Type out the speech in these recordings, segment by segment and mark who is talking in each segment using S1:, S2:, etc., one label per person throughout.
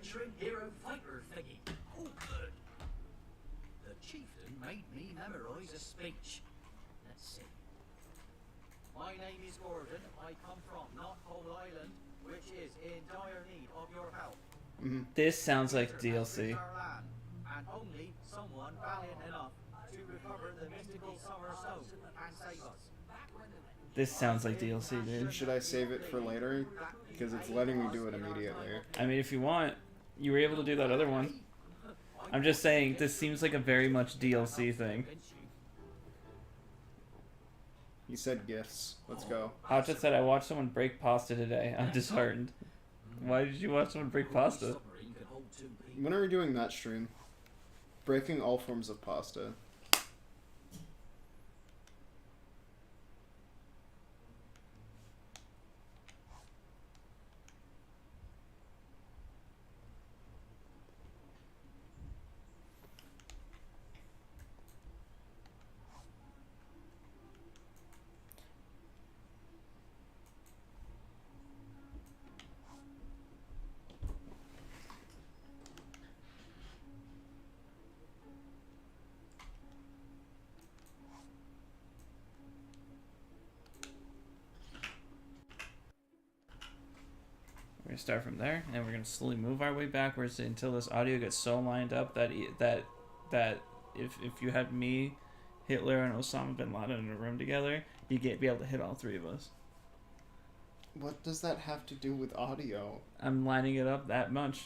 S1: adventuring hero fighter thingy. Oh, good. The chieftain made me memorize a speech. Let's see. My name is Gordon. I come from Not Whole Island, which is in dire need of your help.
S2: This sounds like DLC.
S1: And only someone valiant enough to recover the mystical summer stone can save us.
S2: This sounds like DLC, dude.
S3: Should I save it for later? Because it's letting me do it immediately.
S2: I mean, if you want, you were able to do that other one. I'm just saying, this seems like a very much DLC thing.
S3: He said gifts. Let's go.
S2: Hotcha said, I watched someone break pasta today. I'm disheartened. Why did you watch someone break pasta?
S3: When are we doing that stream? Breaking all forms of pasta.
S2: We're gonna start from there, and we're gonna slowly move our way backwards until this audio gets so lined up that if you had me, Hitler, and Osama bin Laden in a room together, you'd be able to hit all three of us.
S3: What does that have to do with audio?
S2: I'm lining it up that much.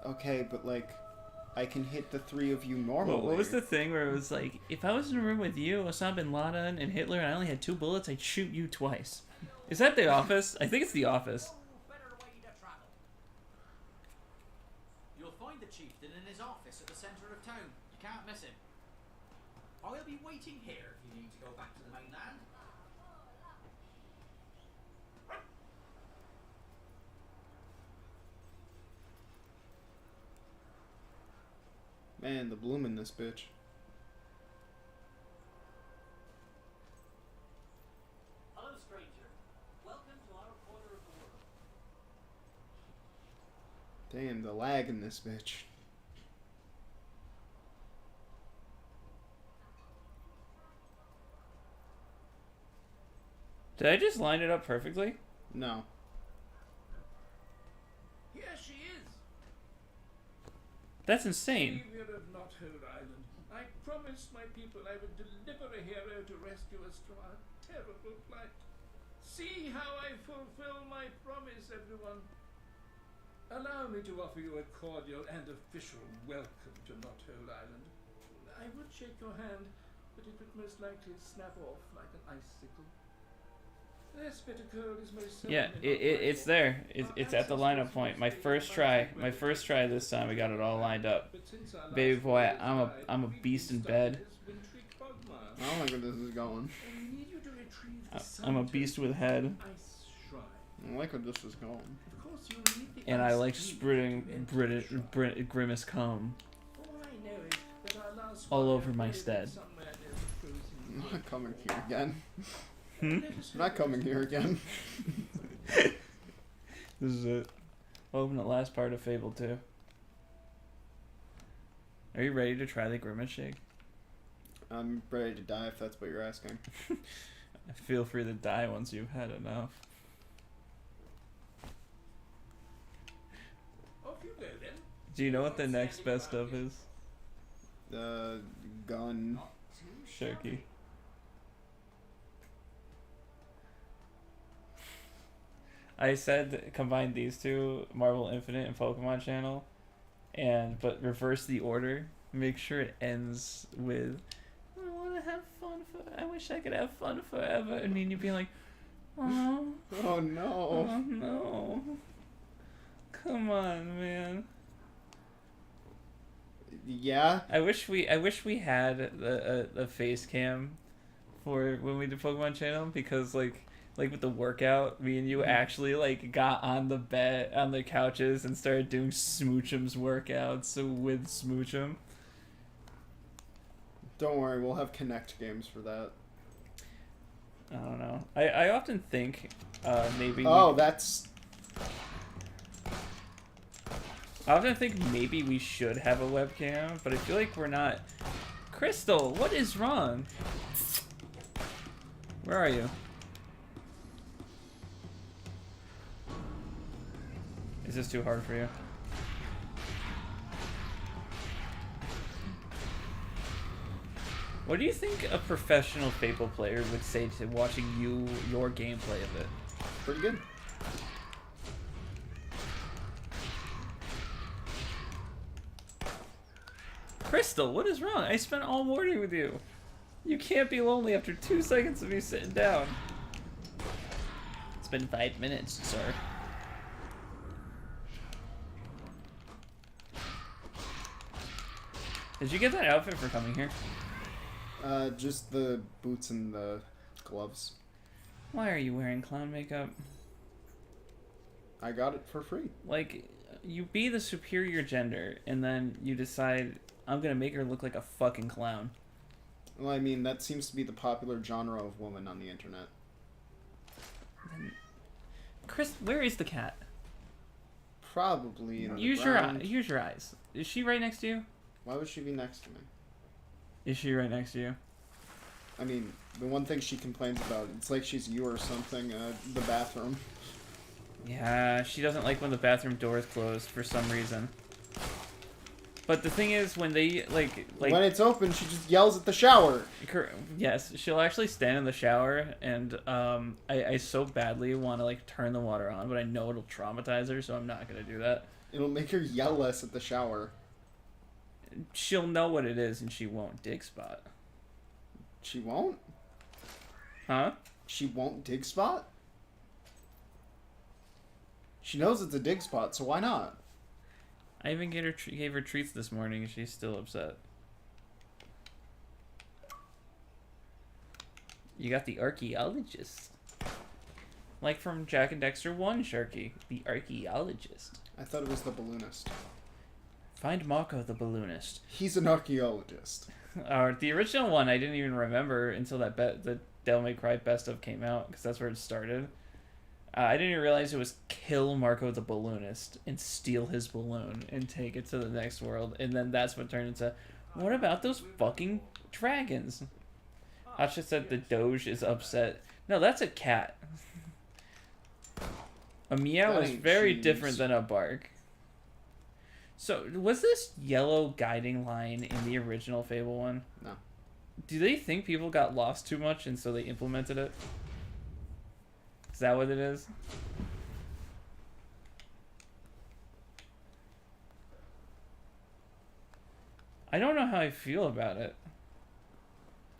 S3: Okay, but like, I can hit the three of you normally.
S2: What was the thing where it was like, if I was in a room with you, Osama bin Laden, and Hitler, and I only had 2 bullets, I'd shoot you twice. Is that The Office? I think it's The Office.
S1: The chieftain in his office at the centre of town. You can't miss him. I'll be waiting here if you need to go back to the mainland.
S3: Man, the bloom in this bitch.
S1: Hello, stranger. Welcome to our corner of the world.
S3: Damn, the lag in this bitch.
S2: Did I just line it up perfectly?
S3: No.
S4: Here she is.
S2: That's insane.
S4: Savior of Not Whole Island. I promised my people I would deliver a hero to rescue us from our terrible plight. See how I fulfill my promise, everyone. Allow me to offer you a cordial and official welcome to Not Whole Island. I would shake your hand, but it would most likely snap off like an icicle. This bit of code is most
S2: Yeah, it's there. It's at the lineup point. My first try this time, we got it all lined up. Baby boy, I'm a beast in bed.
S3: I don't like where this is going.
S2: I'm a beast with head.
S3: I don't like where this is going.
S2: And I like spreading grimace cum all over my stead.
S3: I'm not coming here again.
S2: Hmm?
S3: I'm not coming here again.
S2: This is it. I'll open the last part of Fable 2. Are you ready to try the grimace shake?
S3: I'm ready to die if that's what you're asking.
S2: Feel free to die once you've had enough. Do you know what the next best of is?
S3: Gun.
S2: Sharky. I said combine these two, Marvel Infinite and Pokemon Channel, but reverse the order. Make sure it ends with I want to have fun I wish I could have fun forever. And then you'd be like, oh,
S3: Oh no.
S2: oh no, come on, man.
S3: Yeah.
S2: I wish we had a face cam for when we did Pokemon Channel, because like with the workout, me and you actually like got on the bed on the couches and started doing Smoochum's workouts with Smoochum.
S3: Don't worry, we'll have Connect games for that.
S2: I don't know. I often think maybe.
S3: Oh, that's.
S2: I often think maybe we should have a webcam, but I feel like we're not. Crystal, what is wrong? Where are you? Is this too hard for you? What do you think a professional Fable player would say to watching your gameplay of it?
S3: Pretty good.
S2: Crystal, what is wrong? I spent all morning with you. You can't be lonely after 2 seconds of me sitting down. It's been 5 minutes, sir. Did you get that outfit for coming here?
S3: Just the boots and the gloves.
S2: Why are you wearing clown makeup?
S3: I got it for free.
S2: Like, you be the superior gender, and then you decide, I'm gonna make her look like a fucking clown.
S3: Well, I mean, that seems to be the popular genre of woman on the internet.
S2: Chris, where is the cat?
S3: Probably in the
S2: Use
S3: ground.
S2: use your eyes. Is she right next to you?
S3: Why would she be next to me?
S2: Is she right next to you?
S3: I mean, the one thing she complains about, it's like she's you or something, the bathroom.
S2: Yeah, she doesn't like when the bathroom door is closed for some reason. But the thing is, when they, like...
S3: When it's open, she just yells at the shower.
S2: Yes, she'll actually stand in the shower, and I so badly want to, like, turn the water on, but I know it'll traumatize her, so I'm not going to do that.
S3: It'll make her yell less at the shower.
S2: She'll know what it is, and she won't dig spot.
S3: She won't?
S2: Huh?
S3: She won't dig spot? She knows it's a dig spot, so why not?
S2: I even gave her treats this morning, and she's still upset. You got the archaeologist. Like from Jack and Dexter 1, Sharky. The archaeologist.
S3: I thought it was the balloonist.
S2: Find Mako the balloonist.
S3: He's an archaeologist.
S2: The original one I didn't even remember until the Devil May Cry Best of came out, because that's where it started. I didn't even realize it was kill Marco the balloonist and steal his balloon and take it to the next world, and then that's what turned into, what about those fucking dragons? Asha said the Doge is upset. No, that's a cat. A meow
S3: That
S2: is
S3: ain't
S2: very
S3: cheese.
S2: different than a bark. So, was this yellow guiding line in the original Fable one?
S3: No.
S2: Do they think people got lost too much and so they implemented it? Is that what it is? I don't know how I feel about it.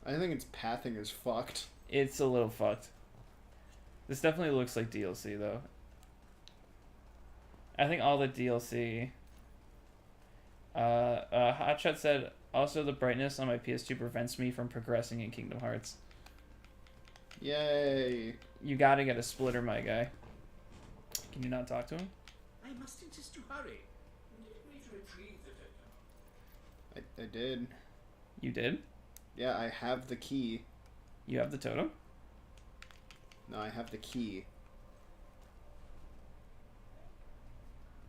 S3: I think its pathing is fucked.
S2: It's a little fucked. This definitely looks like DLC though. I think all the DLC. Hotshot said, also the brightness on my PS2 prevents me from progressing in Kingdom Hearts.
S3: Yay.
S2: You gotta get a splitter, my guy. Can you not talk to him?
S4: I must insist you hurry. Let me retrieve the totem.
S3: I did.
S2: You did?
S3: Yeah, I have the key.
S2: You have the totem?
S3: No, I have the key.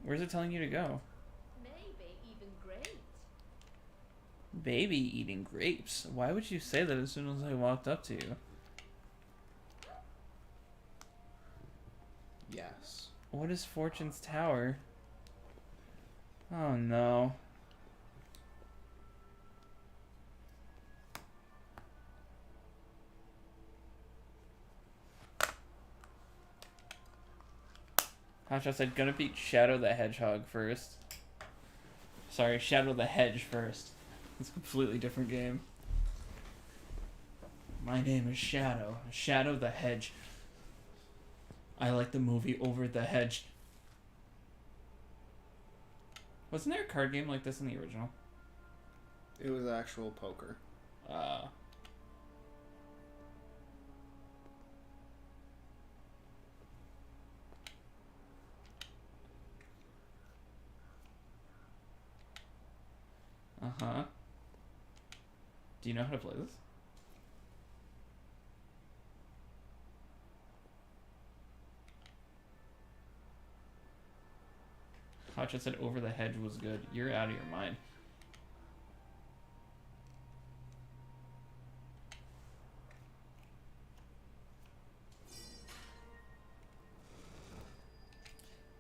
S2: Where's it telling you to go?
S5: Maybe even great.
S2: Baby eating grapes. Why would you say that as soon as I walked up to you?
S3: Yes.
S2: What is Fortune's Tower? Oh no. Hotshot said, gonna beat Shadow the Hedgehog first. Sorry, Shadow the Hedge first. It's a completely different game. My name is Shadow. Shadow the Hedge. I like the movie Over the Hedge. Wasn't there a card game like this in the original?
S3: It was actual poker.
S2: Uh-huh. Do you know how to play this? Hotshot said Over the Hedge was good. You're out of your mind.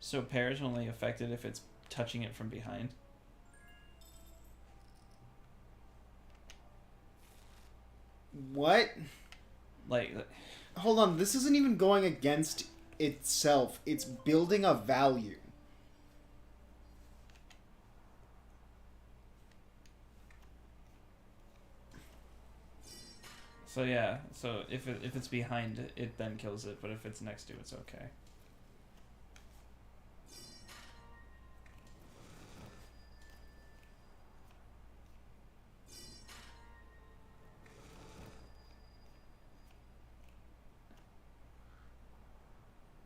S2: So pear's only affected if it's touching it from behind.
S3: What?
S2: Like,
S3: Hold on, this isn't even going against itself. It's building a value.
S2: so yeah. So if it's behind it, it then kills it. But if it's next to, it's okay.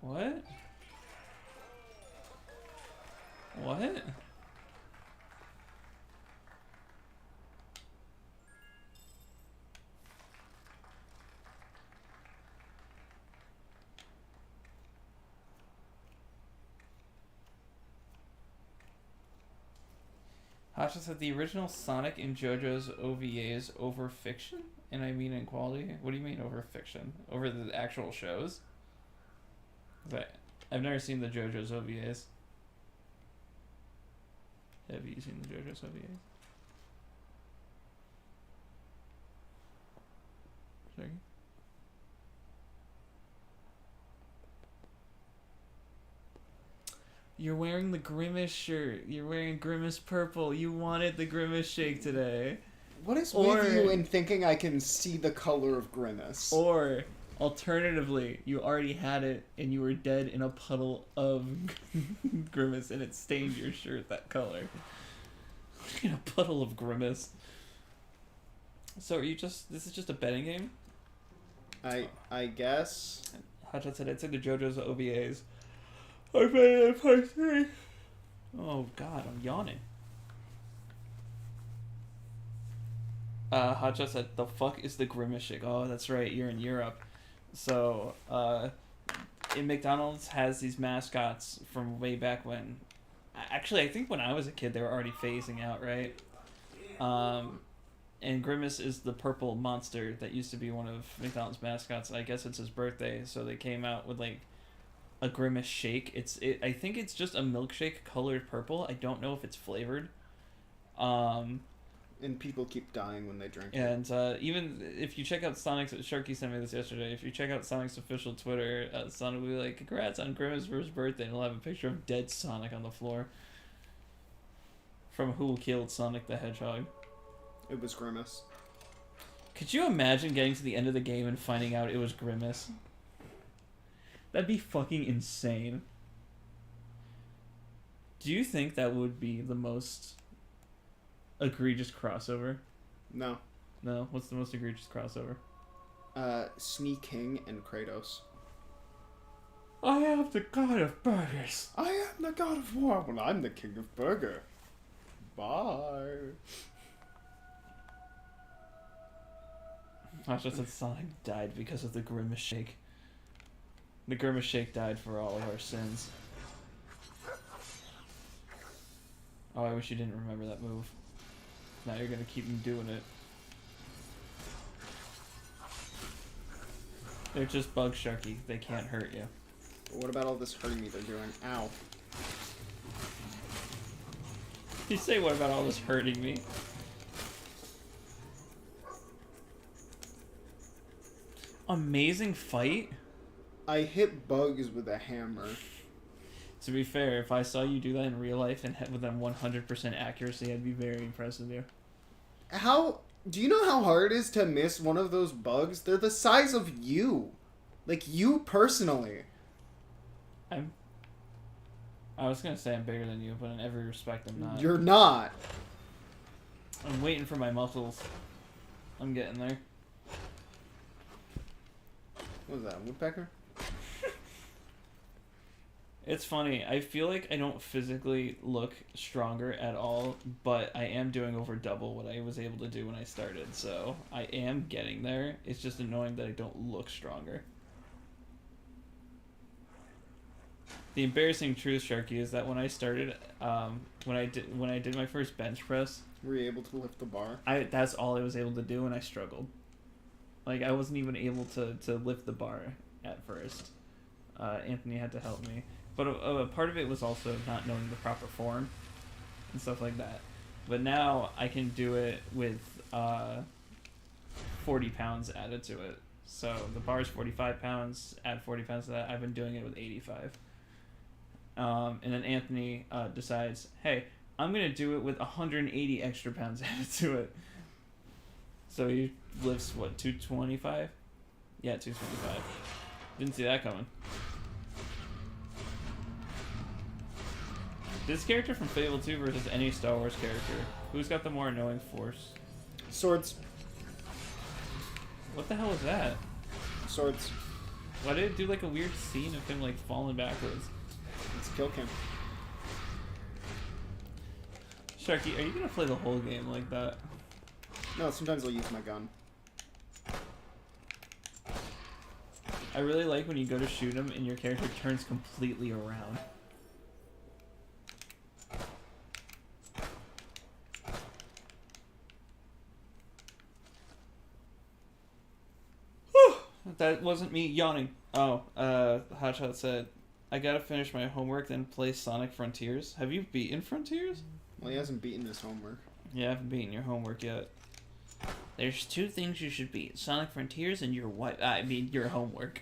S2: What? What? Hasha said the original Sonic and JoJo's OVAs over fiction? And I mean in quality? What do you mean over fiction? Over the actual shows? 'Cause I've never seen the JoJo's OVAs. Have you seen the JoJo's OVAs? Sorry? You're wearing the Grimace shirt. You're wearing Grimace purple. You wanted the Grimace shake today.
S3: What is
S2: Or-
S3: with you in thinking I can see the color of Grimace?
S2: Or, alternatively, you already had it and you were dead in a puddle of Grimace and it stained your shirt that color. In a puddle of Grimace. So are you just... This is just a betting game?
S3: I guess.
S2: Hotshot said I'd say the JoJo's OVAs. I bet it part 3. Oh god, I'm yawning. Hotshot said, the fuck is the Grimace shake? Oh, that's right, you're in Europe. So, in McDonald's has these mascots from way back when. Actually, I think when I was a kid, they were already phasing out, right? And Grimace is the purple monster that used to be one of McDonald's mascots. I guess it's his birthday, so they came out with, like, a Grimace shake. I think it's just a milkshake colored purple. I don't know if it's flavored.
S3: And people keep dying when they drink it.
S2: And even if you check out Sonic's... Sharky sent me this yesterday. If you check out Sonic's official Twitter, Sonic will be like, congrats on Grimace for his birthday, and he'll have a picture of dead Sonic on the floor. From Who Killed Sonic the Hedgehog.
S3: It was Grimace.
S2: Could you imagine getting to the end of the game and finding out it was Grimace? That'd be fucking insane. Do you think that would be the most egregious crossover?
S3: No.
S2: No? What's the most egregious crossover?
S3: Sneaking and Kratos.
S2: I am the god of burgers.
S3: I am the god of war. Well, I'm the king of burger. Bye.
S2: I just said Sonic died because of the Grimace shake. The Grimace shake died for all of our sins. Oh, I wish you didn't remember that move. Now you're gonna keep doing it. They're just bug sharky. They can't hurt you.
S3: But what about all this hurting me they're doing? Ow.
S2: You say, what about all this hurting me? Amazing fight?
S3: I hit bugs with a hammer.
S2: To be fair, if I saw you do that in real life and hit with them 100% accuracy, I'd be very impressed with you.
S3: How... Do you know how hard it is to miss one of those bugs? They're the size of you. Like, you personally.
S2: I was gonna say I'm bigger than you, but in every respect I'm not.
S3: You're not.
S2: I'm waiting for my muscles. I'm getting there.
S3: What was that, a woodpecker?
S2: It's funny. I feel like I don't physically look stronger at all, but I am doing over double what I was able to do when I started. So I am getting there. It's just annoying that I don't look stronger. The embarrassing truth, Sharky, is that when I started, when I did my first bench press,
S3: Were you able to lift the bar?
S2: that's all I was able to do, and I struggled. Like, I wasn't even able to lift the bar at first. Anthony had to help me. But a part of it was also not knowing the proper form and stuff like that. But now I can do it with 40 pounds added to it. So the bar is 45 pounds, add 40 pounds to that. I've been doing it with 85. And then Anthony decides, hey, I'm going to do it with 180 extra pounds added to it. So he lifts, what, 225? Yeah, 225. Didn't see that coming. This character from Fable 2 versus any Star Wars character. Who's got the more annoying force?
S3: Swords.
S2: What the hell is that?
S3: Swords.
S2: Why did it do like a weird scene of him like falling backwards?
S3: It's kill cam.
S2: Sharky, are you gonna play the whole game like that?
S3: No, sometimes I'll use my gun.
S2: I really like when you go to shoot him and your character turns completely around. That wasn't me yawning. Oh, Hotshot said, I gotta finish my homework, then play Sonic Frontiers. Have you beaten Frontiers?
S3: Well, he hasn't beaten his homework.
S2: Yeah, I haven't beaten your homework yet. There's two things you should beat: Sonic Frontiers and your your homework.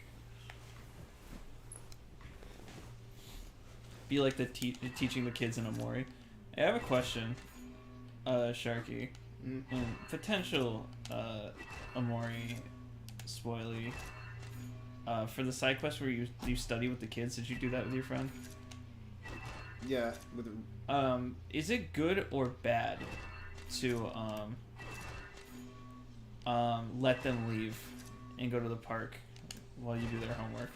S2: Be like the teaching the kids in Amori. I have a question, Sharky, and potential Amori spoily. For the side quest where you study with the kids, did you do that with your friend?
S3: Yeah, with
S2: Is it good or bad to let them leave and go to the park while you do their homework?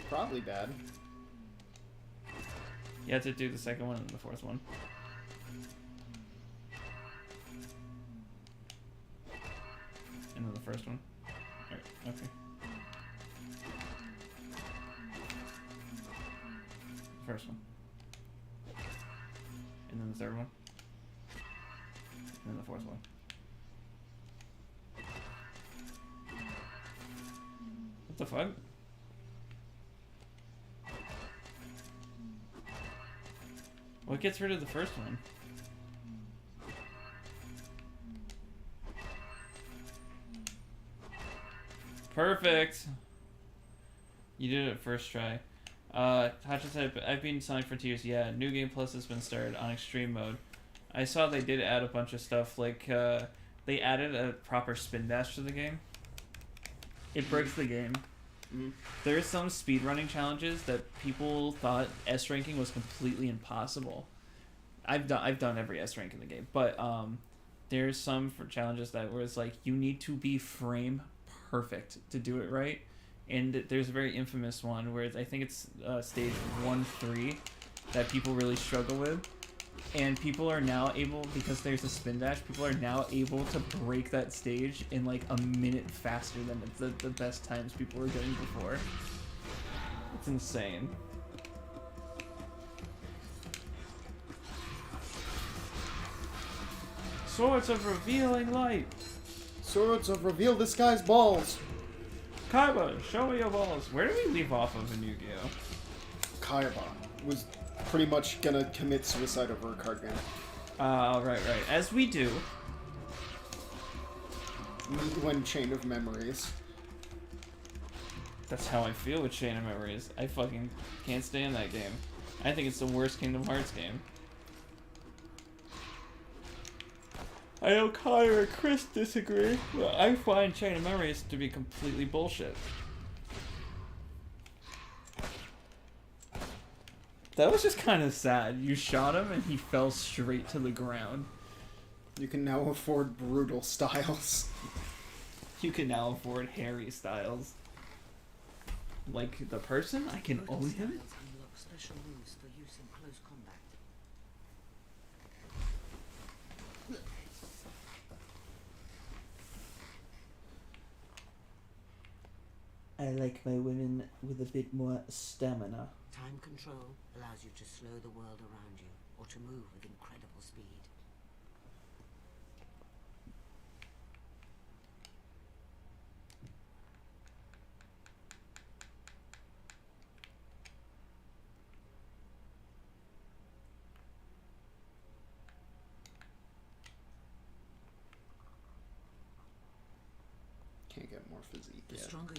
S3: probably bad.
S2: You have to do the second one and the fourth one. And then the first one. Alright, okay. First one. And then the third one. And then the fourth one. What the fuck? What gets rid of the first one? Perfect! You did it first try. Hatchet said, I've been Sonic Frontiers. Yeah, New Game Plus has been started on Extreme Mode. I saw they did add a bunch of stuff, like, they added a proper spin dash to the game. It breaks the game. There's some speedrunning challenges that people thought S ranking was completely impossible. I've done every S rank in the game, but there's some for challenges that where it's like you need to be frame perfect to do it right. And there's a very infamous one where I think it's stage 1-3 that people really struggle with. And people are now able, because there's a spin dash, people are now able to break that stage in like a minute faster than the best times people were doing before. It's insane. Swords of revealing light.
S3: Swords of reveal this guy's balls.
S2: Kaiba, show me your balls. Where did we leave off of in Yu-Gi-Oh?
S3: Kaiba was pretty much gonna commit suicide over a card game.
S2: Right. As we do.
S3: When Chain of Memories.
S2: That's how I feel with Chain of Memories. I fucking can't stand that game. I think it's the worst Kingdom Hearts game. I know Connor and Chris disagree, but I find Chain of Memories to be completely bullshit. That was just kind of sad. You shot him and he fell straight to the ground.
S3: You can now afford brutal styles.
S2: You can now afford Harry Styles. Like the person, I can own him.
S6: Unlock special moves for use in close combat.
S2: I like my women with a bit more stamina.
S6: Time control allows you to slow the world around you, or to move with incredible speed.
S3: Can't get more physique
S6: The
S3: yet.
S6: stronger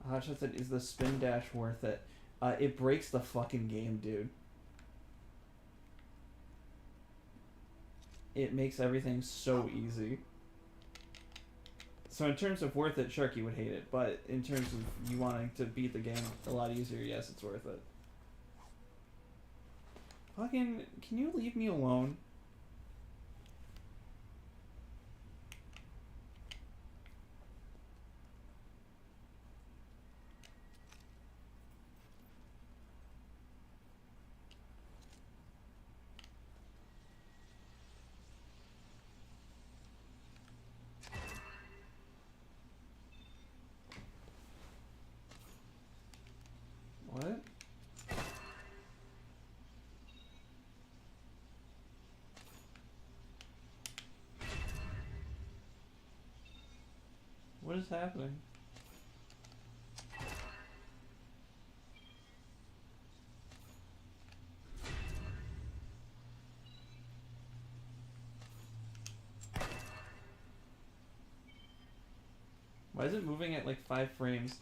S2: Hotshot said, is the spin dash worth it? It breaks the fucking game, dude. It makes everything so easy. So in terms of worth it, Sharky would hate it. But in terms of you wanting to beat the game a lot easier, yes, it's worth it. Fucking, can you leave me alone? What? What is happening? Why is it moving at like 5 frames?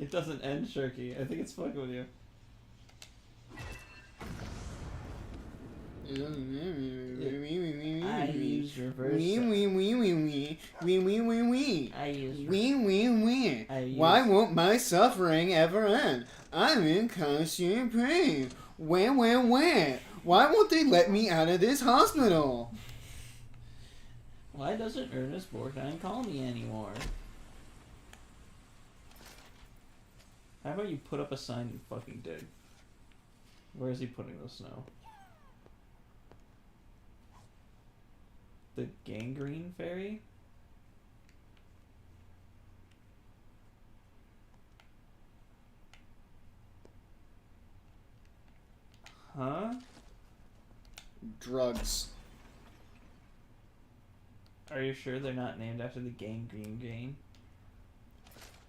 S2: It doesn't end, Sharky. I think it's fucking with you. I use reverse. I use.
S3: Why won't my suffering ever end? I'm in constant pain. Where? Why won't they let me out of this hospital?
S2: Why doesn't Ernest Borgnine call me anymore? How about you put up a sign and fucking dig? Where is he putting the snow? The gangrene fairy? Huh?
S3: Drugs.
S2: Are you sure they're not named after the gangrene game?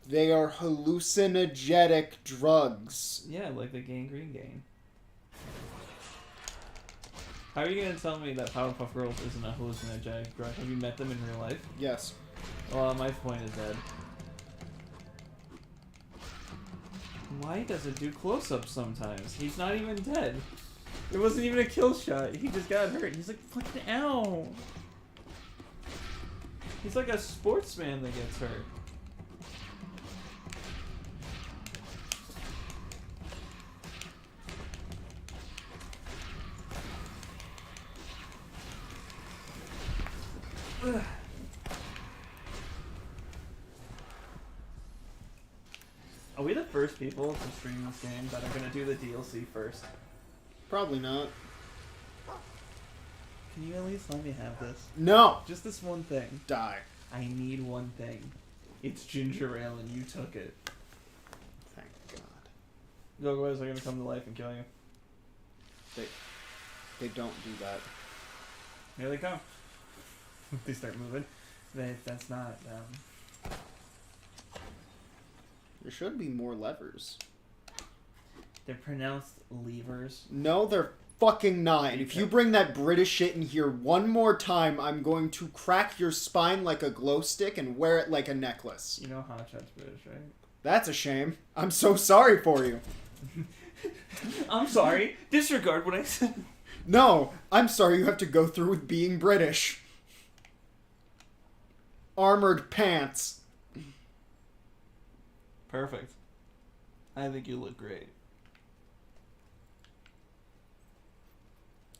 S3: They are hallucinogenic drugs.
S2: Yeah, like the gangrene game. How are you gonna tell me that Powerpuff Girls isn't a hallucinogenic drug? Have you met them in real life?
S3: Yes.
S2: Well, my point is dead. Why does it do close-ups sometimes? He's not even dead. It wasn't even a kill shot. He just got hurt. He's like, fucking ow. He's like a sportsman that gets hurt. Ugh. Are we the first people to stream this game that are gonna do the DLC first?
S3: Probably not.
S2: Can you at least let me have this?
S3: No!
S2: Just this one thing.
S3: Die.
S2: I need one thing. It's ginger ale and you took it.
S3: Thank God.
S2: Otherwise, I'm gonna come to life and kill you.
S3: They don't do that.
S2: Here they come. They start moving. That's not,
S3: There should be more levers.
S2: They're pronounced levers.
S3: No, they're fucking not. And if you bring that British shit in here one more time, I'm going to crack your spine like a glow stick and wear it like a necklace.
S2: You know Hotshot's British, right?
S3: That's a shame. I'm so sorry for you.
S2: I'm sorry. Disregard what I said.
S3: No, I'm sorry you have to go through with being British. Armored pants.
S2: Perfect. I think you look great.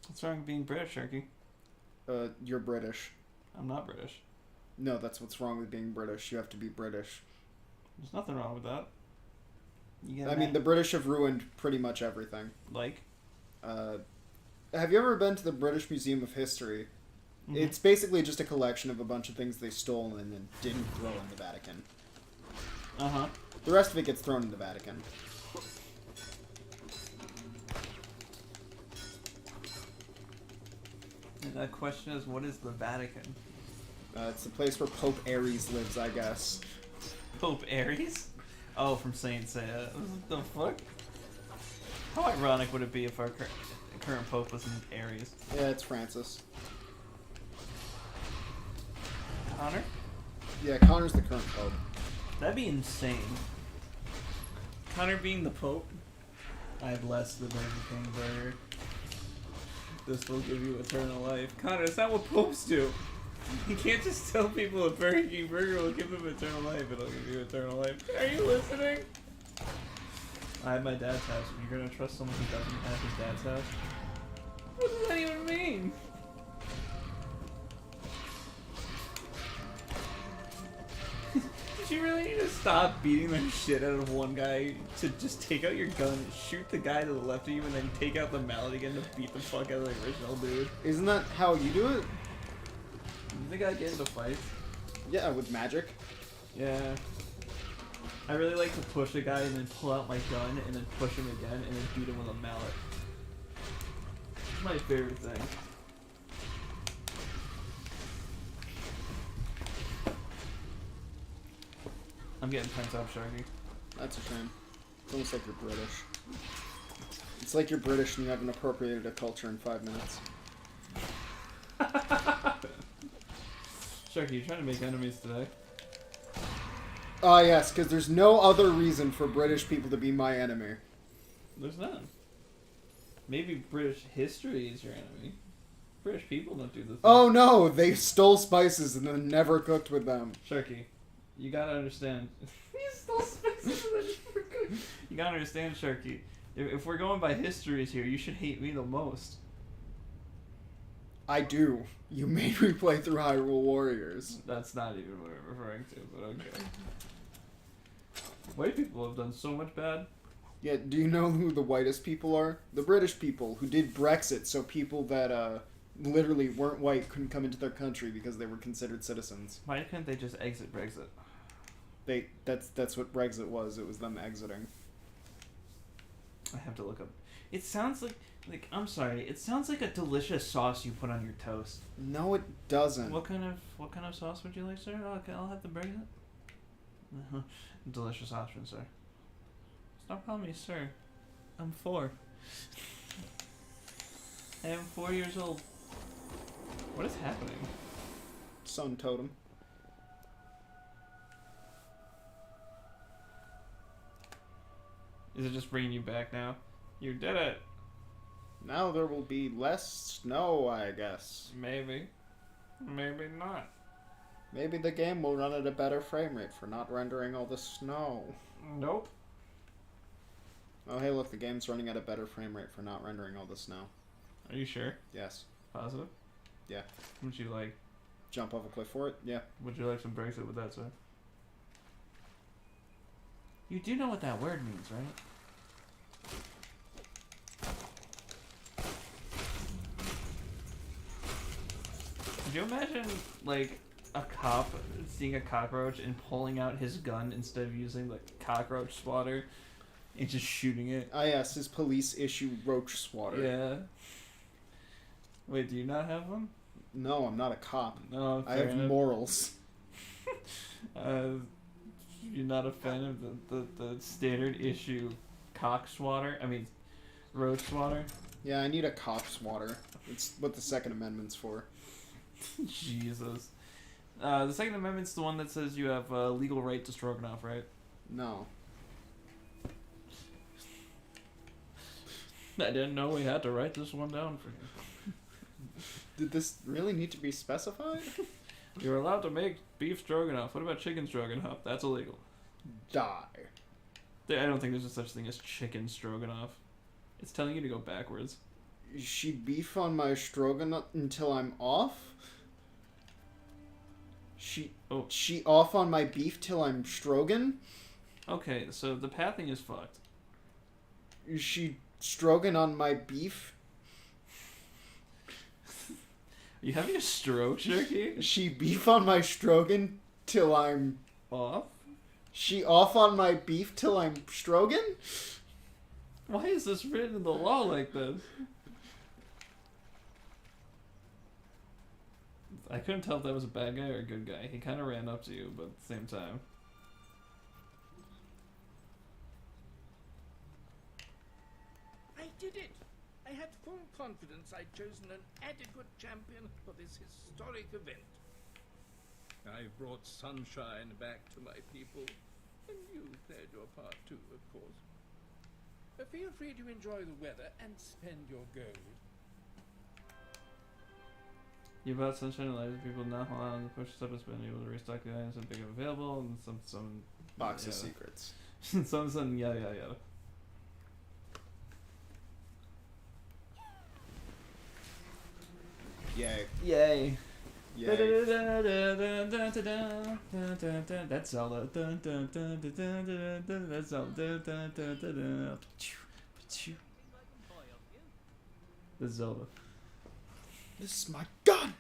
S2: What's wrong with being British, Sharky?
S3: You're British.
S2: I'm not British.
S3: No, that's what's wrong with being British. You have to be British.
S2: There's nothing wrong with that.
S3: I mean, the British have ruined pretty much everything.
S2: like.
S3: Have you ever been to the British Museum of History?
S2: Mhm.
S3: It's basically just a collection of a bunch of things they stole and then didn't throw in the Vatican.
S2: Uh-huh.
S3: The rest of it gets thrown in the Vatican.
S2: And the question is, what is the Vatican?
S3: It's the place where Pope Ares lives, I guess.
S2: Pope Ares? Oh, from Saint Seiya. What the fuck? How ironic would it be if our current pope was named Ares?
S3: Yeah, it's Francis.
S2: Connor?
S3: Yeah, Connor's the current pope.
S2: That'd be insane. Connor being the pope? I bless the Burger King burger. This will give you eternal life. Connor, that's not what popes do. You can't just tell people a Burger King burger will give them eternal life. It'll give you eternal life. Are you listening? I have my dad's house. You're gonna trust someone who doesn't have his dad's house? What does that even mean? Did you really need to stop beating the shit out of one guy to just take out your gun, shoot the guy to the left of you, and then take out the mallet again to beat the fuck out of the original dude?
S3: Isn't that how you do it?
S2: You think I get into fights?
S3: Yeah, with magic.
S2: Yeah. I really like to push a guy and then pull out my gun and then push him again and then beat him with a mallet. It's my favorite thing. I'm getting tense up, Sharky.
S3: That's a shame. It's almost like you're British. It's like you're British and you haven't appropriated a culture in 5 minutes.
S2: Sharky, you trying to make enemies today?
S3: Ah, yes, because there's no other reason for British people to be my enemy.
S2: There's none. Maybe British history is your enemy. British people don't do this.
S3: Oh no, they stole spices and then never cooked with them.
S2: Sharky, you gotta understand. You stole spices and then never cooked. You gotta understand, Sharky. If we're going by histories here, you should hate me the most.
S3: I do. You made me play through Hyrule Warriors.
S2: That's not even what I'm referring to, but okay. White people have done so much bad.
S3: Yeah, do you know who the whitest people are? The British people who did Brexit, so people that literally weren't white couldn't come into their country because they were considered citizens.
S2: Why couldn't they just exit Brexit?
S3: That's what Brexit was. It was them exiting.
S2: I have to look up. It sounds like I'm sorry. It sounds like a delicious sauce you put on your toast.
S3: No, it doesn't.
S2: What kind of sauce would you like, sir? Oh, okay, I'll have the Brexit. Delicious option, sir. Stop calling me sir. I'm 4. I am 4 years old. What is happening?
S3: Sun totem.
S2: Is it just bringing you back now? You did it.
S3: Now there will be less snow, I guess.
S2: Maybe. Maybe not.
S3: Maybe the game will run at a better frame rate for not rendering all the snow.
S2: Nope.
S3: Oh, hey, look, the game's running at a better frame rate for not rendering all the snow.
S2: Are you sure?
S3: Yes.
S2: Positive?
S3: Yeah.
S2: Would you like
S3: Jump off a cliff for it? Yeah.
S2: Would you like some Brexit with that, sir? You do know what that word means, right? Could you imagine, like, a cop seeing a cockroach and pulling out his gun instead of using the cockroach swatter and just shooting it?
S3: Ah, yes, his police issue roach swatter.
S2: Yeah. Wait, do you not have one?
S3: No, I'm not a cop.
S2: No,
S3: I have morals.
S2: You're not a fan of the standard issue cock swatter? I mean, roach swatter?
S3: Yeah, I need a cop swatter. It's what the Second Amendment's for.
S2: Jesus. The Second Amendment's the one that says you have a legal right to Stroganoff, right?
S3: No.
S2: I didn't know we had to write this one down for you.
S3: Did this really need to be specified?
S2: You're allowed to make beef stroganoff. What about chicken stroganoff? That's illegal.
S3: Die.
S2: I don't think there's a such thing as chicken stroganoff. It's telling you to go backwards.
S3: She beef on my stroganoff until I'm off? She off on my beef till I'm strogan?
S2: Okay, so the pathing is fucked.
S3: Is she stroking on my beef?
S2: You having a stroke, Jerky?
S3: Is she beef on my strogan till I'm...
S2: Off?
S3: She off on my beef till I'm strogan?
S2: Why is this written in the law like this? I couldn't tell if that was a bad guy or a good guy. He kind of ran up to you, but at the same time.
S4: I did it! I had full confidence I'd chosen an adequate champion for this historic event. I've brought sunshine back to my people, and you played your part too, of course. Feel free to enjoy the weather and spend your gold.
S2: You bought Sunshine and Light people not allowing to push up and been able to restock the items that become available and some
S3: Box of
S2: yada.
S3: secrets.
S2: some yada yada yada.
S3: Yay.
S2: Yay.
S3: Yay.
S2: That's Zelda. That's Zelda. That's Zelda.
S3: This is my gun!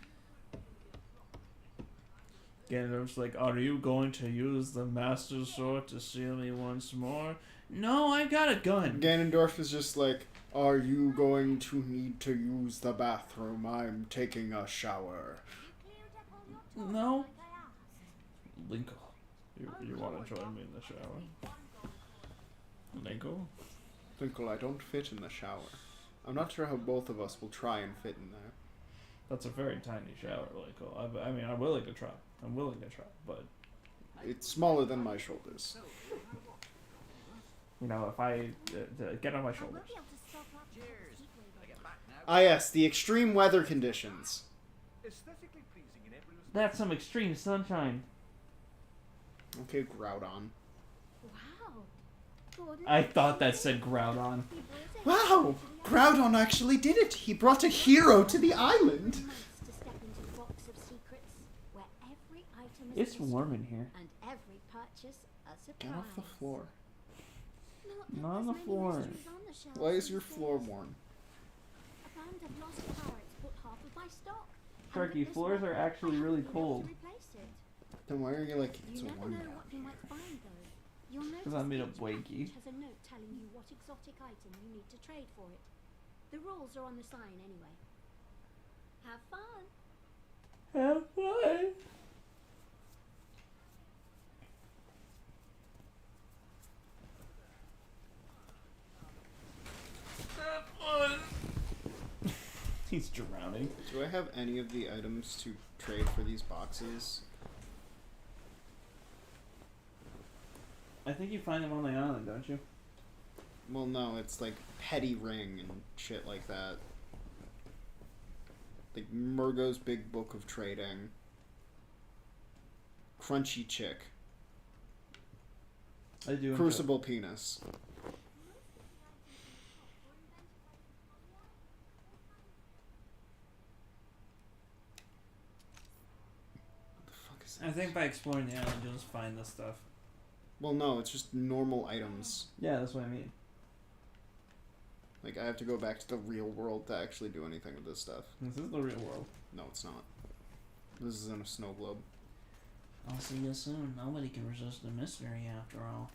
S2: Ganondorf's like, are you going to use the Master Sword to steal me once more? No, I got a gun.
S3: Ganondorf is just like, are you going to need to use the bathroom? I'm taking a shower.
S2: No. Linkle, you want to join me in the shower? Linkle?
S3: Twinkle, I don't fit in the shower. I'm not sure how both of us will try and fit in there.
S2: That's a very tiny shower, Linkle. I mean, I'm willing to try. But
S3: It's smaller than my shoulders.
S2: you know, if I get on my shoulders.
S3: Ah yes, the extreme weather conditions.
S2: That's some extreme sunshine.
S3: Okay, Groudon.
S5: Wow.
S2: I thought that said Groudon.
S3: Wow! Groudon actually did it! He brought a hero to the island!
S5: To step into the box of secrets, where every item is
S2: It's
S5: a mystery
S2: warm in here.
S5: and every purchase a surprise.
S3: Get off the floor.
S2: Not on the floor.
S3: Why is your floor warm?
S5: A band of lost pirates put half of my stock.
S2: Sharky, floors are actually really cold.
S3: Then why are you like, it's
S5: You
S3: a
S5: never
S3: warm
S5: know what you might find though. You'll notice
S2: 'Cause I made a
S5: each
S2: blankie.
S5: package has a note telling you what exotic item you need to trade for it. The rules are on the sign anyway. Have fun.
S2: Have fun. He's drowning.
S3: Do I have any of the items to trade for these boxes?
S2: I think you find them on the island, don't you?
S3: Well, no, it's like Petty Ring and shit like that. Like Murgo's Big Book of Trading. Crunchy Chick.
S2: I do.
S3: Crucible Penis. What the fuck is that?
S2: I think by exploring the island, you'll just find this stuff.
S3: Well, no, it's just normal items.
S2: Yeah, that's what I mean.
S3: Like, I have to go back to the real world to actually do anything with this stuff.
S2: This is the real world.
S3: No, it's not. This is in a snow globe.
S2: I'll see you soon. Nobody can resist the mystery after all.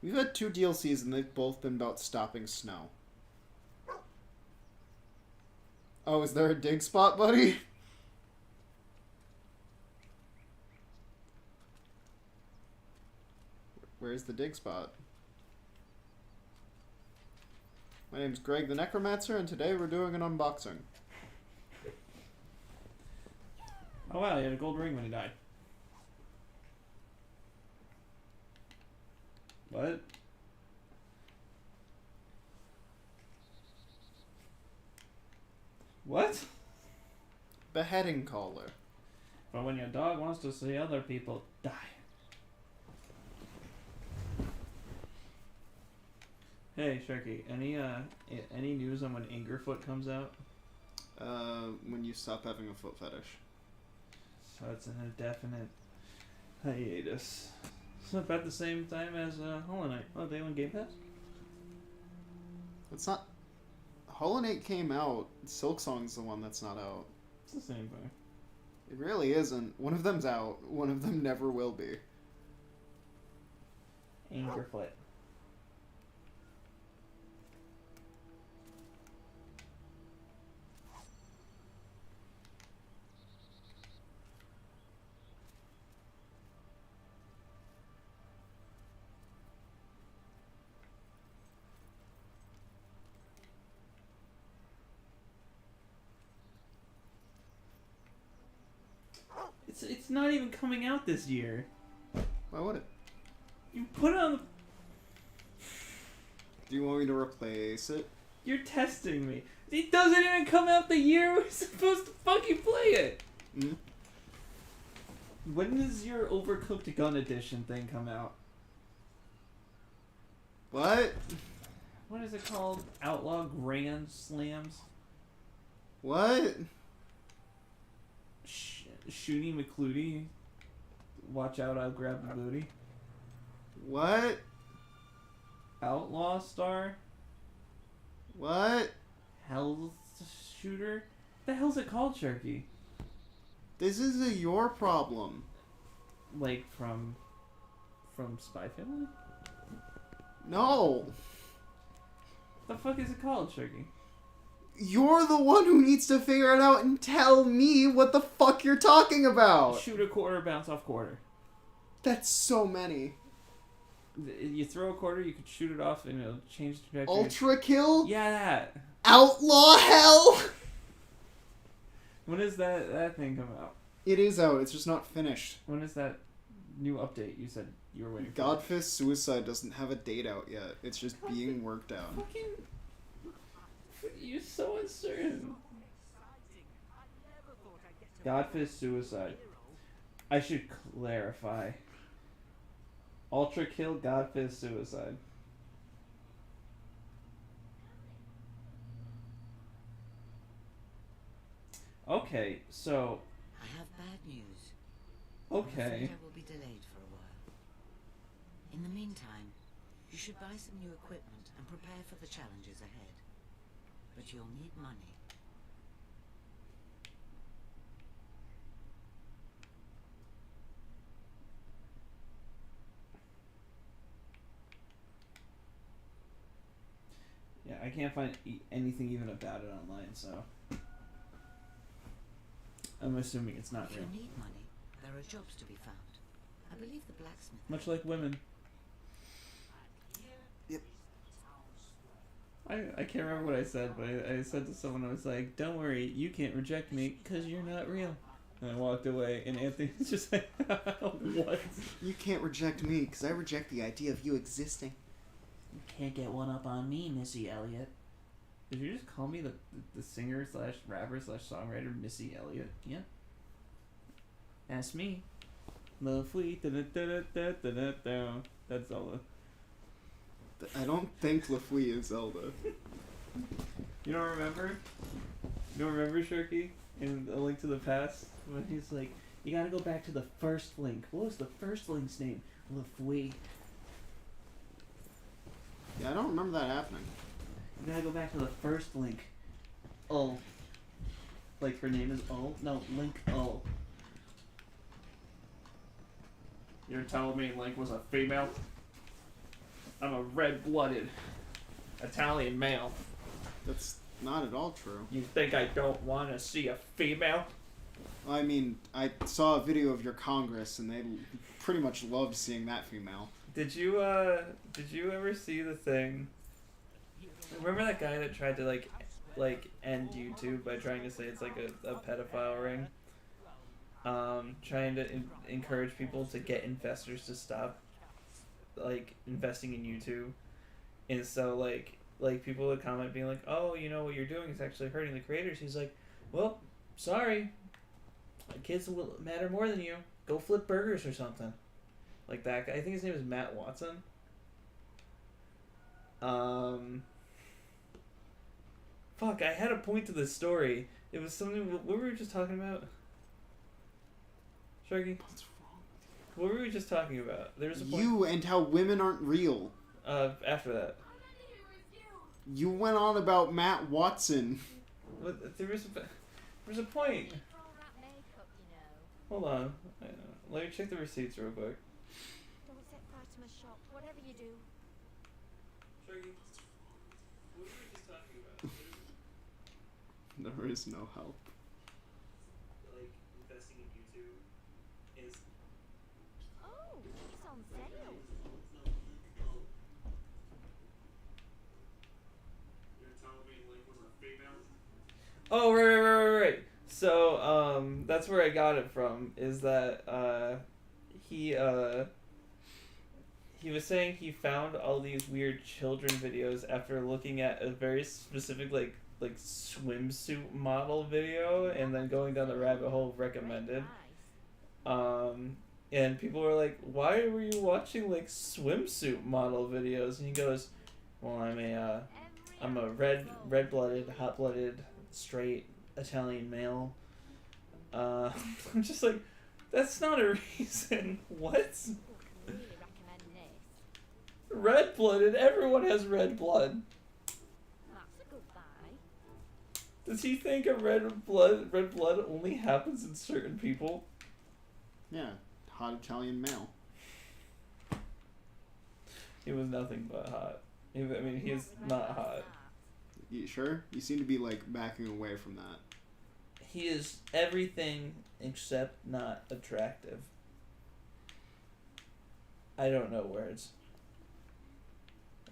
S3: We've had 2 DLCs and they've both been about stopping snow. Oh, is there a dig spot, buddy? Where's the dig spot? My name's Greg the Necromancer, and today we're doing an unboxing.
S2: Oh wow, he had a gold ring when he died. What? What?
S3: Beheading collar.
S2: But when your dog wants to see other people die. Hey Sharky, any news on when Angerfoot comes out?
S3: When you stop having a foot fetish.
S2: So it's an indefinite hiatus. So about the same time as Hollow Knight. Oh, they on Game Pass?
S3: It's not. Hollow Knight came out. Silksong's the one that's not out.
S2: It's the same thing.
S3: It really isn't. One of them's out. One of them never will be.
S2: Angerfoot. It's not even coming out this year.
S3: Why would it?
S2: You put it on the...
S3: Do you want me to replace it?
S2: You're testing me. It doesn't even come out the year we're supposed to fucking play it.
S3: Hmm?
S2: When does your Overcooked Gun Edition thing come out?
S3: What?
S2: What is it called? Outlaw Grand Slams?
S3: What?
S2: Shooty McCluty. Watch out, I'll grab the booty.
S3: What?
S2: Outlaw Star.
S3: What?
S2: Hell Shooter. The hell's it called, Sharky?
S3: This is your problem.
S2: Like from Spy Family?
S3: No.
S2: The fuck is it called, Sharky?
S3: You're the one who needs to figure it out and tell me what the fuck you're talking about.
S2: Shoot a quarter, bounce off quarter.
S3: That's so many.
S2: You throw a quarter, you could shoot it off and it'll change the trajectory.
S3: Ultra kill?
S2: Yeah, that.
S3: Outlaw hell?
S2: When does that thing come out?
S3: It is out. It's just not finished.
S2: When is that new update you said you were waiting for?
S3: Godfist Suicide doesn't have a date out yet. It's just being worked out.
S2: Fucking... You're so uncertain. Godfist Suicide. I should clarify. Ultra Kill Godfist Suicide. Okay, so...
S6: I have bad news.
S2: Okay.
S6: I'm afraid I will be delayed for a while. In the meantime, you should buy some new equipment and prepare for the challenges ahead. But you'll need money.
S2: Yeah, I can't find anything even about it online, so... I'm assuming it's not
S6: If
S2: real.
S6: you need money, there are jobs to be found. I believe the blacksmith...
S2: Much like women.
S3: Yep.
S2: I can't remember what I said, but I said to someone, I was like, don't worry, you can't reject me because you're not real. And I walked away, and Anthony's just like, what?
S3: You can't reject me because I reject the idea of you existing.
S2: You can't get one up on me, Missy Elliott. Did you just call me the singer slash rapper slash songwriter Missy Elliott? Yeah. That's me. Love Fleet. That's Zelda.
S3: I don't think Lafouille is Zelda.
S2: You don't remember? You don't remember Sharky in A Link to the Past when he's like, you gotta go back to the first Link. What was the first Link's name? Lafouille.
S3: Yeah, I don't remember that happening.
S2: You gotta go back to the first Link. Oh. Like her name is O? No, Link O. You're telling me Link was a female? I'm a red-blooded Italian male.
S3: That's not at all true.
S2: You think I don't want to see a female?
S3: I mean, I saw a video of your Congress, and they pretty much loved seeing that female.
S2: Did you ever see the thing? Remember that guy that tried to like end YouTube by trying to say it's like a pedophile ring? Trying to encourage people to get investors to stop like investing in YouTube, and so like people would comment being like, oh, you know what you're doing is actually hurting the creators. He's like, well, sorry, kids will matter more than you. Go flip burgers or something. Like that guy. I think his name is Matt Watson. Fuck, I had a point to this story. It was something. What were we just talking about? Sharky?
S3: What's wrong with
S2: What were we just talking about? There was a point.
S3: You and how women aren't real.
S2: After that.
S3: You went on about Matt Watson.
S2: What, there was a point. Hold on. Let me check the receipts real quick.
S5: Don't set fire to my shop, whatever you do.
S2: Sharky, what were we just talking about?
S3: There is no help.
S2: Like, investing in YouTube is...
S5: Oh, it's on sale.
S7: You're telling me Link was a female?
S2: Oh, right. So, that's where I got it from, is that, he was saying he found all these weird children videos after looking at a very specific, like swimsuit model video, and then going down the rabbit hole of recommended. And people were like, why were you watching, like, swimsuit model videos? And he goes, well, I'm a red-blooded, hot-blooded, straight Italian male. I'm just like, that's not a reason. What?
S5: Really recommend this.
S2: Red-blooded? Everyone has red blood.
S5: That's a good buy.
S2: Does he think a red blood only happens in certain people?
S3: Yeah, hot Italian male.
S2: He was nothing but hot. He's not hot.
S3: You sure? You seem to be like backing away from that.
S2: He is everything except not attractive. I don't know words.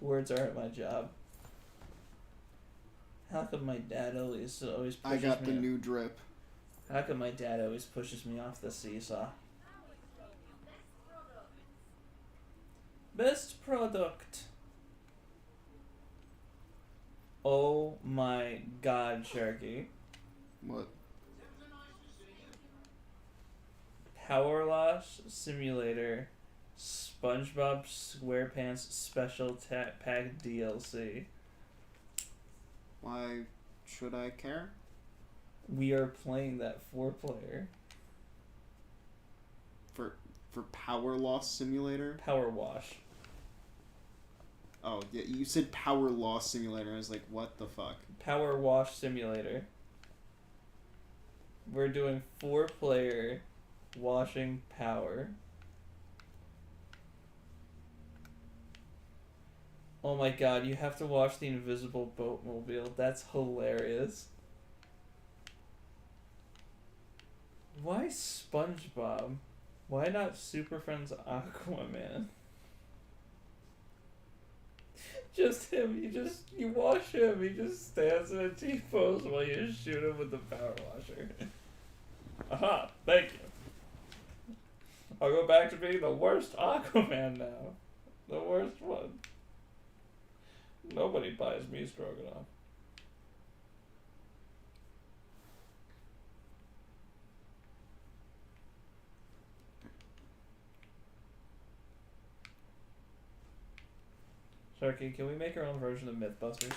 S2: Words aren't my job. How come my dad always pushes
S3: I got the
S2: me
S3: new drip.
S2: How come my dad always pushes me off the seesaw? Best product. Oh my god, Sharky.
S3: What?
S2: Power Loss Simulator SpongeBob SquarePants Special Pack DLC.
S3: Why should I care?
S2: We are playing that 4-player.
S3: For Power Loss Simulator?
S2: Power Wash.
S3: Oh, yeah, you said Power Loss Simulator. I was like, what the fuck?
S2: Power Wash Simulator. We're doing 4-player washing power. Oh my god, you have to watch the Invisible Boatmobile. That's hilarious. Why SpongeBob? Why not Super Friends Aquaman? Just him. You wash him. He just stands in a T-pose while you shoot him with the power washer. Aha! Thank you. I'll go back to being the worst Aquaman now. The worst one. Nobody buys me Stroganoff. Sharky, can we make our own version of Mythbusters?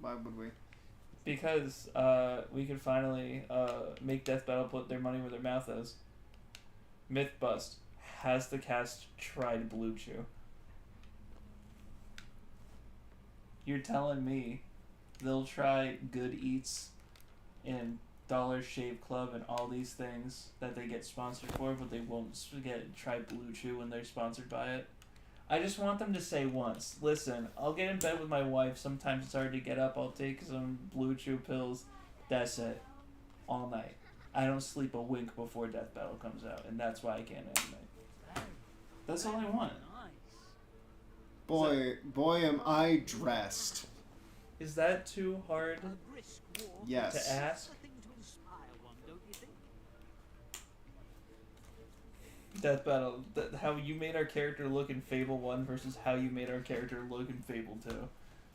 S3: Why would we?
S2: Because we could finally make Death Battle put their money where their mouth is. Mythbust. Has the cast tried Blue Chew? You're telling me they'll try Good Eats and Dollar Shave Club and all these things that they get sponsored for, but they won't try Blue Chew when they're sponsored by it? I just want them to say once, listen, I'll get in bed with my wife, sometimes it's hard to get up, I'll take some Blue Chew pills, that's it. All night. I don't sleep a wink before Death Battle comes out, and that's why I can't animate. That's all I want.
S3: Boy, am I dressed.
S2: Is that too hard
S3: Yes.
S2: to ask? Death Battle, how you made our character look in Fable 1 versus how you made our character look in Fable 2.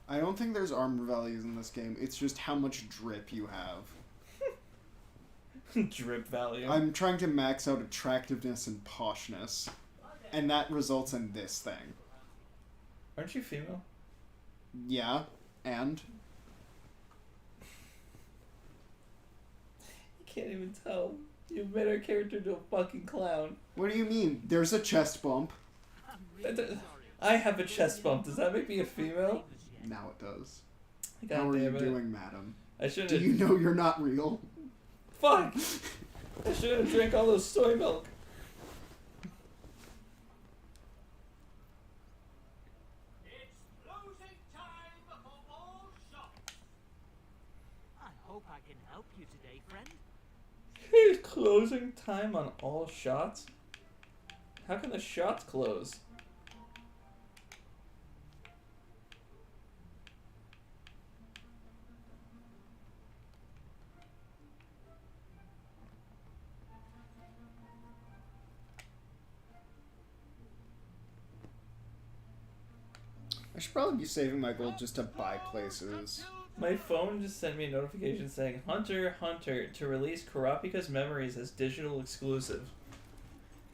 S3: I don't think there's armor values in this game. It's just how much drip you have.
S2: Drip value.
S3: I'm trying to max out attractiveness and poshness. And that results in this thing.
S2: Aren't you female?
S3: Yeah, and?
S2: You can't even tell. You made our character into a fucking clown.
S3: What do you mean? There's a chest bump.
S2: I have a chest bump. Does that make me a female?
S3: Now it does.
S2: God
S3: How are you
S2: damn it.
S3: doing, madam?
S2: I should
S3: Do
S2: have.
S3: you know you're not real?
S2: Fuck! I should have drank all those soy milk.
S1: It's closing time for all shops. I hope I can help you today, friend.
S2: It's closing time on all shots? How can the shots close?
S3: I should probably be saving my gold just to buy places.
S2: My phone just sent me a notification saying, Hunter, Hunter, to release Kurapika's memories as digital exclusive.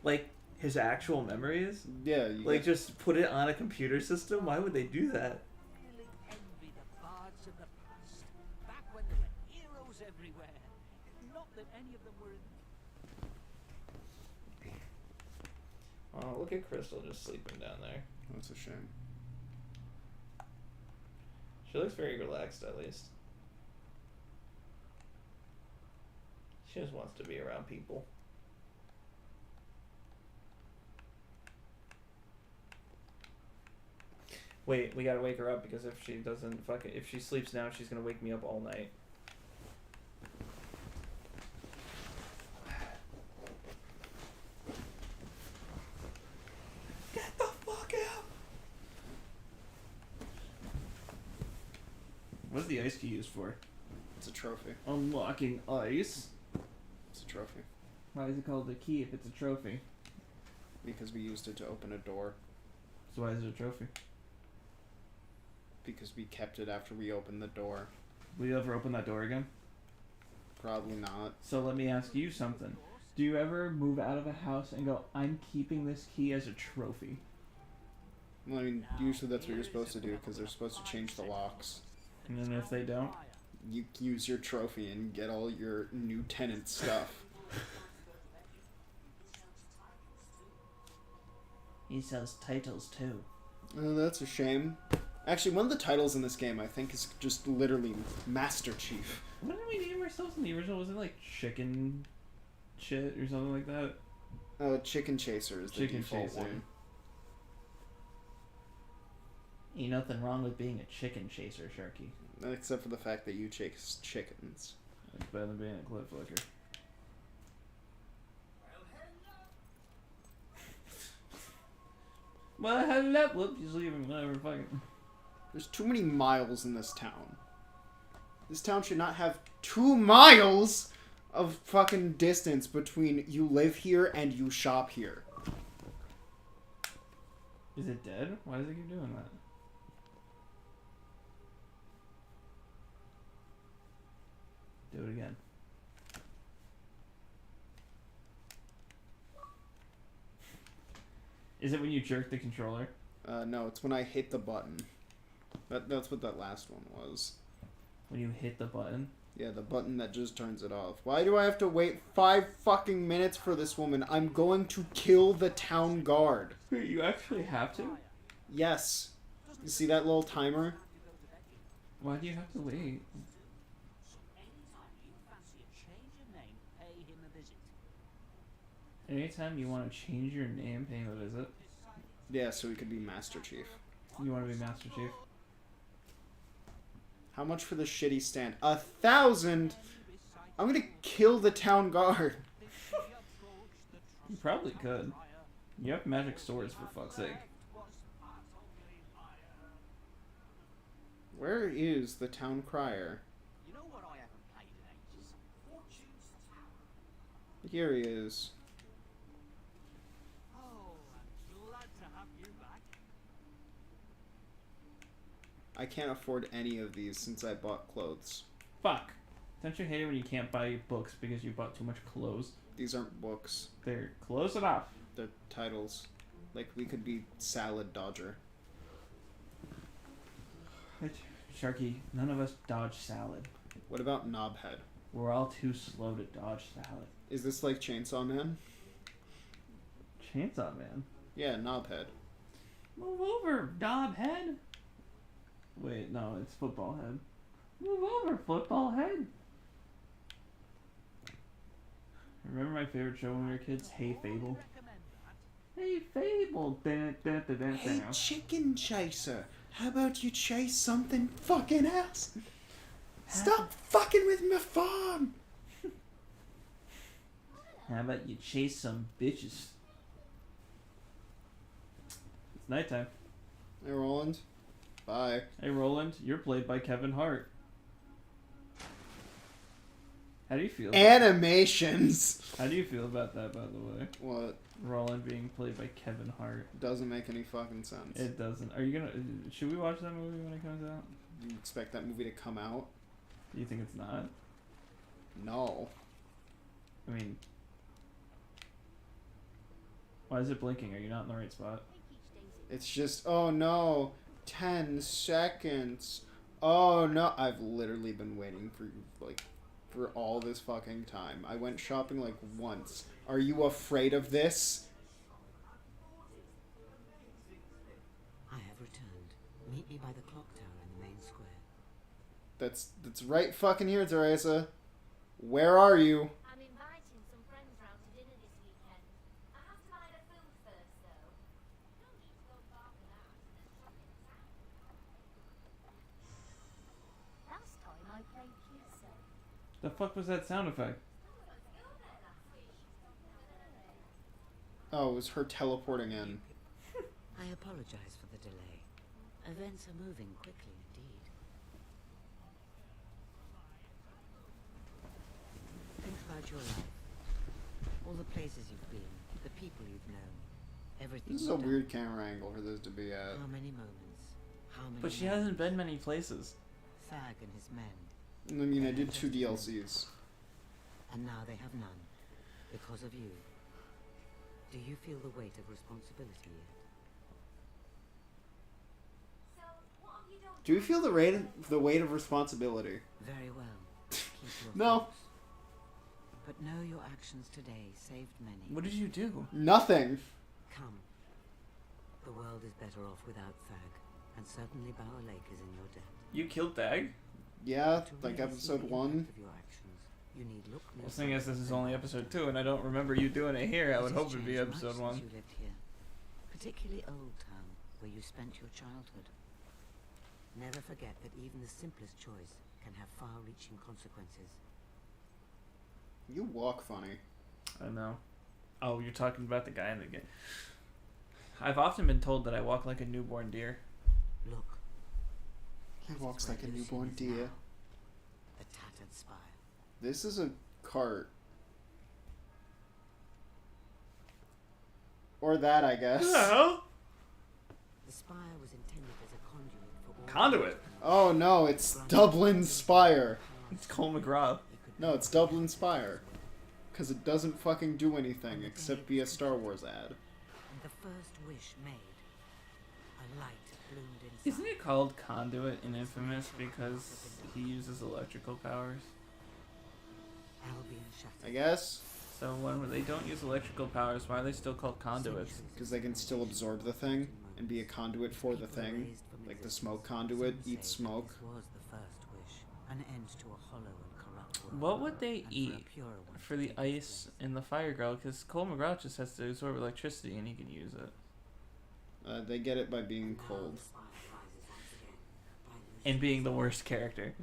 S2: Like, his actual memories?
S3: Yeah, you
S2: Like, just put it on a computer system? Why would they do that?
S1: Really envy the bards of the past. Back when there were heroes everywhere. Not that any of them were in...
S2: Oh, look at Crystal just sleeping down there.
S3: That's a shame.
S2: She looks very relaxed, at least. She just wants to be around people. Wait, we gotta wake her up because if she doesn't if she sleeps now, she's gonna wake me up all night. Get the fuck out! What's the ice key used for?
S3: It's a trophy.
S2: Unlocking ice.
S3: It's a trophy.
S2: Why is it called a key if it's a trophy?
S3: Because we used it to open a door.
S2: So why is it a trophy?
S3: Because we kept it after we opened the door.
S2: Will you ever open that door again?
S3: Probably not.
S2: So let me ask you something. Do you ever move out of a house and go, I'm keeping this key as a trophy?
S3: Well, I mean, usually that's what you're supposed to do because they're supposed to change the locks.
S2: And then if they don't?
S3: You use your trophy and get all your new tenant stuff.
S2: He sells titles too.
S3: That's a shame. Actually, one of the titles in this game, I think, is just literally Master Chief.
S2: What did we name ourselves in the original? Was it like chicken shit or something like that?
S3: Chicken Chaser is the
S2: Chicken
S3: default
S2: Chaser.
S3: one.
S2: Ain't nothing wrong with being a chicken chaser, Sharky.
S3: Except for the fact that you chase chickens.
S2: It's better than being a cliff flicker. Well, hello. Whoop, he's leaving. Whatever, fucking.
S3: There's too many miles in this town. This town should not have 2 miles of fucking distance between you live here and you shop here.
S2: Is it dead? Why does it keep doing that? Do it again. Is it when you jerk the controller?
S3: No, it's when I hit the button. That's what that last one was.
S2: When you hit the button?
S3: Yeah, the button that just turns it off. Why do I have to wait 5 fucking minutes for this woman? I'm going to kill the town guard.
S2: Wait, you actually have to?
S3: Yes. You see that little timer?
S2: Why do you have to wait?
S1: Anytime you fancy a change of name, pay him a visit.
S2: Anytime you want to change your name, pay him a visit.
S3: Yeah, so he could be Master Chief.
S2: You want to be Master Chief?
S3: How much for the shitty stand? 1,000? I'm gonna kill the town guard.
S2: You probably could. You have magic swords, for fuck's sake.
S3: Where is the town crier?
S1: You know what I haven't played in ages? Fortune's Tower.
S3: Here he is.
S1: Oh, I'm glad to have you back.
S3: I can't afford any of these since I bought clothes.
S2: Fuck. Don't you hate it when you can't buy books because you bought too much clothes?
S3: These aren't books.
S2: They're close enough.
S3: They're titles. Like, we could be Salad Dodger.
S2: Sharky, none of us dodge salad.
S3: What about Knobhead?
S2: We're all too slow to dodge salad.
S3: Is this like Chainsaw Man?
S2: Chainsaw Man.
S3: Yeah, Knobhead.
S2: Move over, Knobhead. Wait, no, it's Football Head. Move over, Football Head. Remember my favorite show when we were kids? Hey Fable. Hey Fable.
S3: Hey, Chicken Chaser. How about you chase something fucking else? Stop fucking with my farm.
S2: How about you chase some bitches? It's nighttime.
S3: Hey, Roland. Bye.
S2: Hey Roland, you're played by Kevin Hart. How do you feel?
S3: Animations.
S2: How do you feel about that, by the way?
S3: What?
S2: Roland being played by Kevin Hart.
S3: Doesn't make any fucking sense.
S2: It doesn't. Are you gonna? Should we watch that movie when it comes out?
S3: You expect that movie to come out?
S2: Do you think it's not?
S3: No.
S2: I mean, why is it blinking? Are you not in the right spot?
S3: It's just, oh no, 10 seconds. Oh no, I've literally been waiting for all this fucking time. I went shopping like once. Are you afraid of this?
S6: I have returned. Meet me by the clock tower in the main square.
S3: That's right fucking here, Teresa. Where are you?
S5: I'm inviting some friends round to dinner this weekend. I have to buy their food first, though. No need to go far for that. Last time I played Kiso.
S2: The fuck was that sound effect?
S3: Oh, it was her teleporting in.
S6: I apologize for the delay. Events are moving quickly indeed. Think about your life. All the places you've been, the people you've known, everything.
S3: This is a weird camera angle for this to be at.
S6: How many moments? How many
S2: But she
S6: nights?
S2: hasn't been many places.
S6: Thag and his men.
S3: I mean, I did 2 DLCs.
S6: And now they have none. Because of you. Do you feel the weight of responsibility yet?
S3: Do you feel the weight of responsibility?
S6: Very well. Keep your
S3: No.
S6: focus. But know your actions today saved many.
S2: What did you do?
S3: Nothing.
S6: Come. The world is better off without Thag, and certainly Bower Lake is in your debt.
S2: You killed Thag?
S3: Yeah,
S6: To
S3: like
S6: really see
S3: episode
S6: the
S3: 1.
S6: impact of your actions, you need look no
S2: Well, seeing as this is
S6: further
S2: only
S6: than
S2: episode 2 and I don't remember you doing it here, I
S6: It
S2: would
S6: has
S2: hope it'd be
S6: changed much
S2: episode
S6: since
S2: 1.
S6: You lived here, particularly Old Town, where you spent your childhood. Never forget that even the simplest choice can have far-reaching consequences.
S3: You walk funny.
S2: I know. Oh, you're talking about the guy in the game. I've often been told that I walk like a newborn deer.
S6: Look.
S3: He
S6: that is
S3: walks
S6: where
S3: like a
S6: Lucian
S3: newborn
S6: is
S3: deer.
S6: now, the tattered spire.
S3: This is a cart. Or that, I guess.
S2: Hello?
S6: The spire was intended as a conduit for all.
S2: Conduit?
S3: Oh no, it's Dublin Spire.
S2: It's Cole McGraw.
S3: No, it's Dublin Spire. Because it doesn't fucking do anything except be a Star Wars ad.
S6: And the first wish made, a light bloomed inside.
S2: Isn't it called Conduit in Infamous because he uses electrical powers?
S6: Albion shattered.
S3: I guess.
S2: So when they don't use electrical powers, why are they still called conduits?
S3: Because they can still absorb the thing and be a conduit for the thing. Like the smoke conduit, eats smoke.
S6: This was the first wish, an end to a hollow and corrupt world.
S2: What would they
S6: and for a
S2: eat
S6: purer one
S2: for
S6: to
S2: the
S6: take its
S2: ice
S6: place.
S2: in the fire girl? Because Cole McGraw just has to absorb electricity and he can use it.
S3: They get it by being
S6: Now
S3: cold.
S6: the spire rises once again, by
S2: And
S6: Lucian's
S2: being the worst character.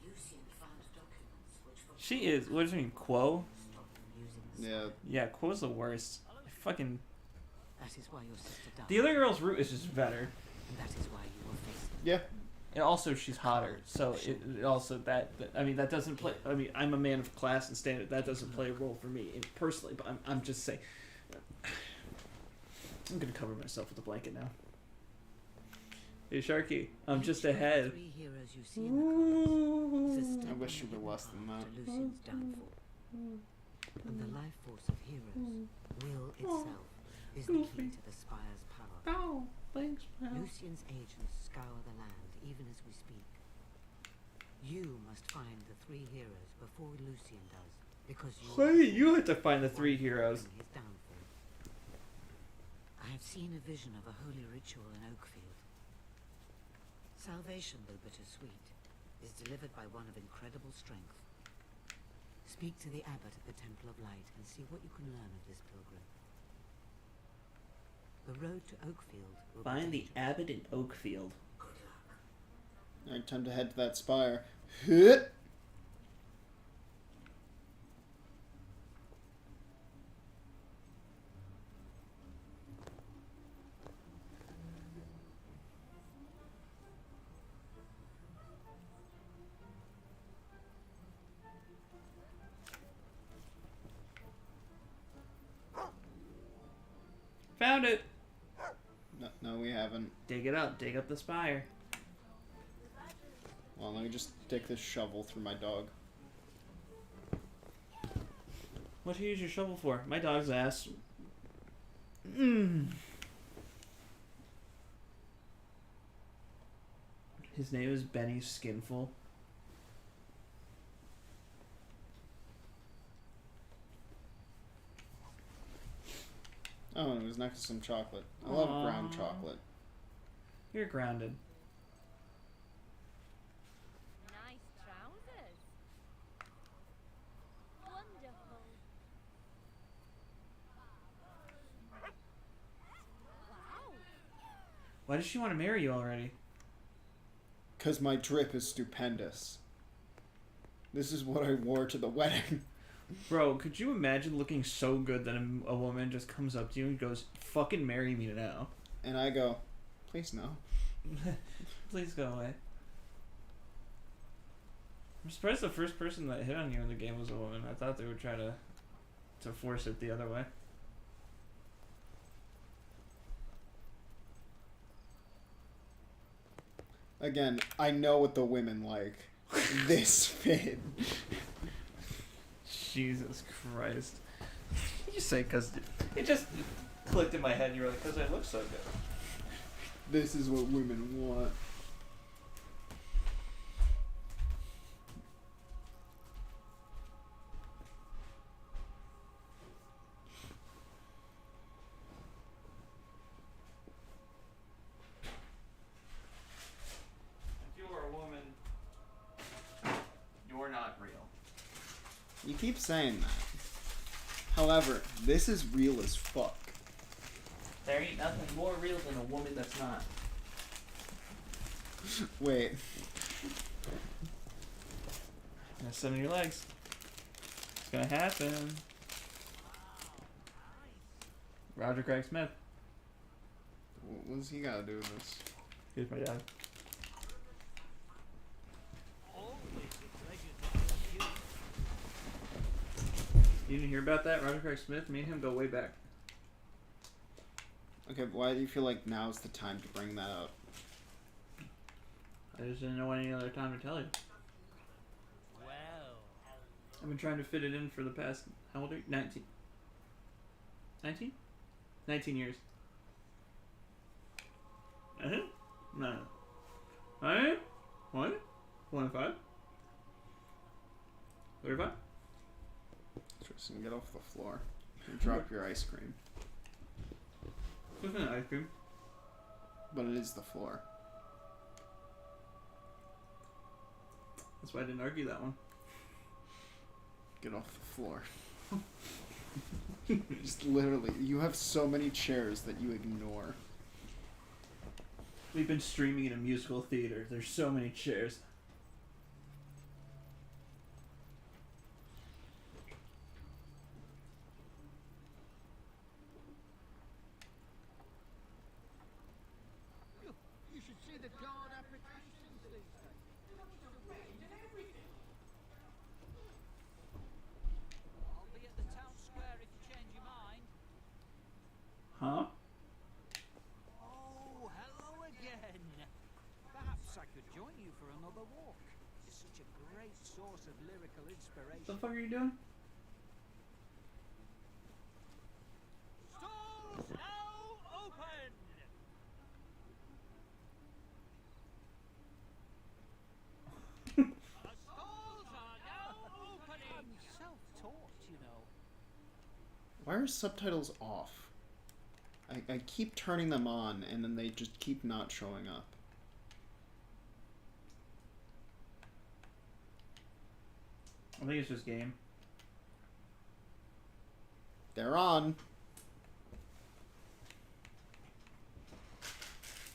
S6: Lucian found documents which were
S2: She is, what does it mean, Quo?
S6: stopped them using the
S3: Yeah.
S2: Yeah, Quo's the worst. Fucking.
S6: That is why your sister died.
S2: The other girl's route is just better.
S6: And that is why you were faced.
S3: Yeah.
S2: And also, she's hotter. So it also that I mean that doesn't play. I mean, I'm a man of class and standard. That doesn't play a role for me personally. But I'm just saying. I'm gonna cover myself with a blanket now. Hey Sharky, I'm just
S6: Each of the
S2: ahead.
S6: 3 heroes you see in the comics is a step
S3: I wish
S6: on
S3: you were less
S6: the
S3: than
S6: path
S3: that.
S6: to Lucian's downfall. And the life force of heroes, will itself, is the key to the spire's power.
S2: Oh, thanks, pal.
S6: Lucian's agents scour the land even as we speak. You must find the 3 heroes before Lucian does, because
S2: You have to find the 3 heroes.
S6: his downfall. I have seen a vision of a holy ritual in Oakfield. Salvation, though bittersweet, is delivered by one of incredible strength. Speak to the abbot at the Temple of Light and see what you can learn of this pilgrim. The road to Oakfield will
S2: Find
S6: be
S2: the abbot in Oakfield.
S3: Alright, time to head to that spire. Hit.
S2: Found it.
S3: No, we haven't.
S2: Dig it up. Dig up the spire.
S3: Well, let me just stick this shovel through my dog.
S2: What do you use your shovel for? My dog's ass. His name is Benny Skinful.
S3: Oh, and it was next to some chocolate. I love ground chocolate.
S2: You're grounded.
S5: Nice trousers. Wonderful. Wow.
S2: Why does she want to marry you already?
S3: Because my drip is stupendous. This is what I wore to the wedding.
S2: Bro, could you imagine looking so good that a woman just comes up to you and goes, fucking marry me now?
S3: And I go, please no.
S2: Please go away. I'm surprised the first person that hit on you in the game was a woman. I thought they would try to force it the other way.
S3: Again, I know what the women like. This fit.
S2: Jesus Christ. You say because it just clicked in my head and you were like, because I look so good.
S3: This is what women want.
S2: If you are a woman, you're not real.
S3: You keep saying that. However, this is real as fuck.
S2: There ain't nothing more real than a woman that's not.
S3: Wait.
S2: Now sit on your legs. It's gonna happen. Roger Craig Smith.
S3: What's he gotta do with this?
S2: Here's my dad. You didn't hear about that? Roger Craig Smith, me and him go way back.
S3: Okay, but why do you feel like now's the time to bring that up?
S2: I just didn't know any other time to tell you.
S1: Well,
S2: I've been trying to fit it in for the past, how old are you? 19. 19? 19 years. No. Alright? What? 25? 35?
S3: Tristan, get off the floor. And drop your ice cream.
S2: What's an ice cream?
S3: But it is the floor.
S2: That's why I didn't argue that one.
S3: Get off the floor. Just literally, you have so many chairs that you ignore.
S2: We've been streaming in a musical theater. There's so many chairs.
S4: You should see the guard applications these days.
S1: I'll be at the town square if you change your mind.
S2: Huh?
S1: Oh, hello again. Perhaps I could join you for another walk. It's such a great source of lyrical
S2: What the
S1: inspiration.
S2: fuck are you doing?
S1: Stores now open.
S3: Why are subtitles off? I keep turning them on, and then they just keep not showing up.
S2: I think it's just game.
S3: They're on.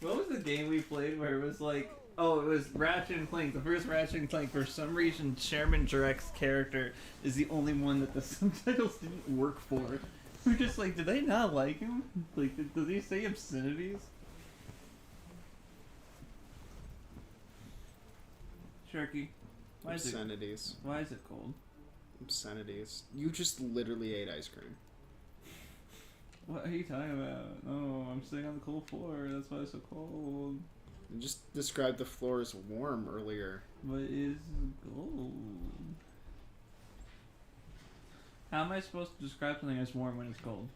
S2: What was the game we played where it was like, oh, it was Ratchet and Clank. The first Ratchet and Clank, for some reason, Chairman Drake's character is the only one that the subtitles didn't work for. We're just like, did they not like him? Like, does he say obscenities? Sharky, why is
S3: Obscenities.
S2: it cold?
S3: Obscenities. You just literally ate ice cream.
S2: What are you talking about? No, I'm sitting on the cold floor. That's why it's so cold.
S3: You just described the floor as warm earlier.
S2: But it's cold. How am I supposed to describe something as warm when it's cold?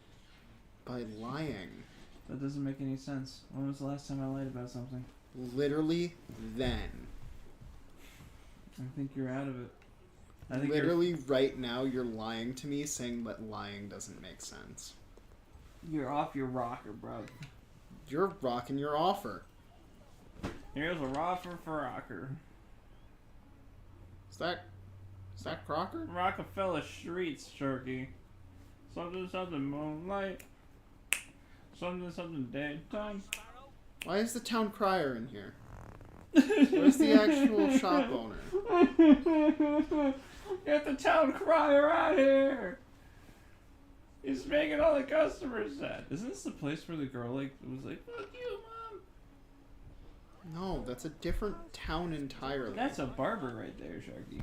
S3: By lying.
S2: That doesn't make any sense. When was the last time I lied about something?
S3: Literally then.
S2: I think you're out of it. I think
S3: Literally right now you're lying to me saying that lying doesn't make sense.
S2: you're off your rocker, bro.
S3: You're rocking your offer.
S2: Here's a rocker for rocker.
S3: Is that Crocker?
S2: Rockefeller Streets, Turkey. Something moonlight. Something daytime.
S3: Why is the town crier in here? Where's the actual shop owner?
S2: Get the town crier out here! He's making all the customers sad. Isn't this the place where the girl was like, fuck you, mom?
S3: No, that's a different town entirely.
S2: That's a barber right there, Sharky.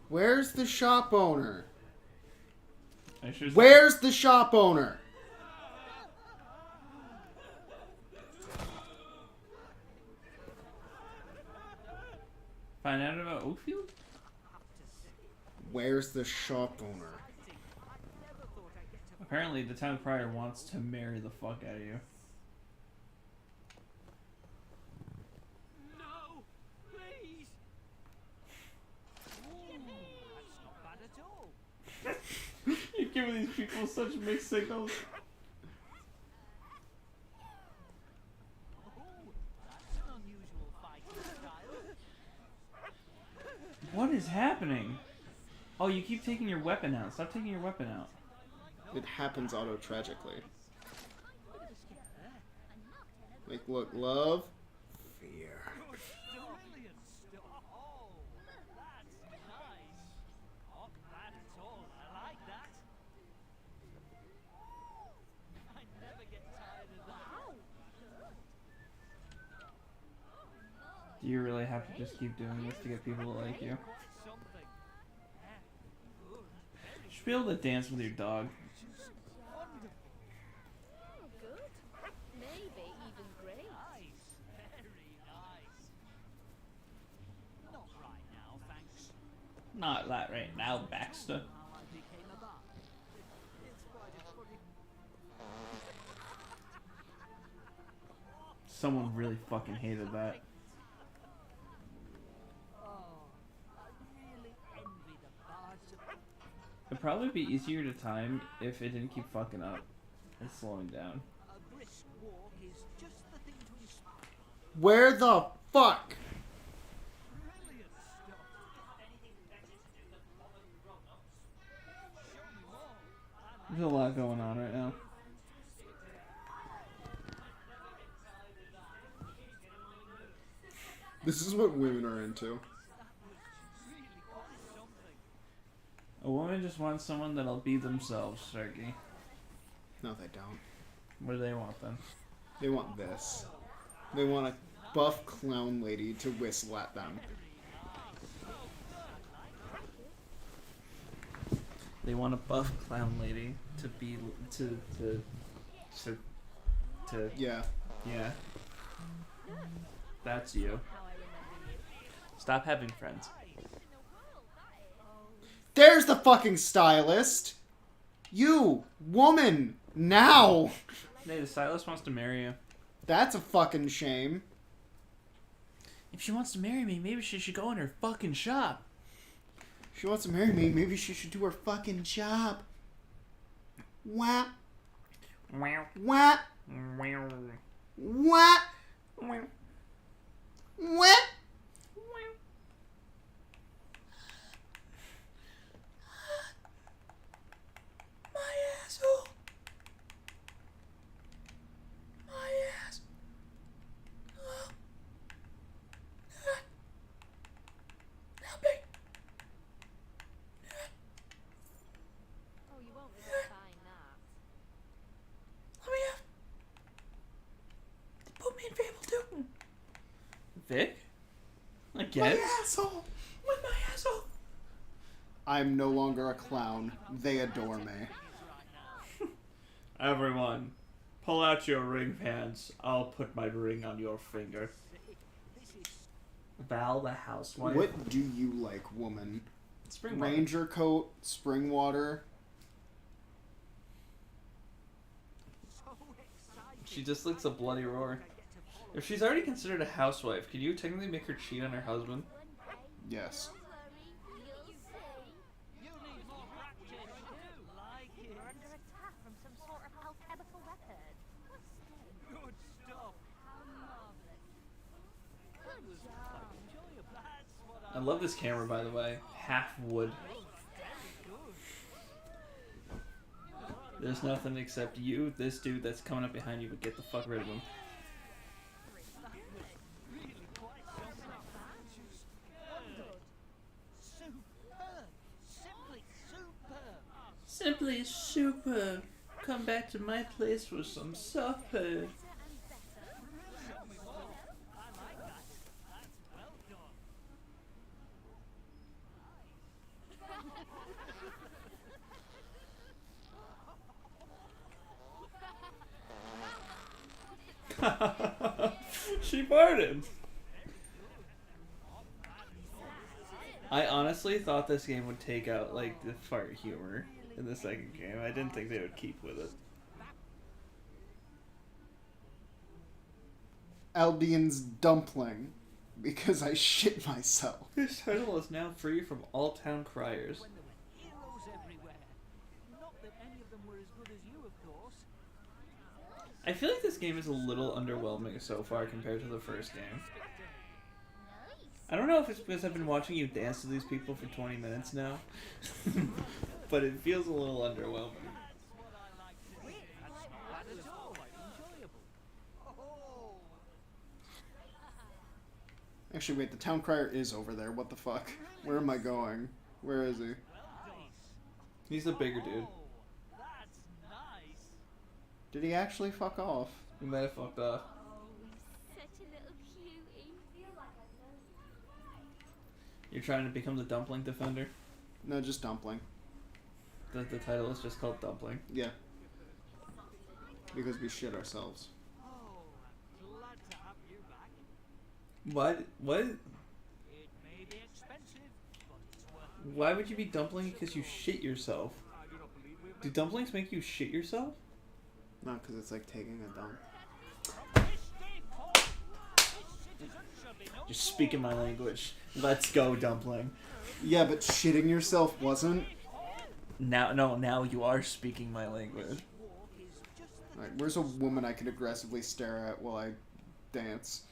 S3: Where's the shop owner?
S2: Where's
S3: Where's the shop owner?
S2: Find out about Oakfield?
S3: Where's the shop owner?
S2: Apparently the town crier wants to marry the fuck out of you.
S8: No, please. That's not bad at all.
S2: You're giving these people such mixed signals.
S8: That's an unusual fighting style.
S2: What is happening? Oh, you keep taking your weapon out. Stop taking your weapon out.
S3: It happens auto-tragically. Like, look, love, fear.
S8: Brilliant stuff. Oh, that's nice. Not bad at all. I like that. I never get tired of that.
S2: Do you really have to just keep doing this to get people to like you?
S8: Something.
S2: You should be able to dance with your dog.
S5: Oh, good. Maybe even great.
S8: Nice. Very nice. Not right now, thanks.
S2: Not that right now, Baxter.
S8: How I became a bar. It's quite a funny.
S2: Someone really fucking hated that.
S8: Oh, I really envy the bards of
S2: It'd probably be easier to time if it didn't keep fucking up and slowing down.
S8: a brisk walk is just the thing to inspire.
S3: Where the fuck?
S8: Brilliant stuff. Show me more.
S2: There's a lot going on right now.
S3: This is what women are into.
S2: A woman just wants someone that'll be themselves, Sergey.
S3: No, they don't.
S2: What do they want then?
S3: They want this. They want a buff clown lady to whistle at them.
S2: They want a buff clown lady to be to
S3: Yeah.
S2: yeah. That's you. Stop having friends.
S3: There's the fucking stylist! You! Woman! Now!
S2: Hey, the stylist wants to marry you.
S3: That's a fucking shame.
S2: If she wants to marry me, maybe she should go in her fucking shop.
S3: She wants to marry me. Maybe she should do her fucking job. Wah.
S2: Wow.
S3: Wah.
S2: Wow.
S3: Wah.
S2: Wow.
S3: Wah. My asshole. My ass. Help me.
S5: Oh, you won't regret buying that.
S3: Let me out. They put me in Fable too.
S2: Vic?
S3: My
S2: Again?
S3: asshole. With my asshole. I'm no longer a clown. They adore me.
S2: Everyone, pull out your ring pants. I'll put my ring on your finger. Val the housewife.
S3: What do you like, woman?
S2: Spring water.
S3: Ranger coat, spring water.
S2: She just looks a bloody roar. If she's already considered a housewife, could you technically make her cheat on her husband?
S3: Yes.
S8: You need more practice. You like it.
S5: You're under attack from some sort of alchemical weapon.
S8: Good stuff.
S5: How marvelous.
S8: That was quite enjoyable. That's what
S2: I love this camera, by the way. Half wood. There's nothing except you, this dude that's coming up behind you, but get the fuck rid of him.
S8: Superb. Simply superb.
S2: Simply super. Come back to my place for some supper. She farted. I honestly thought this game would take out like the fart humor in the second game. I didn't think they would keep with it.
S3: Albion's dumpling. Because I shit myself.
S2: This title is now free from all town criers.
S8: When there were heroes everywhere. Not that any of them were as good as you, of course.
S2: I feel like this game is a little underwhelming so far compared to the first game. I don't know if it's because I've been watching you dance to these people for 20 minutes now, but it feels a little underwhelming.
S8: What I like to do. That's not bad at all. Enjoyable. Oh.
S3: Actually, wait, the town crier is over there. What the fuck? Where am I going? Where is he?
S8: Well done.
S2: He's the bigger dude.
S8: Oh, that's nice.
S3: Did he actually fuck off?
S2: He might have fucked off.
S5: Such a little cutie.
S2: You're trying to become the dumpling defender?
S3: No, just dumpling.
S2: The title is just called Dumpling.
S3: Yeah. Because we shit ourselves.
S8: Oh, I'm glad to have you back.
S2: What? What?
S8: It may be expensive, but it's worth it.
S2: Why would you be dumpling because you shit yourself?
S8: I do not believe we've
S2: Do dumplings make you shit yourself?
S3: Not because it's like taking a dump.
S2: Just speaking my language. Let's go, dumpling.
S3: Yeah, but shitting yourself wasn't.
S2: Now you are speaking my language.
S3: Alright, where's a woman I could aggressively stare at while I dance?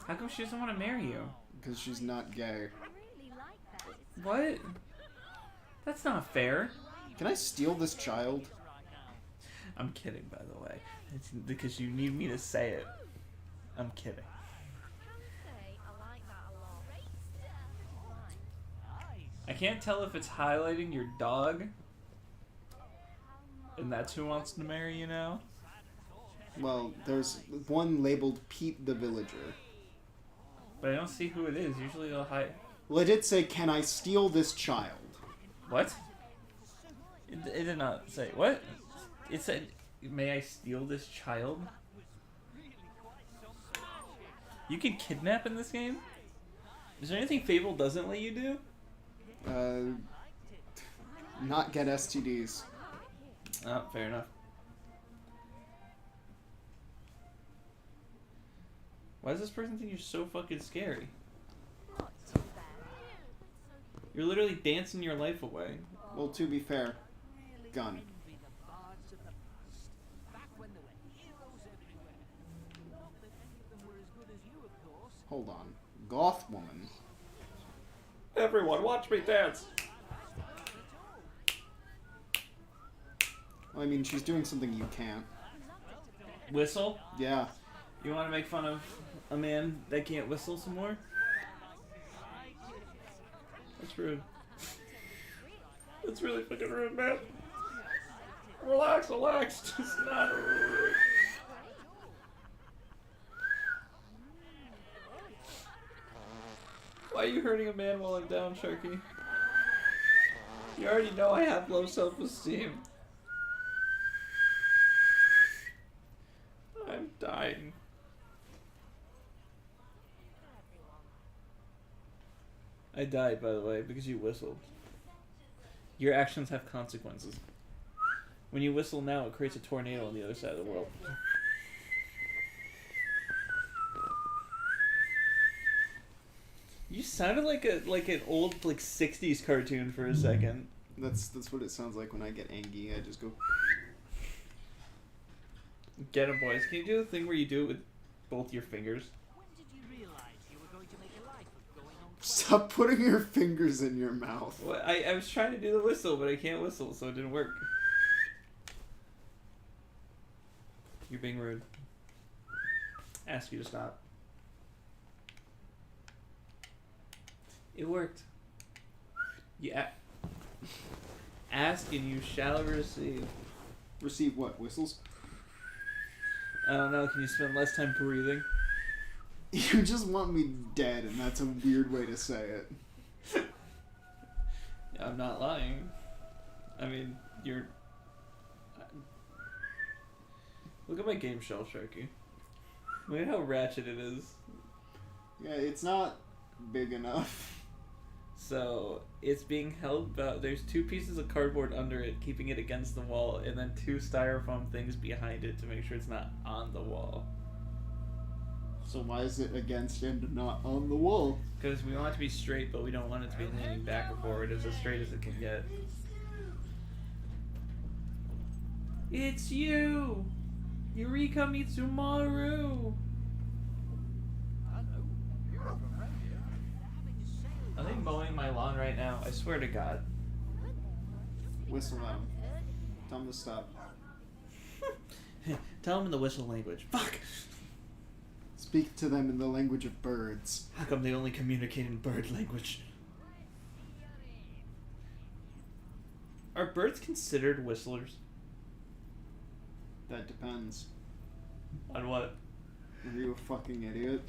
S2: How come she doesn't want to marry you?
S3: Because she's not gay.
S5: I really like that.
S2: What? That's not fair.
S3: Can I steal this child?
S2: I'm kidding, by the way. It's because you need me to say it. I'm kidding.
S5: Can say I like that a lot.
S2: I can't tell if it's highlighting your dog, and that's who wants to marry you now.
S3: Well, there's one labeled Pete the Villager.
S2: But I don't see who it is. Usually they'll hide.
S3: Well, it did say, can I steal this child?
S2: What? It did not say. What? It said, may I steal this child? You can kidnap in this game? Is there anything Fable doesn't let you do?
S3: Not get STDs.
S2: Oh, fair enough. Why does this person think you're so fucking scary?
S9: Not too bad.
S2: You're literally dancing your life away.
S3: Well, to be fair,
S8: Really
S3: gun.
S8: envy the bards of the past, back when there were heroes everywhere. Not that any of them were as good as you, of course.
S3: Hold on. Goth woman.
S2: Everyone, watch me dance.
S3: Well, I mean, she's doing something you can't.
S2: Whistle?
S3: Yeah.
S2: You want to make fun of a man that can't whistle some more? That's rude. That's really fucking rude, man. Relax, relax. It's not rude. Why are you hurting a man while I'm down, Sharky? You already know I have low self-esteem. I'm dying. I died, by the way, because you whistled. Your actions have consequences. When you whistle now, it creates a tornado on the other side of the world. You sounded like an old 60s cartoon for a second.
S3: That's what it sounds like when I get angry. I just go.
S2: Get 'em, boys. Can you do the thing where you do it with both your fingers?
S8: When did you realize you were going to make a life of going on
S3: Stop putting your fingers in your mouth.
S2: Well, I was trying to do the whistle, but I can't whistle, so it didn't work. You're being rude. Ask you to stop. It worked. Yeah. Ask and you shall receive.
S3: Receive what? Whistles?
S2: I don't know, can you spend less time breathing?
S3: You just want me dead, and that's a weird way to say it.
S2: I'm not lying. I mean, you're... Look at my game shelf, Sharky. Look at how ratchet it is.
S3: Yeah, it's not big enough.
S2: So, it's being held by... There's 2 pieces of cardboard under it, keeping it against the wall, and then 2 styrofoam things behind it to make sure it's not on the wall.
S3: So why is it against and not on the wall?
S2: Because we want it to be straight, but we don't want it to be leaning back or forward as straight as it can get. It's you! Eureka Mitsumaru!
S8: Hello, you're from around here. Having to sail.
S2: Are they mowing my lawn right now? I swear to God.
S3: Whistle at him. Tell him to stop.
S2: Tell them in the whistle language. Fuck!
S3: Speak to them in the language of birds.
S2: How come they only communicate in bird language? Are birds considered whistlers?
S3: That depends.
S2: On what?
S3: Are you a fucking idiot?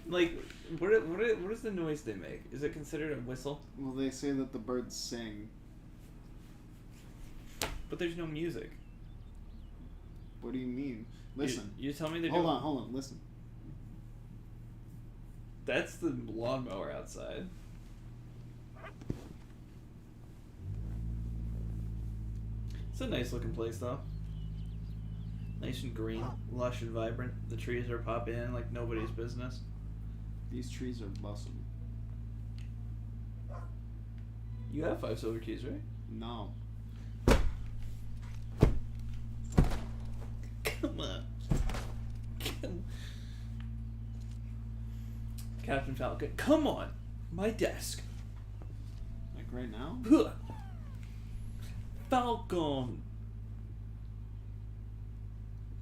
S2: Like, what is the noise they make? Is it considered a whistle?
S3: Well, they say that the birds sing.
S2: But there's no music.
S3: What do you mean? Listen.
S2: You tell me they're
S3: Hold
S2: doing...
S3: on, listen.
S2: That's the lawnmower outside. It's a nice looking place though. Nice and green, lush and vibrant. The trees are popping in like nobody's business.
S3: These trees are busted.
S2: You have 5 silver keys, right?
S3: No.
S2: Come on. Captain Falcon, come on! My desk.
S3: Like right now?
S2: Huh. Falcon!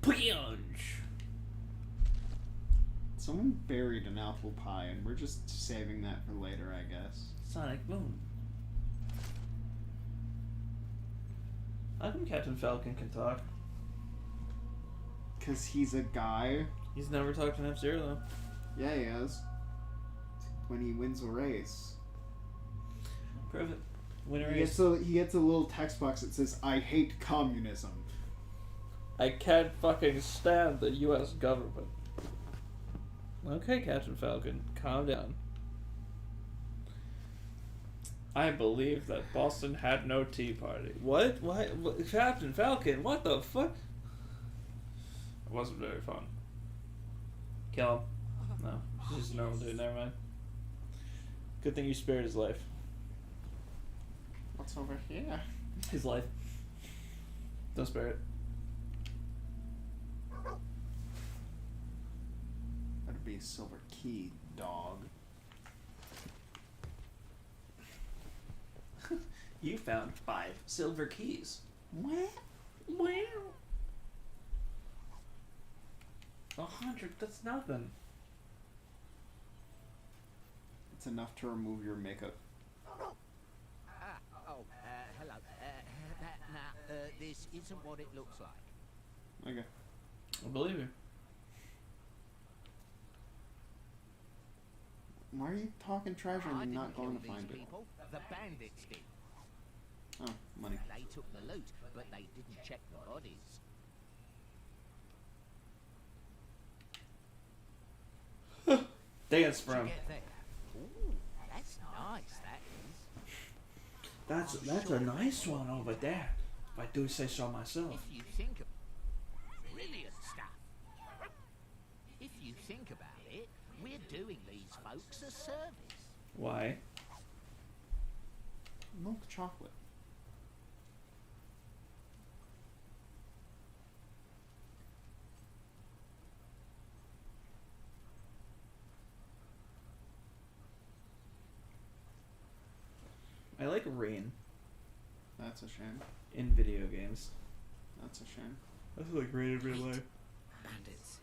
S2: Punch!
S3: Someone buried an apple pie, and we're just saving that for later, I guess.
S2: Sonic Boom. How come Captain Falcon can talk?
S3: Because he's a guy.
S2: He's never talked to F-Zero though.
S3: Yeah, he has. When he wins a race.
S2: Prove it. Winner
S3: He
S2: is.
S3: gets a little text box that says, "I hate communism."
S2: I can't fucking stand the U.S. government. Okay, Captain Falcon, calm down. I believe that Boston had no tea party. What? What? Captain Falcon, what the fuck? It wasn't very fun. Kill him. No, he's just a normal dude. Never mind. Good thing you spared his life.
S3: What's over here?
S2: His life. Don't spare it.
S3: Better be a silver key, dog.
S2: You found 5 silver keys.
S3: What?
S2: Wow. 100, that's nothing.
S3: It's enough to remove your makeup.
S10: Hello. This isn't what it looks like.
S3: Okay.
S2: I believe you.
S3: Why are you talking treasure
S10: I
S3: and
S10: didn't
S3: not going
S10: kill
S3: to find
S10: these
S3: it?
S10: people. The bandits did.
S3: Oh, money.
S10: They took the loot, but they didn't check the bodies.
S2: Dance
S10: What'd
S2: from.
S10: you get there? Ooh, that's nice, that is.
S2: That's a nice one over there. If I do say so myself.
S10: If you think of brilliant stuff. If you think about it, we're doing these folks a service.
S2: Why?
S3: Milk chocolate.
S2: I like rain
S3: That's a shame.
S2: in video games.
S3: That's a shame.
S2: That's like rain in real life.
S6: Bandits.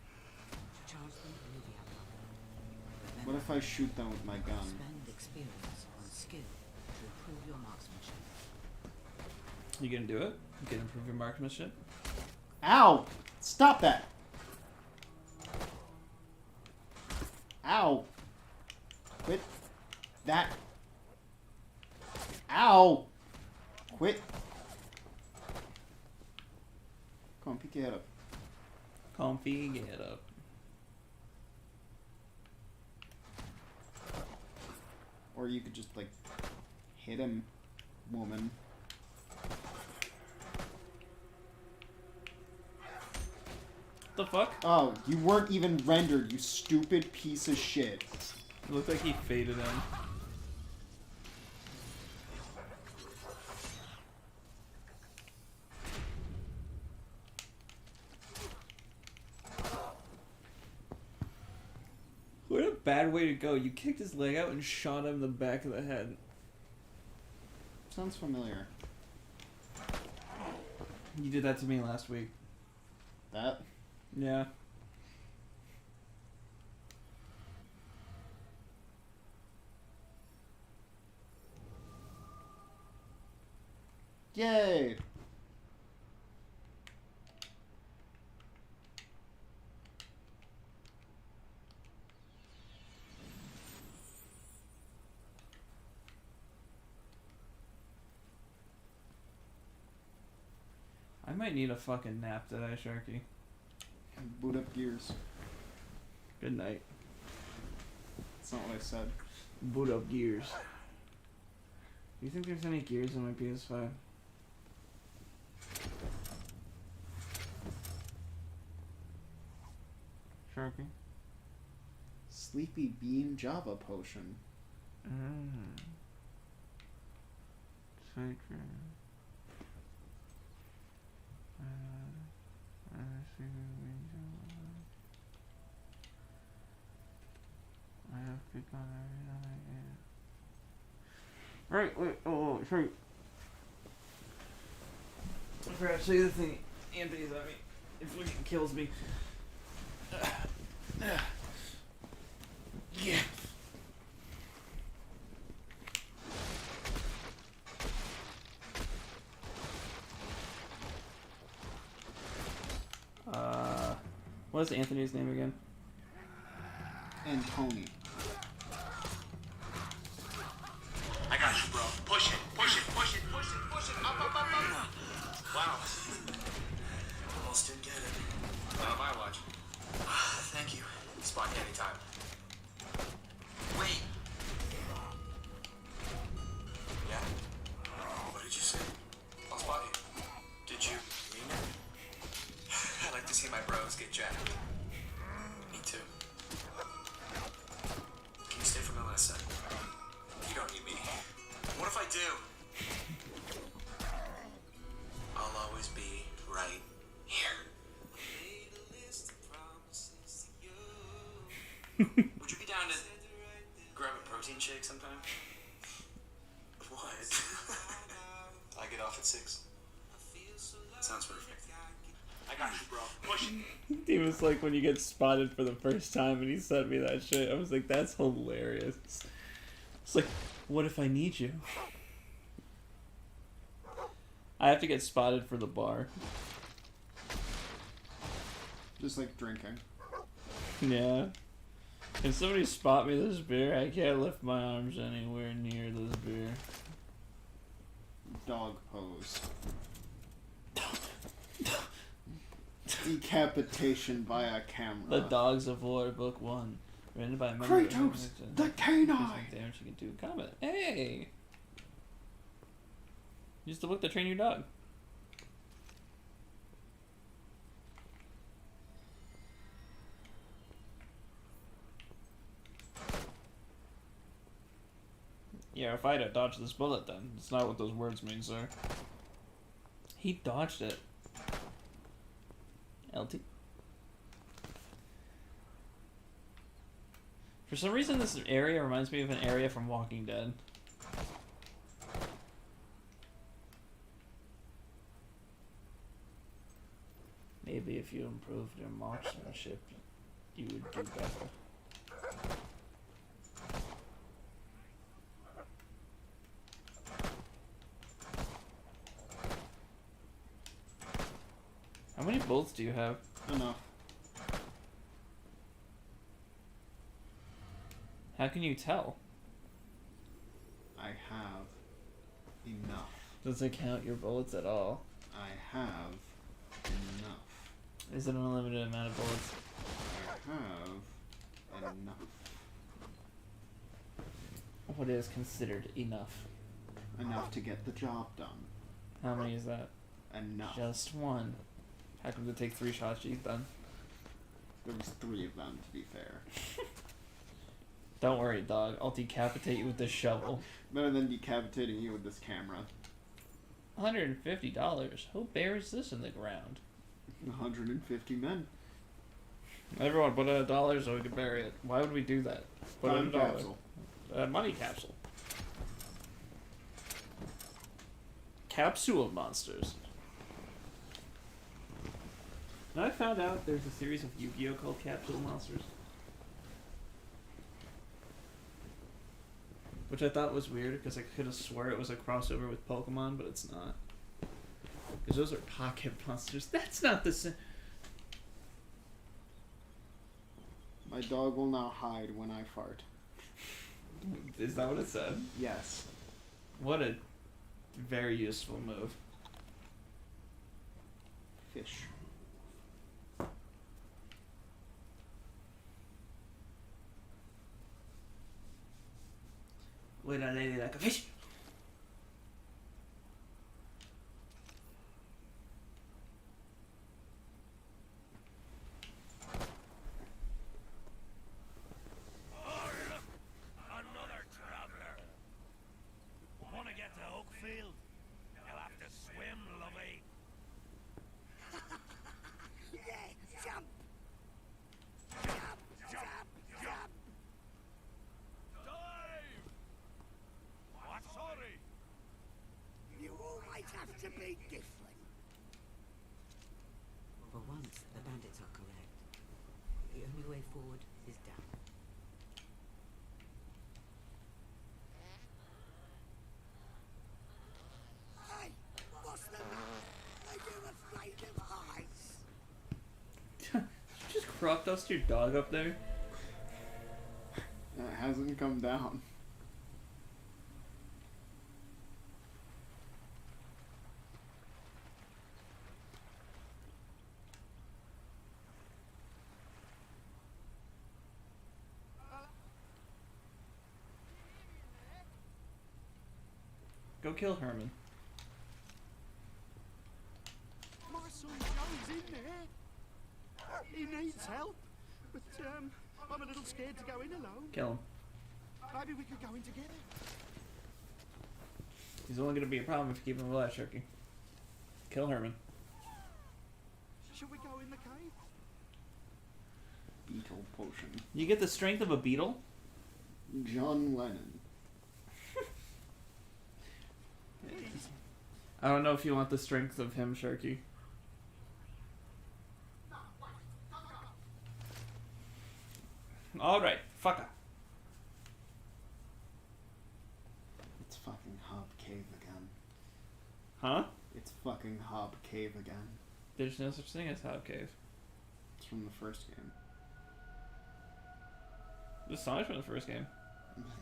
S6: Charge them immediately.
S3: What if I shoot them with my gun?
S6: Spend experience on skill to improve your marksmanship.
S2: You gonna do it? You can improve your marksmanship?
S3: Ow! Stop that! Ow! Quit that. Ow! Quit. Come on, pick your head up.
S2: Comfy, get up.
S3: Or you could just, like, hit him, woman.
S2: The fuck?
S3: Oh, you weren't even rendered, you stupid piece of shit.
S2: It looked like he faded in. What a bad way to go. You kicked his leg out and shot him in the back of the head.
S3: Sounds familiar.
S2: You did that to me last week.
S3: That?
S2: Yeah.
S3: Yay!
S2: I might need a fucking nap today, Sharky.
S3: Boot up gears.
S2: Good night.
S3: That's not what I said.
S2: Boot up gears. Do you think there's any gears on my PS5? Sharky?
S3: Sleepy Bean Java Potion.
S2: Sweet dream. I have clicked on every night. Right, wait, oh, sorry. I forgot to say the thing. Anthony's at me. It fucking kills me. Yeah. What's Anthony's name again?
S3: And Tony.
S7: I got you, bro. Push it, push it, push it, push it, push it. Up, up, up, up. Wow. Almost didn't get it. Not on my watch. Thank you. Spot you anytime. Wait. Yeah? What did you say? I'll spot you. Did you mean it? I like to see my bros get jacked. Me too. Would you be down to grab a protein shake sometime? What? I get off at 6. Sounds perfect. I got you, bro. Push it.
S2: He was like, when you get spotted for the first time, and he sent me that shit. I was like, that's hilarious. It's like, what if I need you? I have to get spotted for the bar.
S3: Just like drinking.
S2: Yeah. If somebody spot me this beer, I can't lift my arms anywhere near this beer.
S3: Dog pose. Decapitation by a camera.
S2: The Dogs of War, Book 1. Written by
S3: Kratos, the canine!
S2: Damage you can do combat. Hey! Use the book to train your dog. Yeah, if I had dodged this bullet then. It's not what those words mean, sir. He dodged it. LT. For some reason this area reminds me of an area from Walking Dead. Maybe if you improved your marksmanship, you would do better. How many bullets do you have?
S3: Enough.
S2: How can you tell?
S3: I have enough.
S2: Does it count your bullets at all?
S3: I have enough.
S2: Is it an unlimited amount of bullets?
S3: I have enough.
S2: What is considered enough?
S3: Enough to get the job done.
S2: How many is that?
S3: Enough.
S2: Just one. How come it take 3 shots to eat then?
S3: There was 3 of them, to be fair.
S2: Don't worry, dog. I'll decapitate you with this shovel.
S3: Better than decapitating you with this camera.
S2: $150. Who buries this in the ground?
S3: 150 men.
S2: Everyone put in $1 so we can bury it. Why would we do that? Put in
S3: Time
S2: $1.
S3: capsule.
S2: Money capsule. Capsule of monsters. Now I found out there's a series of Yu-Gi-Oh called Capsule Monsters. Which I thought was weird because I could have swore it was a crossover with Pokemon, but it's not. Because those are pocket monsters. That's not the same.
S3: My dog will now hide when I fart.
S2: Is that what it said?
S3: Yes.
S2: What a very useful move.
S3: Fish.
S2: Wait a lady like a fish.
S8: Another traveler. Want to get to Oakfield? You'll have to swim, lovey.
S9: Yeah, jump! Jump, jump, jump!
S8: Dive! What, sorry?
S9: You always have to be different.
S6: For once, the bandits are correct. The only way forward is down.
S9: Hey, what's the matter? Are you afraid of heights?
S2: You just crop dust your dog up there?
S3: It hasn't come down.
S2: Go kill Herman.
S9: My son Joe's in there. He needs help, but I'm a little scared to go in alone.
S2: Kill him.
S9: Maybe we could go in together.
S2: He's only gonna be a problem if you keep him alive, Sharky. Kill Herman.
S9: Should we go in the cave?
S3: Beetle. Fable potion.
S2: You get the strength of a beetle?
S3: John Lennon.
S2: I don't know if you want the strength of him, Sharky. Alright, fucker.
S3: It's fucking Hob Cave again.
S2: Huh?
S3: It's fucking Hob Cave again.
S2: There's no such thing as Hob Cave.
S3: It's from the first game.
S2: This song's from the first game.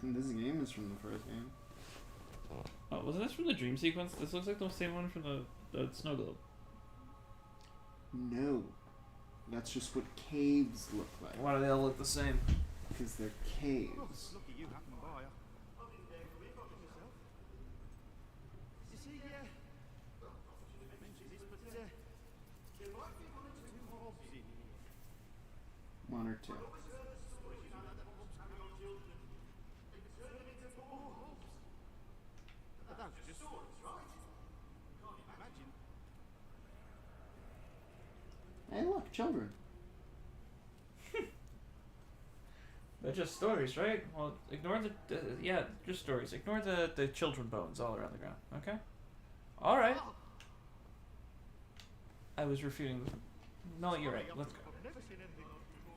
S3: This game is from the first game.
S2: Oh, wasn't this from the dream sequence? This looks like the same one from the snow globe.
S3: No. That's just what caves look like.
S2: Why do they all look the same?
S3: Because they're caves.
S9: Lucky you happened by. You see, mention this, but there might be one or two mobs in here.
S3: One or two.
S9: That's just right. Can't imagine.
S3: Hey, look, children.
S2: They're just stories, right? Well, ignore the yeah, just stories. Ignore the children bones all around the ground. Okay. All right. I was refuting. No, you're right. Let's go.
S9: I've never seen anything like it before.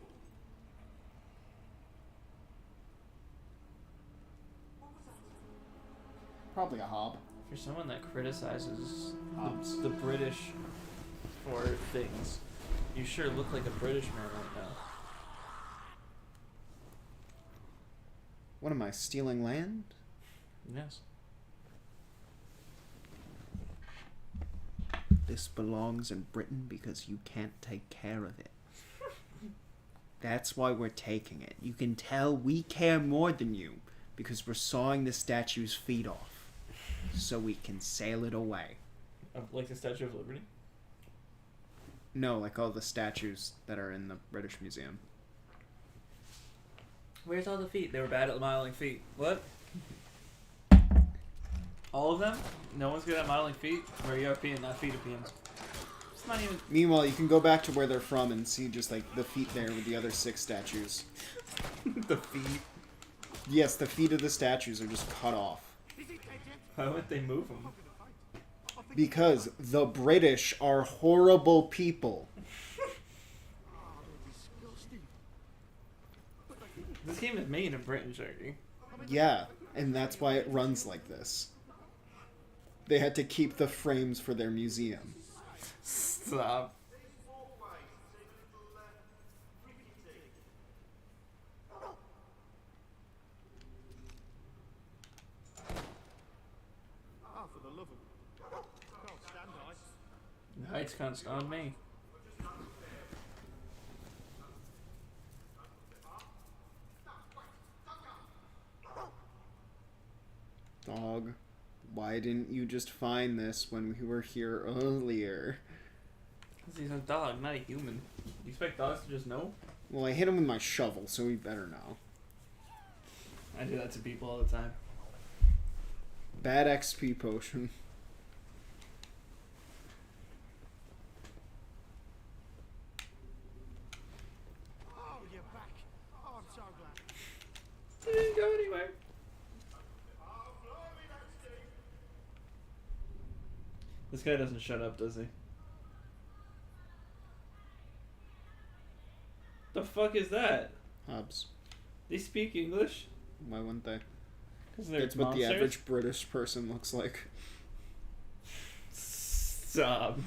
S3: Probably a hob.
S2: For someone that criticizes
S3: Hobbs.
S2: the British for things, you sure look like a British man right now.
S3: What am I, stealing land?
S2: Yes.
S3: This belongs in Britain because you can't take care of it. That's why we're taking it. You can tell we care more than you because we're sawing the statue's feet off so we can sail it away.
S2: Like the Statue of Liberty?
S3: No, like all the statues that are in the British Museum.
S2: Where's all the feet? They were bad at modeling feet. What? All of them? No one's good at modeling feet? We're European, not Philippines. It's not even...
S3: Meanwhile, you can go back to where they're from and see just like the feet there with the other 6 statues.
S2: the feet.
S3: Yes, the feet of the statues are just cut off.
S2: Why would they move them?
S3: Because the British are horrible people.
S2: This game is made in Britain, Sharky.
S3: Yeah, and that's why it runs like this. They had to keep the frames for their museum.
S2: Stop.
S9: Ah, for the love of... Can't stand ice.
S2: Heights can't stand me.
S3: Dog, why didn't you just find this when we were here earlier?
S2: Because he's a dog, not a human. You expect dogs to just know?
S3: Well, I hit him with my shovel, so he better know.
S2: I do that to people all the time.
S3: Bad XP potion.
S9: Oh, you're back. Oh, I'm so glad.
S2: He didn't go anywhere. This guy doesn't shut up, does he? The fuck is that?
S3: Hobbs.
S2: They speak English?
S3: Why wouldn't they?
S2: Because they're
S3: That's what the
S2: monsters?
S3: average British person looks like.
S2: Stop.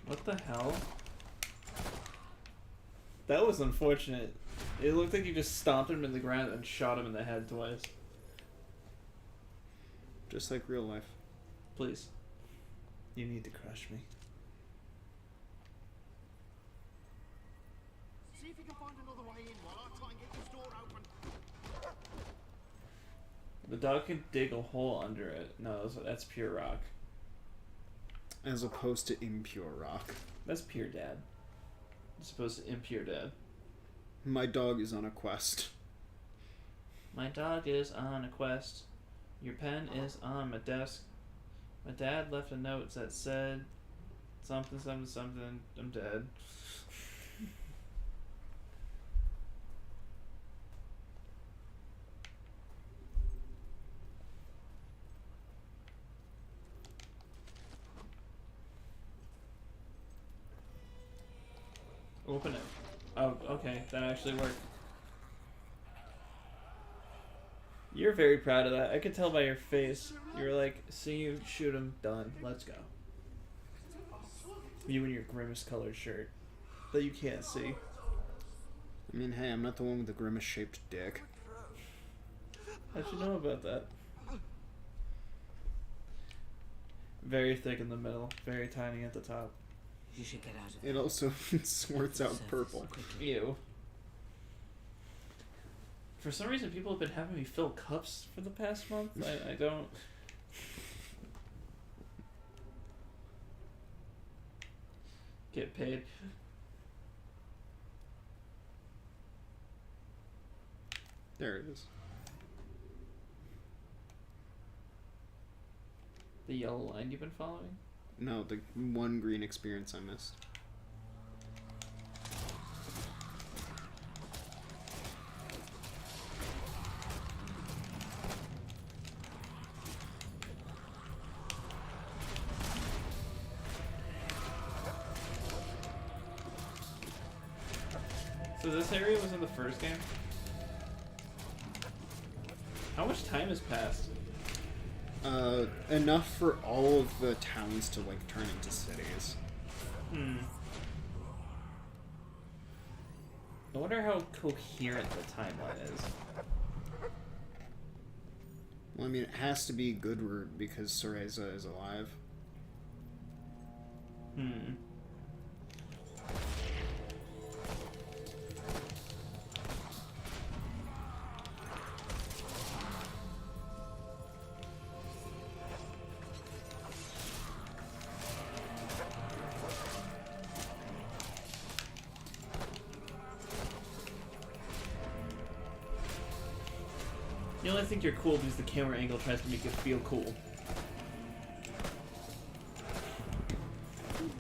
S2: What the hell? That was unfortunate. It looked like you just stomped him in the ground and shot him in the head twice.
S3: Just like real life.
S2: Please. You need to crush me.
S9: See if you can find another way in while I try and get this door open.
S2: The dog can dig a hole under it. No, that's pure rock.
S3: As opposed to impure rock.
S2: That's pure dad. As opposed to impure dad.
S3: My dog is on a quest.
S2: My dog is on a quest. Your pen is on my desk. My dad left a note that said something, something, something. I'm dead. Open it. Oh, okay. That actually worked. You're very proud of that. I could tell by your face. You were like, see you shoot him, done. Let's go. You and your grimace colored shirt that you can't see.
S3: I mean, hey, I'm not the one with the grimace shaped dick.
S2: How'd you know about that? Very thick in the middle, very tiny at the top.
S6: You should get out of
S3: It also sorts out purple.
S2: Ew. For some reason, people have been having me fill cups for the past month. I don't... get paid.
S3: There it is.
S2: The yellow line you've been following?
S3: No, the one green experience I missed.
S2: So this area was in the first game? How much time has passed?
S3: Enough for all of the towns to, like, turn into cities.
S2: I wonder how coherent the timeline is.
S3: Well, I mean, it has to be Goodward because Cereza is alive.
S2: You only think you're cool because the camera angle tries to make you feel cool.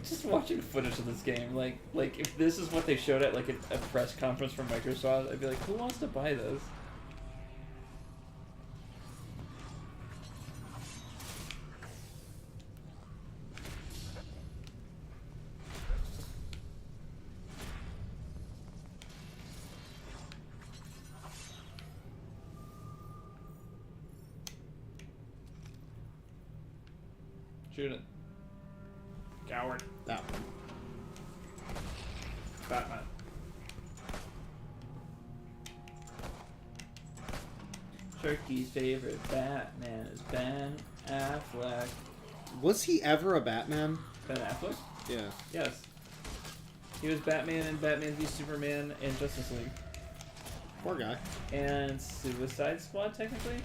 S2: Just watching footage of this game, like if this is what they showed at like a press conference from Microsoft, I'd be like, who wants to buy this? Shoot it. Coward.
S3: That one.
S2: Batman. Turkey's favorite Batman is Ben Affleck.
S3: Was he ever a Batman?
S2: Ben Affleck?
S3: Yeah.
S2: Yes. He was Batman in Batman v Superman and Justice League.
S3: Poor guy.
S2: And Suicide Squad, technically?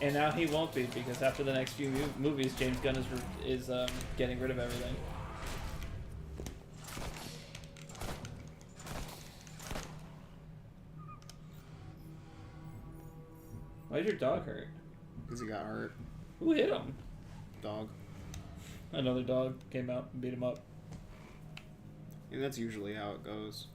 S2: And now he won't be, because after the next few movies, James Gunn is getting rid of everything. Why did your dog hurt?
S3: Because he got hurt.
S2: Who hit him?
S3: Dog.
S2: Another dog came out and beat him up.
S3: And that's usually how it goes.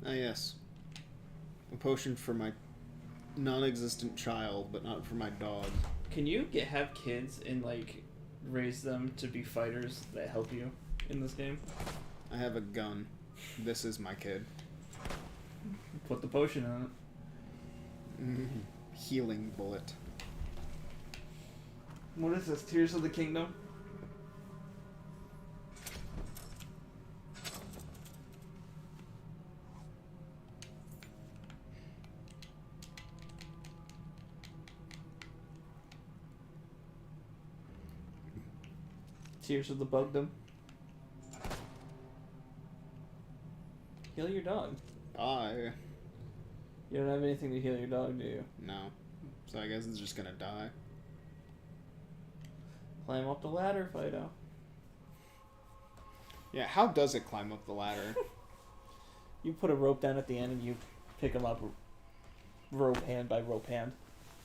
S3: Ah, yes. A potion for my non-existent child, but not for my dog.
S2: Can you have kids and, like, raise them to be fighters that help you in this game?
S3: I have a gun. This is my kid.
S2: Put the potion on it.
S3: Healing bullet.
S2: What is this? Tears of the Kingdom? Tears of the Bugdom. Heal your dog.
S3: Die.
S2: You don't have anything to heal your dog, do you?
S3: No. So I guess it's just gonna die.
S2: Climb up the ladder, Fido.
S3: Yeah, how does it climb up the ladder?
S2: You put a rope down at the end and you pick him up rope hand by rope hand.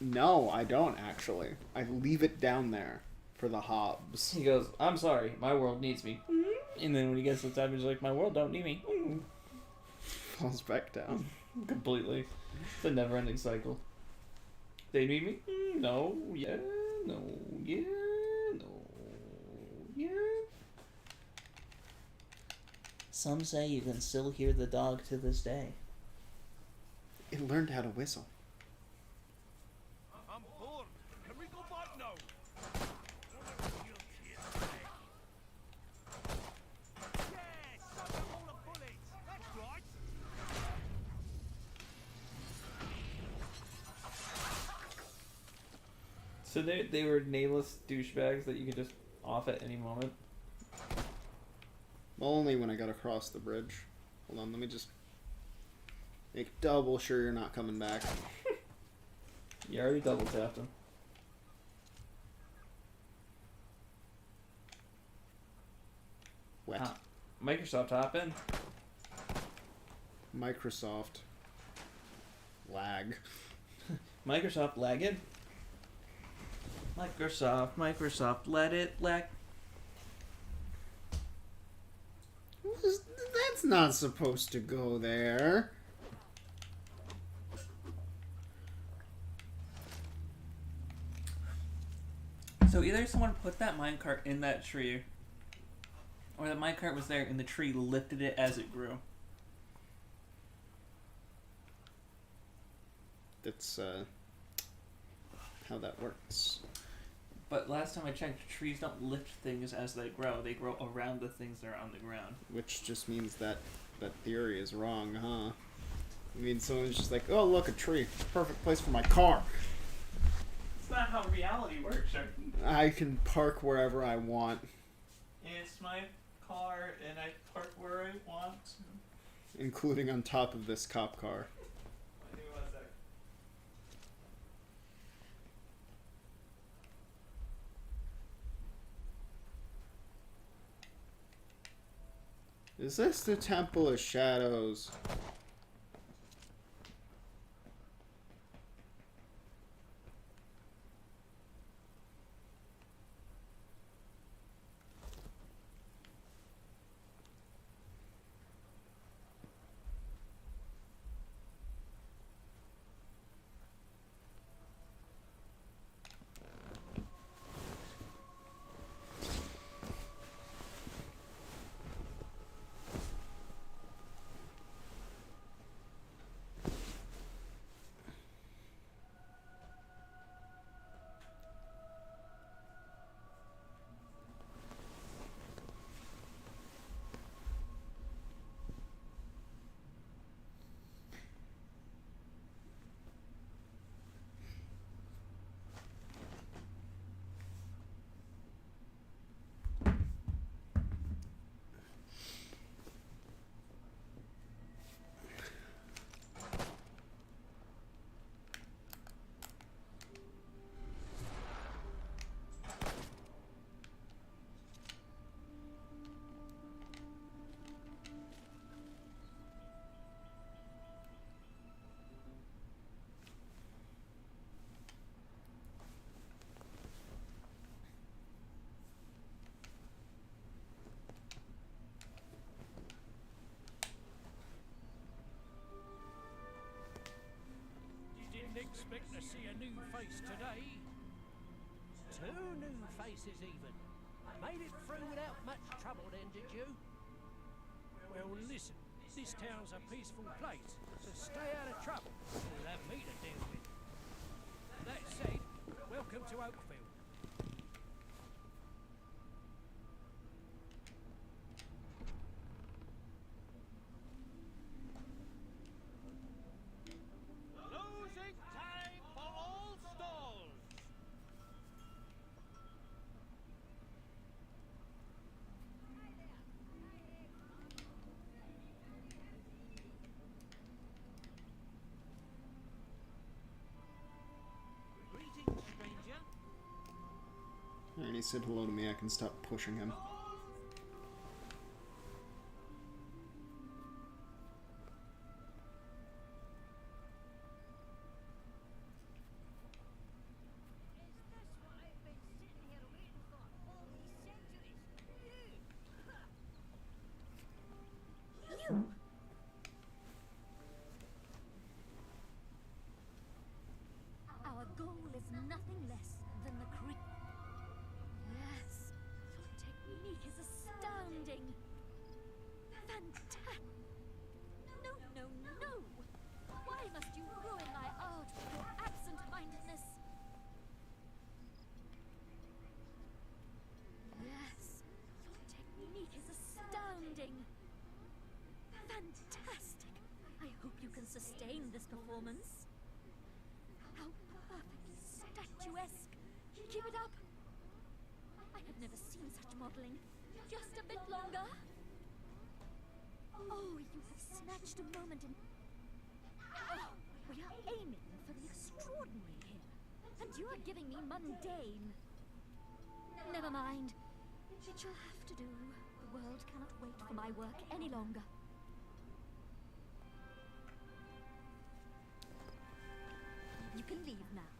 S3: No, I don't actually. I leave it down there for the hobs.
S2: He goes, I'm sorry, my world needs me. And then when he gets to the top, he's like, my world don't need me.
S3: Falls back down.
S2: Completely. It's a never-ending cycle. They need me? No, yeah, no, yeah, no, yeah. Some say you can still hear the dog to this day.
S3: It learned how to whistle.
S8: I'm bored. Can we go back now? Yes, suck up all the bullets. That's right.
S2: So they were nameless douchebags that you could just off at any moment.
S3: Well, only when I got across the bridge. Hold on, let me just make double sure you're not coming back.
S2: You already double tapped him.
S3: Wet.
S2: Microsoft hop in.
S3: Microsoft. Lag.
S2: Microsoft lagged. Microsoft, let it lag.
S3: That's not supposed to go there.
S2: So either someone put that minecart in that tree, or the minecart was there and the tree lifted it as it grew.
S3: That's how that works.
S2: But last time I checked, trees don't lift things as they grow. They grow around the things that are on the ground.
S3: Which just means that that theory is wrong, huh? I mean, someone's just like, oh, look, a tree. Perfect place for my car.
S2: It's not how reality works, sir.
S3: I can park wherever I want.
S2: It's my car, and I park where I want.
S3: Including on top of this cop car.
S2: Give me 1 sec.
S3: Is this the Temple of Shadows?
S8: Didn't expect to see a new face today. 2 new faces even. Made it through without much trouble then, did you? Well, listen, this town's a peaceful place, so stay out of trouble. You'll have me to deal with. That said, welcome to Oakfield. Losing time for all stalls.
S3: Alright, he said hello to me. I can stop pushing him.
S5: Our goal is nothing less than the Yes, your technique is astounding. Fantastic. No, no, no. Why must you ruin my art with your absent-mindedness? Yes, your technique is astounding. Fantastic. I hope you can sustain this performance. How perfectly statuesque. Keep it up. I have never seen such modeling. Just a bit longer. Oh, you have snatched a moment in... Oh, we are aiming for the extraordinary here. And you are giving me mundane. Never mind. It shall have to do. The world cannot wait for my work any longer. You can leave now.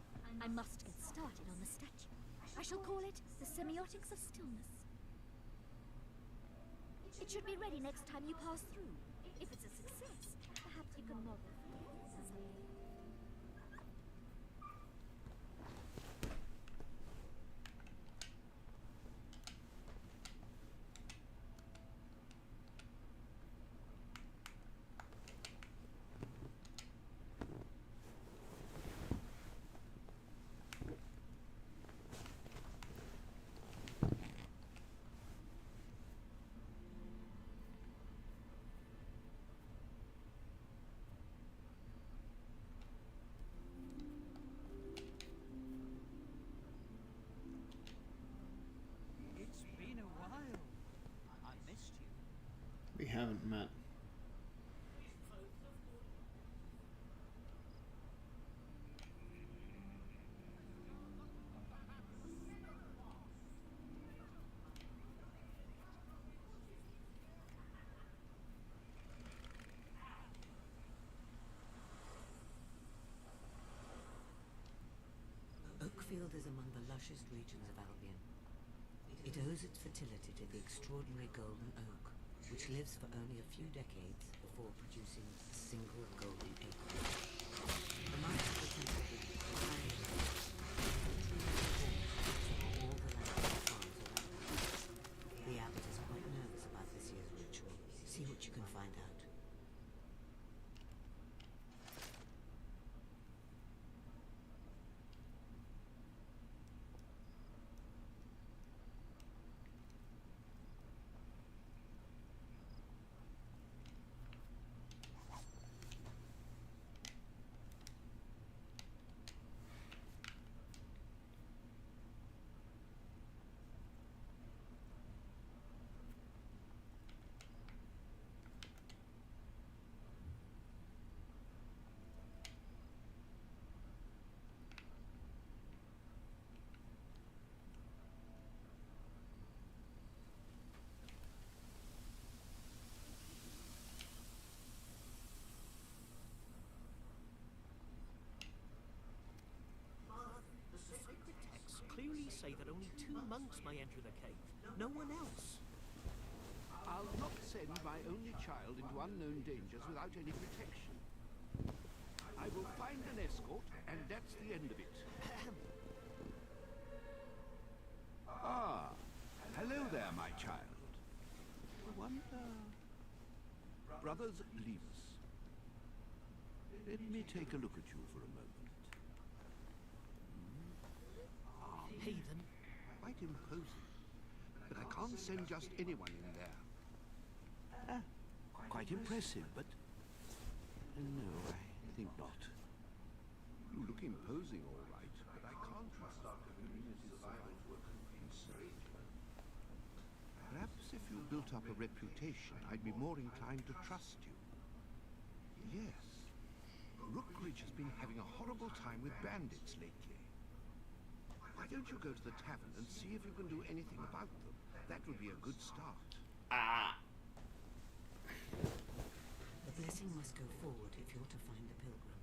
S5: I must get started on the statue. I shall call it the Semiotics of Stillness. It should be ready next time you pass through. If it's a success, perhaps you can model something.
S8: It's been a while. I missed you.
S3: We haven't met.
S6: Oakfield is among the lushest regions of Albion. It owes its fertility to the extraordinary golden oak, which lives for only a few decades before producing a single golden acorn. The marks of the temple will be all the land and farms around it. The abbot is quite nervous about this year's ritual. See what you can find out.
S8: The sacred texts clearly say that only 2 monks may enter the cave, no one else.
S4: I'll not send my only child into unknown dangers without any protection. I will find an escort, and that's the end of it. Ah, hello there, my child. I wonder... Brothers, leave us. Let me take a look at you for a moment.
S8: Heathen.
S4: Quite imposing. But I can't send just anyone in there. Quite impressive, but... No, I think not. You look imposing, all right, but I can't trust our community's survival to a complete stranger. Perhaps if you built up a reputation, I'd be more inclined to trust you. Yes. Rookridge has been having a horrible time with bandits lately.
S11: Why don't you go to the tavern and see if you can do anything about them? That would be a good start.
S6: The blessing must go forward if you're to find the pilgrim.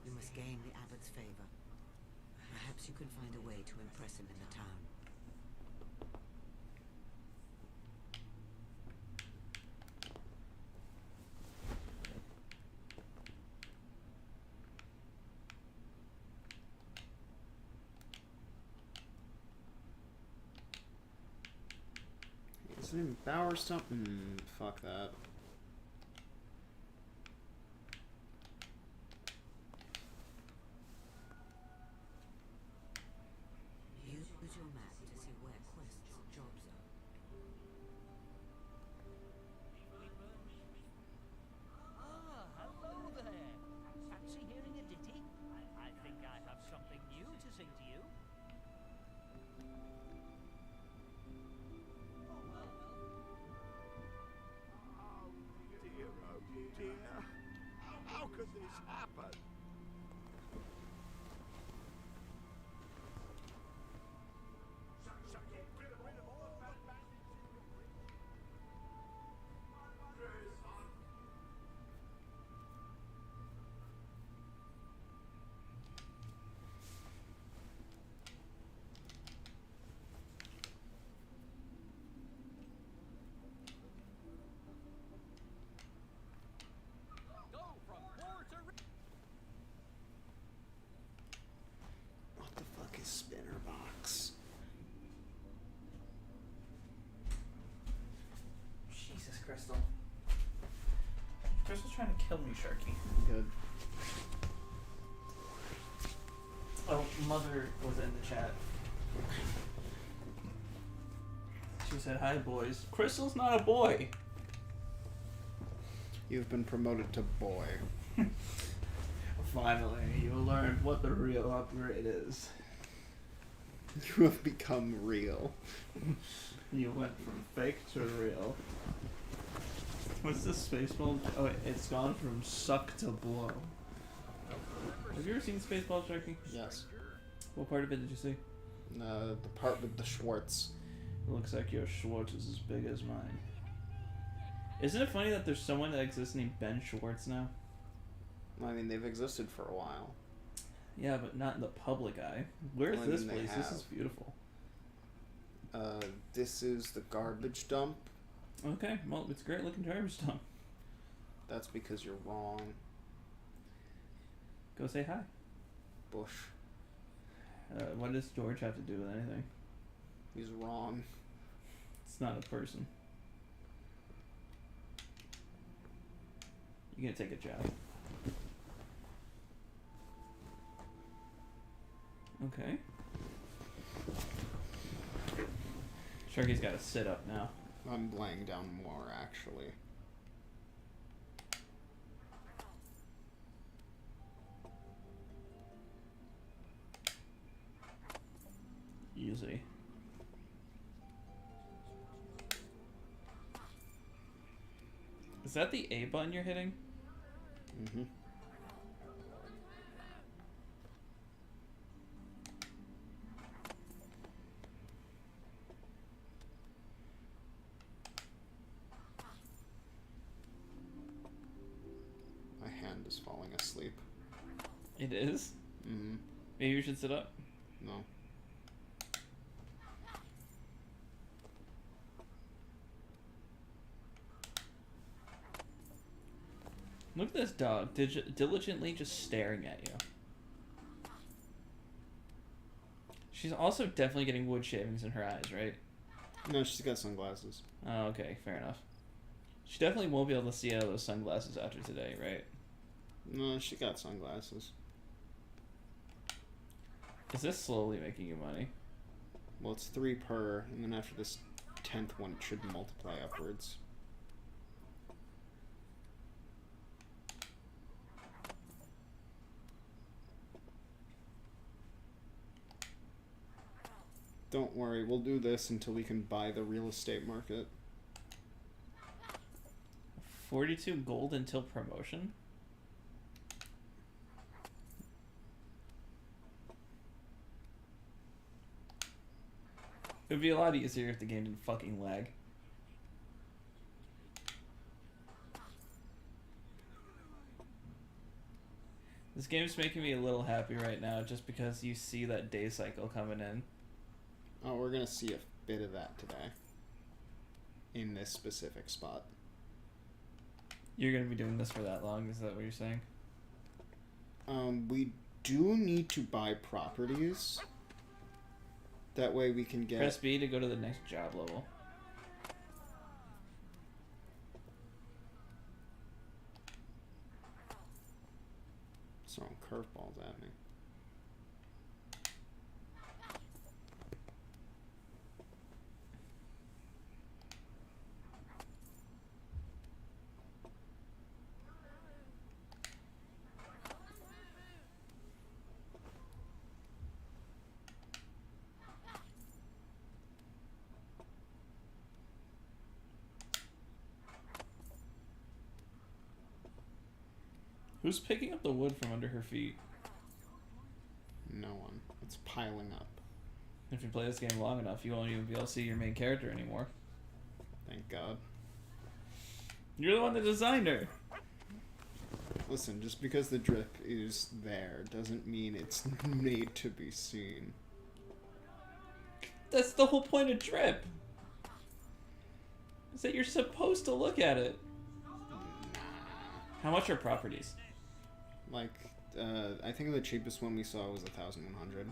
S6: You must gain the abbot's favor. Perhaps you can find a way to impress him in the town.
S3: Is it in Bowerstone? Fuck that.
S6: Use your map to see where quests and jobs are.
S8: Ah, hello there. Fancy hearing a ditty? I think I have something new to sing to you.
S11: Oh dear. How could this happen?
S8: Go from war to
S3: What the fuck is Spinner Box?
S2: Jesus, Crystal. Crystal's trying to kill me, Sharky.
S3: Good.
S2: Oh, Mother was in the chat. She said, "Hi, boys." Crystal's not a boy.
S3: You've been promoted to boy.
S2: Finally, you learned what the real upgrade is.
S3: You have become real.
S2: You went from fake to real. What's this Spaceball? Oh, it's gone from suck to blow. Have you ever seen Spaceball, Sharky?
S3: Yes.
S2: What part of it did you see?
S3: The part with the Schwartz.
S2: It looks like your Schwartz is as big as mine. Isn't it funny that there's someone that exists named Ben Schwartz now?
S3: I mean, they've existed for a while.
S2: Yeah, but not in the public eye. Where's
S3: Well, I
S2: this
S3: mean, they
S2: place? This
S3: have.
S2: is beautiful.
S3: This is the garbage dump.
S2: Okay, well, it's a great looking garbage dump.
S3: That's because you're wrong.
S2: Go say hi.
S3: Bush.
S2: What does George have to do with anything?
S3: He's wrong.
S2: It's not a person. You gonna take a job. Okay. Sharky's gotta sit up now.
S3: I'm laying down more, actually.
S2: Easy. Is that the A button you're hitting?
S3: Mm-hmm. My hand is falling asleep.
S2: It is?
S3: Mm-hmm.
S2: Maybe you should sit up.
S3: No.
S2: Look at this dog, diligently just staring at you. She's also definitely getting wood shavings in her eyes, right?
S3: No, she's got sunglasses.
S2: Oh, okay, fair enough. She definitely won't be able to see out of those sunglasses after today, right?
S3: No, she got sunglasses.
S2: Is this slowly making you money?
S3: Well, it's 3 per, and then after this 10th one, it should multiply upwards. Don't worry, we'll do this until we can buy the real estate market.
S2: 42 gold until promotion? It would be a lot easier if the game didn't fucking lag. This game's making me a little happy right now just because you see that day cycle coming in.
S3: Oh, we're gonna see a bit of that today. In this specific spot.
S2: You're gonna be doing this for that long, is that what you're saying?
S3: We do need to buy properties. That way we can get...
S2: Press B to go to the next job level.
S3: Throwing curveballs at me.
S2: Who's picking up the wood from under her feet?
S3: No one. It's piling up.
S2: If you play this game long enough, you won't even be able to see your main character anymore.
S3: Thank God.
S2: You're the one that designed her.
S3: Listen, just because the drip is there doesn't mean it's made to be seen.
S2: That's the whole point of drip. Is that you're supposed to look at it. How much are properties?
S3: Like, I think the cheapest one we saw was 1,100.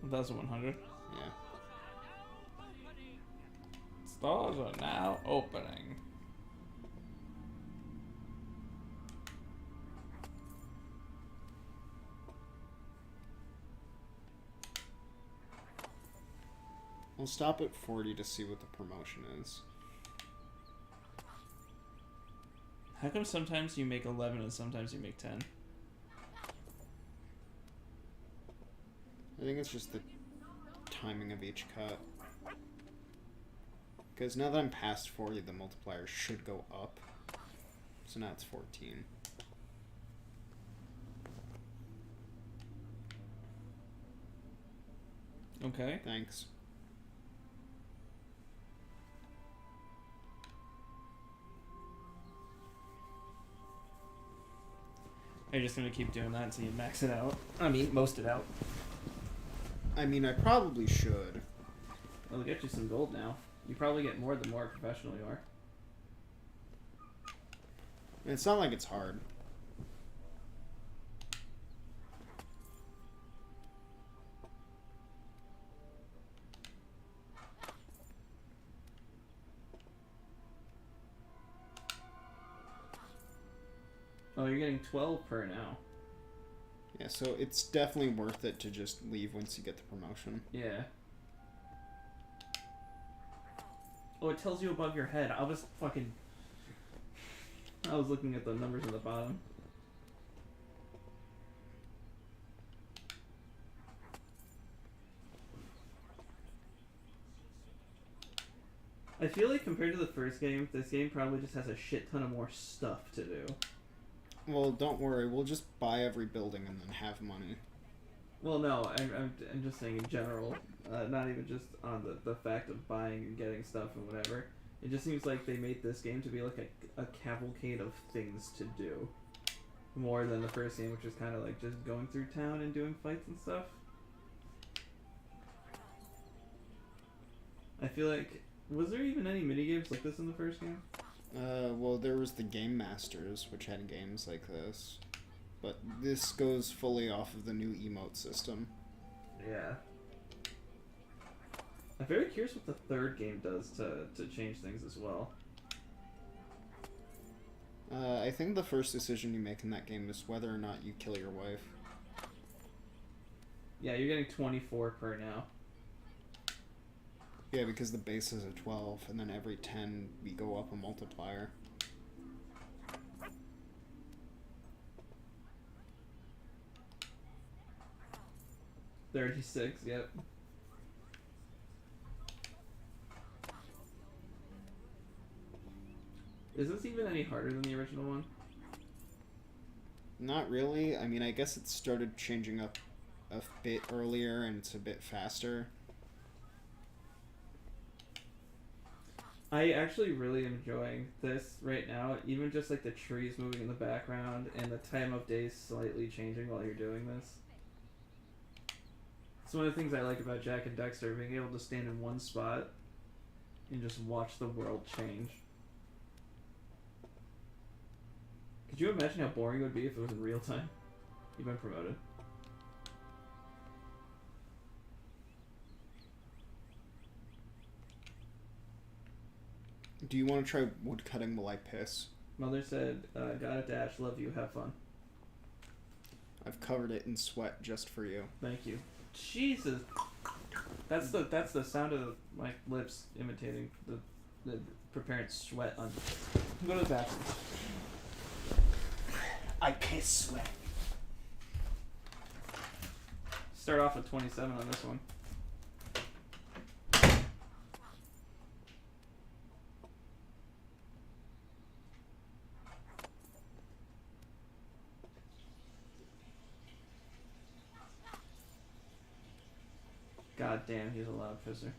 S2: 1,100?
S3: Yeah.
S2: Stores are now opening.
S3: We'll stop at 40 to see what the promotion is.
S2: How come sometimes you make 11 and sometimes you make 10?
S3: I think it's just the timing of each cut. Because now that I'm past 40, the multiplier should go up. So now it's 14.
S2: Okay.
S3: Thanks.
S2: You're just gonna keep doing that until you max it out. I mean, most it out.
S3: I mean, I probably should.
S2: It'll get you some gold now. You probably get more the more professional you are.
S3: It's not like it's hard.
S2: Oh, you're getting 12 per now.
S3: Yeah, so it's definitely worth it to just leave once you get the promotion.
S2: Yeah. Oh, it tells you above your head. I was looking at the numbers at the bottom. I feel like compared to the first game, this game probably just has a shit ton of more stuff to do.
S3: Well, don't worry. We'll just buy every building and then have money.
S2: Well, no, I'm just saying in general, not even just on the fact of buying and getting stuff and whatever. It just seems like they made this game to be like a cavalcade of things to do. More than the first game, which was kind of like just going through town and doing fights and stuff. I feel like, was there even any minigames like this in the first game?
S3: Well, there was the Game Masters, which had games like this. But this goes fully off of the new emote system.
S2: Yeah. I'm very curious what the third game does to change things as well.
S3: I think the first decision you make in that game is whether or not you kill your wife.
S2: Yeah, you're getting 24 per now.
S3: Yeah, because the base is a 12, and then every 10 we go up a multiplier.
S2: $36, yep. Is this even any harder than the original one?
S3: Not really. I mean, I guess it started changing up a bit earlier, and it's a bit faster.
S2: I actually really enjoying this right now. Even just like the trees moving in the background and the time of day slightly changing while you're doing this. It's one of the things I like about Jack and Dexter, being able to stand in one spot and just watch the world change. Could you imagine how boring it would be if it was in real time? You've been promoted.
S3: Do you want to try woodcutting while I piss?
S2: Mother said, got it, Dash, love you, have fun.
S3: I've covered it in sweat just for you.
S2: Thank you. Jesus! That's the sound of my lips imitating the preparing sweat on. Go to the bathroom.
S3: I piss sweat.
S2: Start off with 27 on this one. God damn, he's a loud pisser.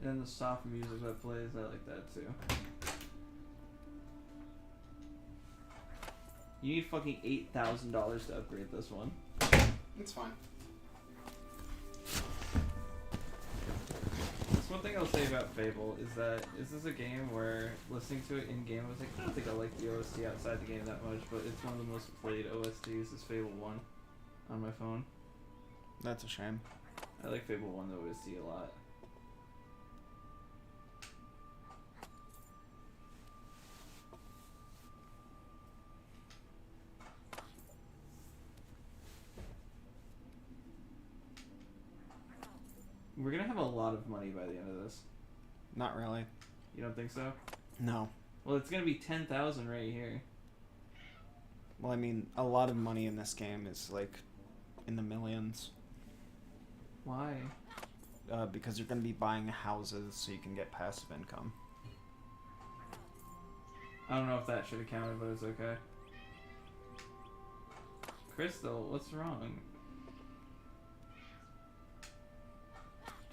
S2: And the soft music that plays, I like that too. You need fucking $8,000 to upgrade this one.
S3: It's fine.
S2: That's one thing I'll say about Fable is that this is a game where listening to it in game, I was like, I don't think I like the OST outside the game that much, but it's one of the most played OSTs is Fable 1 on my phone.
S3: That's a shame.
S2: I like Fable 1 the OST a lot. We're gonna have a lot of money by the end of this.
S3: Not really.
S2: You don't think so?
S3: No.
S2: Well, it's gonna be 10,000 right here.
S3: Well, I mean, a lot of money in this game is like in the millions.
S2: Why?
S3: Because you're gonna be buying houses so you can get passive income.
S2: I don't know if that should have counted, but it's okay. Crystal, what's wrong?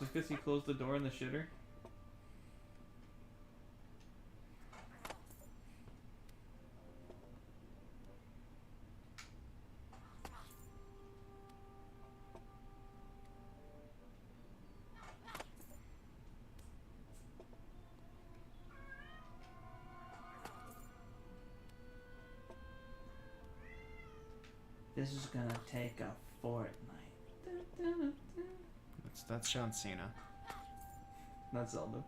S2: Just because he closed the door in the shitter? This is gonna take a fortnight.
S3: That's John Cena.
S2: Not Zelda.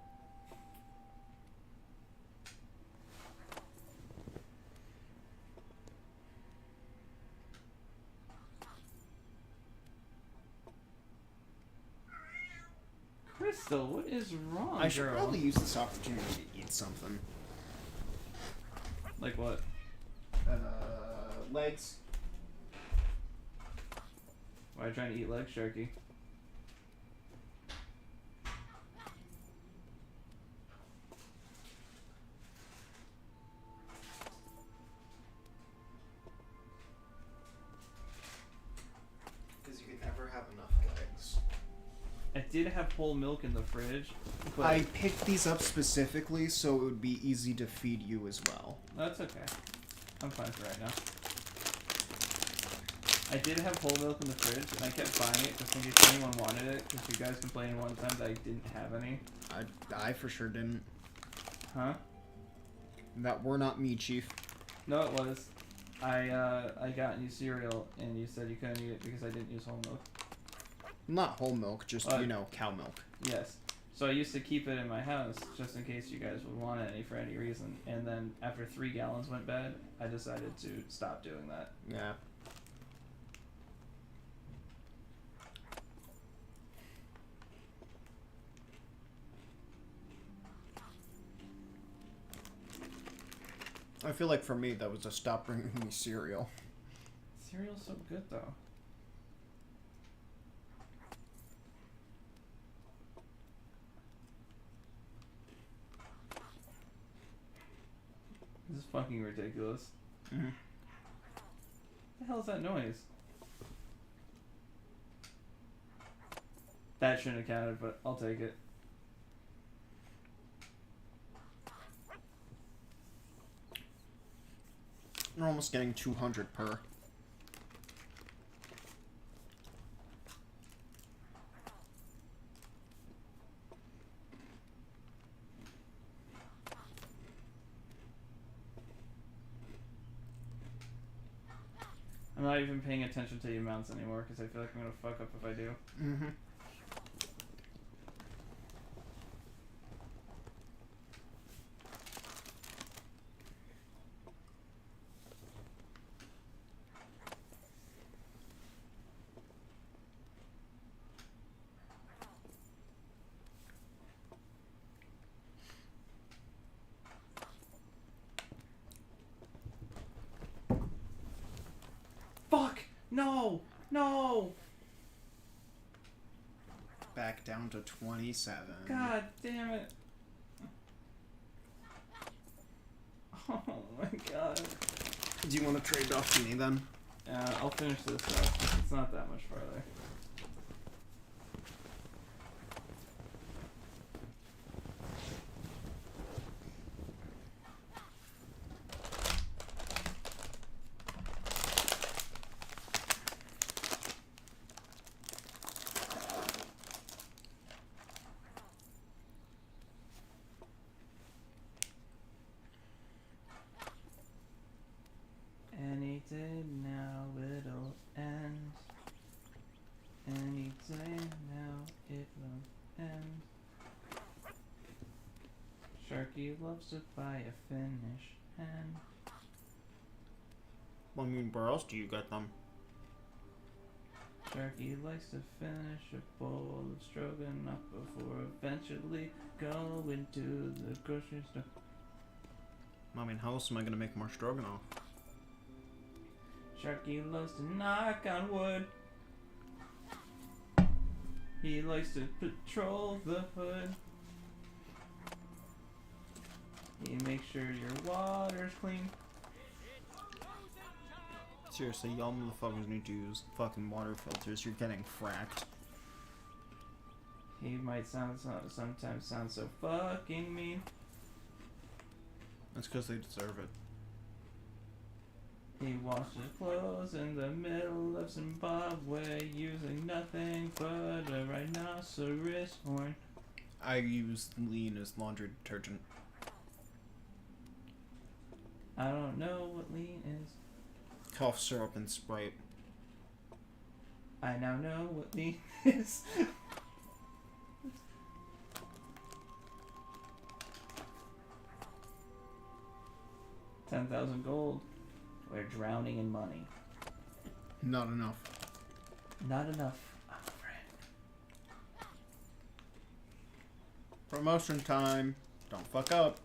S2: Crystal, what is wrong,
S3: I should
S2: girl?
S3: probably use this opportunity to eat something.
S2: Like what?
S3: Legs.
S2: Why are you trying to eat leg sharky?
S3: Because you can never have enough legs.
S2: I did have whole milk in the fridge, but
S3: I picked these up specifically so it would be easy to feed you as well.
S2: that's okay. I'm fine for right now. I did have whole milk in the fridge, and I kept buying it just in case anyone wanted it, because you guys complained one time that I didn't have any.
S3: I for sure didn't.
S2: Huh?
S3: That were not me, Chief.
S2: No, it was. I got new cereal, and you said you couldn't eat it because I didn't use whole milk.
S3: Not whole milk, just, you know, cow milk.
S2: Yes. So I used to keep it in my house just in case you guys would want it for any reason. And then after 3 gallons went bad, I decided to stop doing that.
S3: Yeah. I feel like for me, that was a stop bringing me cereal.
S2: Cereal's so good, though. This is fucking ridiculous.
S3: Mm-hmm.
S2: What the hell is that noise? That shouldn't have counted, but I'll take it.
S3: We're almost getting 200 per.
S2: I'm not even paying attention to the amounts anymore because I feel like I'm gonna fuck up if I do.
S3: Mm-hmm.
S2: Fuck! No! No!
S3: Back down to 27.
S2: God damn it. Oh my god.
S3: Do you want to trade off to me then?
S2: I'll finish this up. It's not that much farther. Any day now it'll end. Any day now it will end. Sharky loves to buy a finish hand.
S3: I mean, where else do you get them?
S2: Sharky likes to finish a bowl of stroganoff before eventually going to the grocery store.
S3: I mean, how else am I going to make more stroganoff?
S2: Sharky loves to knock on wood. He likes to patrol the hood. He makes sure your water's clean.
S3: Seriously, y'all motherfuckers need to use fucking water filters. You're getting fracked.
S2: He might sometimes sound so fucking mean.
S3: That's because they deserve it.
S2: He washes clothes in the middle of Zimbabwe using nothing but a rhinoceros horn.
S3: I use lean as laundry detergent.
S2: I don't know what lean is.
S3: Cough syrup and Sprite.
S2: I now know what lean is. 10,000 gold. We're drowning in money.
S3: Not enough.
S2: Not enough, I'm afraid.
S3: Promotion time. Don't fuck up.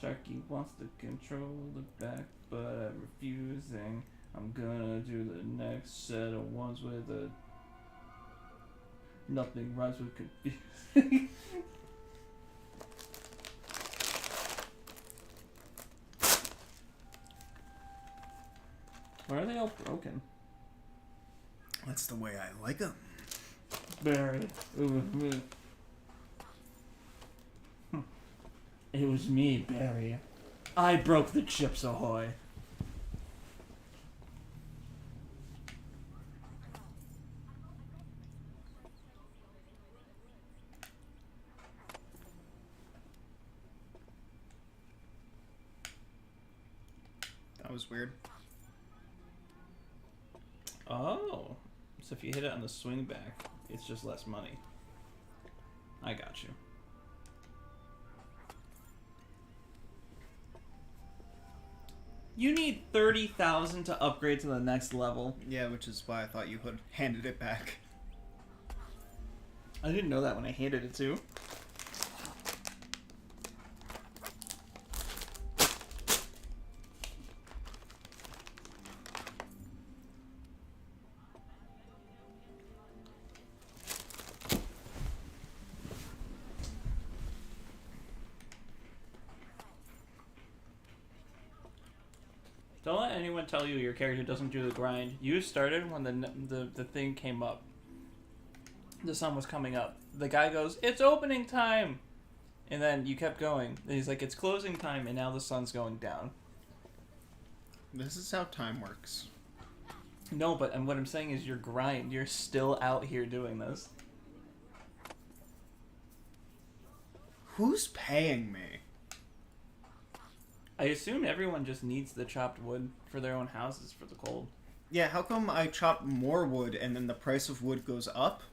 S2: Sharky wants to control the back, but I'm refusing. I'm gonna do the next set of ones with a... Nothing rhymes with confusing. Why are they all broken?
S3: That's the way I like them.
S2: Barry. It was me, Barry. I broke the Chips Ahoy.
S3: was weird.
S2: Oh. So if you hit it on the swing back, it's just less money. I got you. You need 30,000 to upgrade to the next level.
S3: Yeah, which is why I thought you had handed it back.
S2: I didn't know that when I handed it to. Don't let anyone tell you your character doesn't do the grind. You started when the thing came up. The sun was coming up. The guy goes, "It's opening time!" And then you kept going. And he's like, "It's closing time," and now the sun's going down.
S3: This is how time works.
S2: No, but and what I'm saying is your grind. You're still out here doing this.
S3: Who's paying me?
S2: I assume everyone just needs the chopped wood for their own houses for the cold.
S3: Yeah, how come I chop more wood and then the price of wood goes up?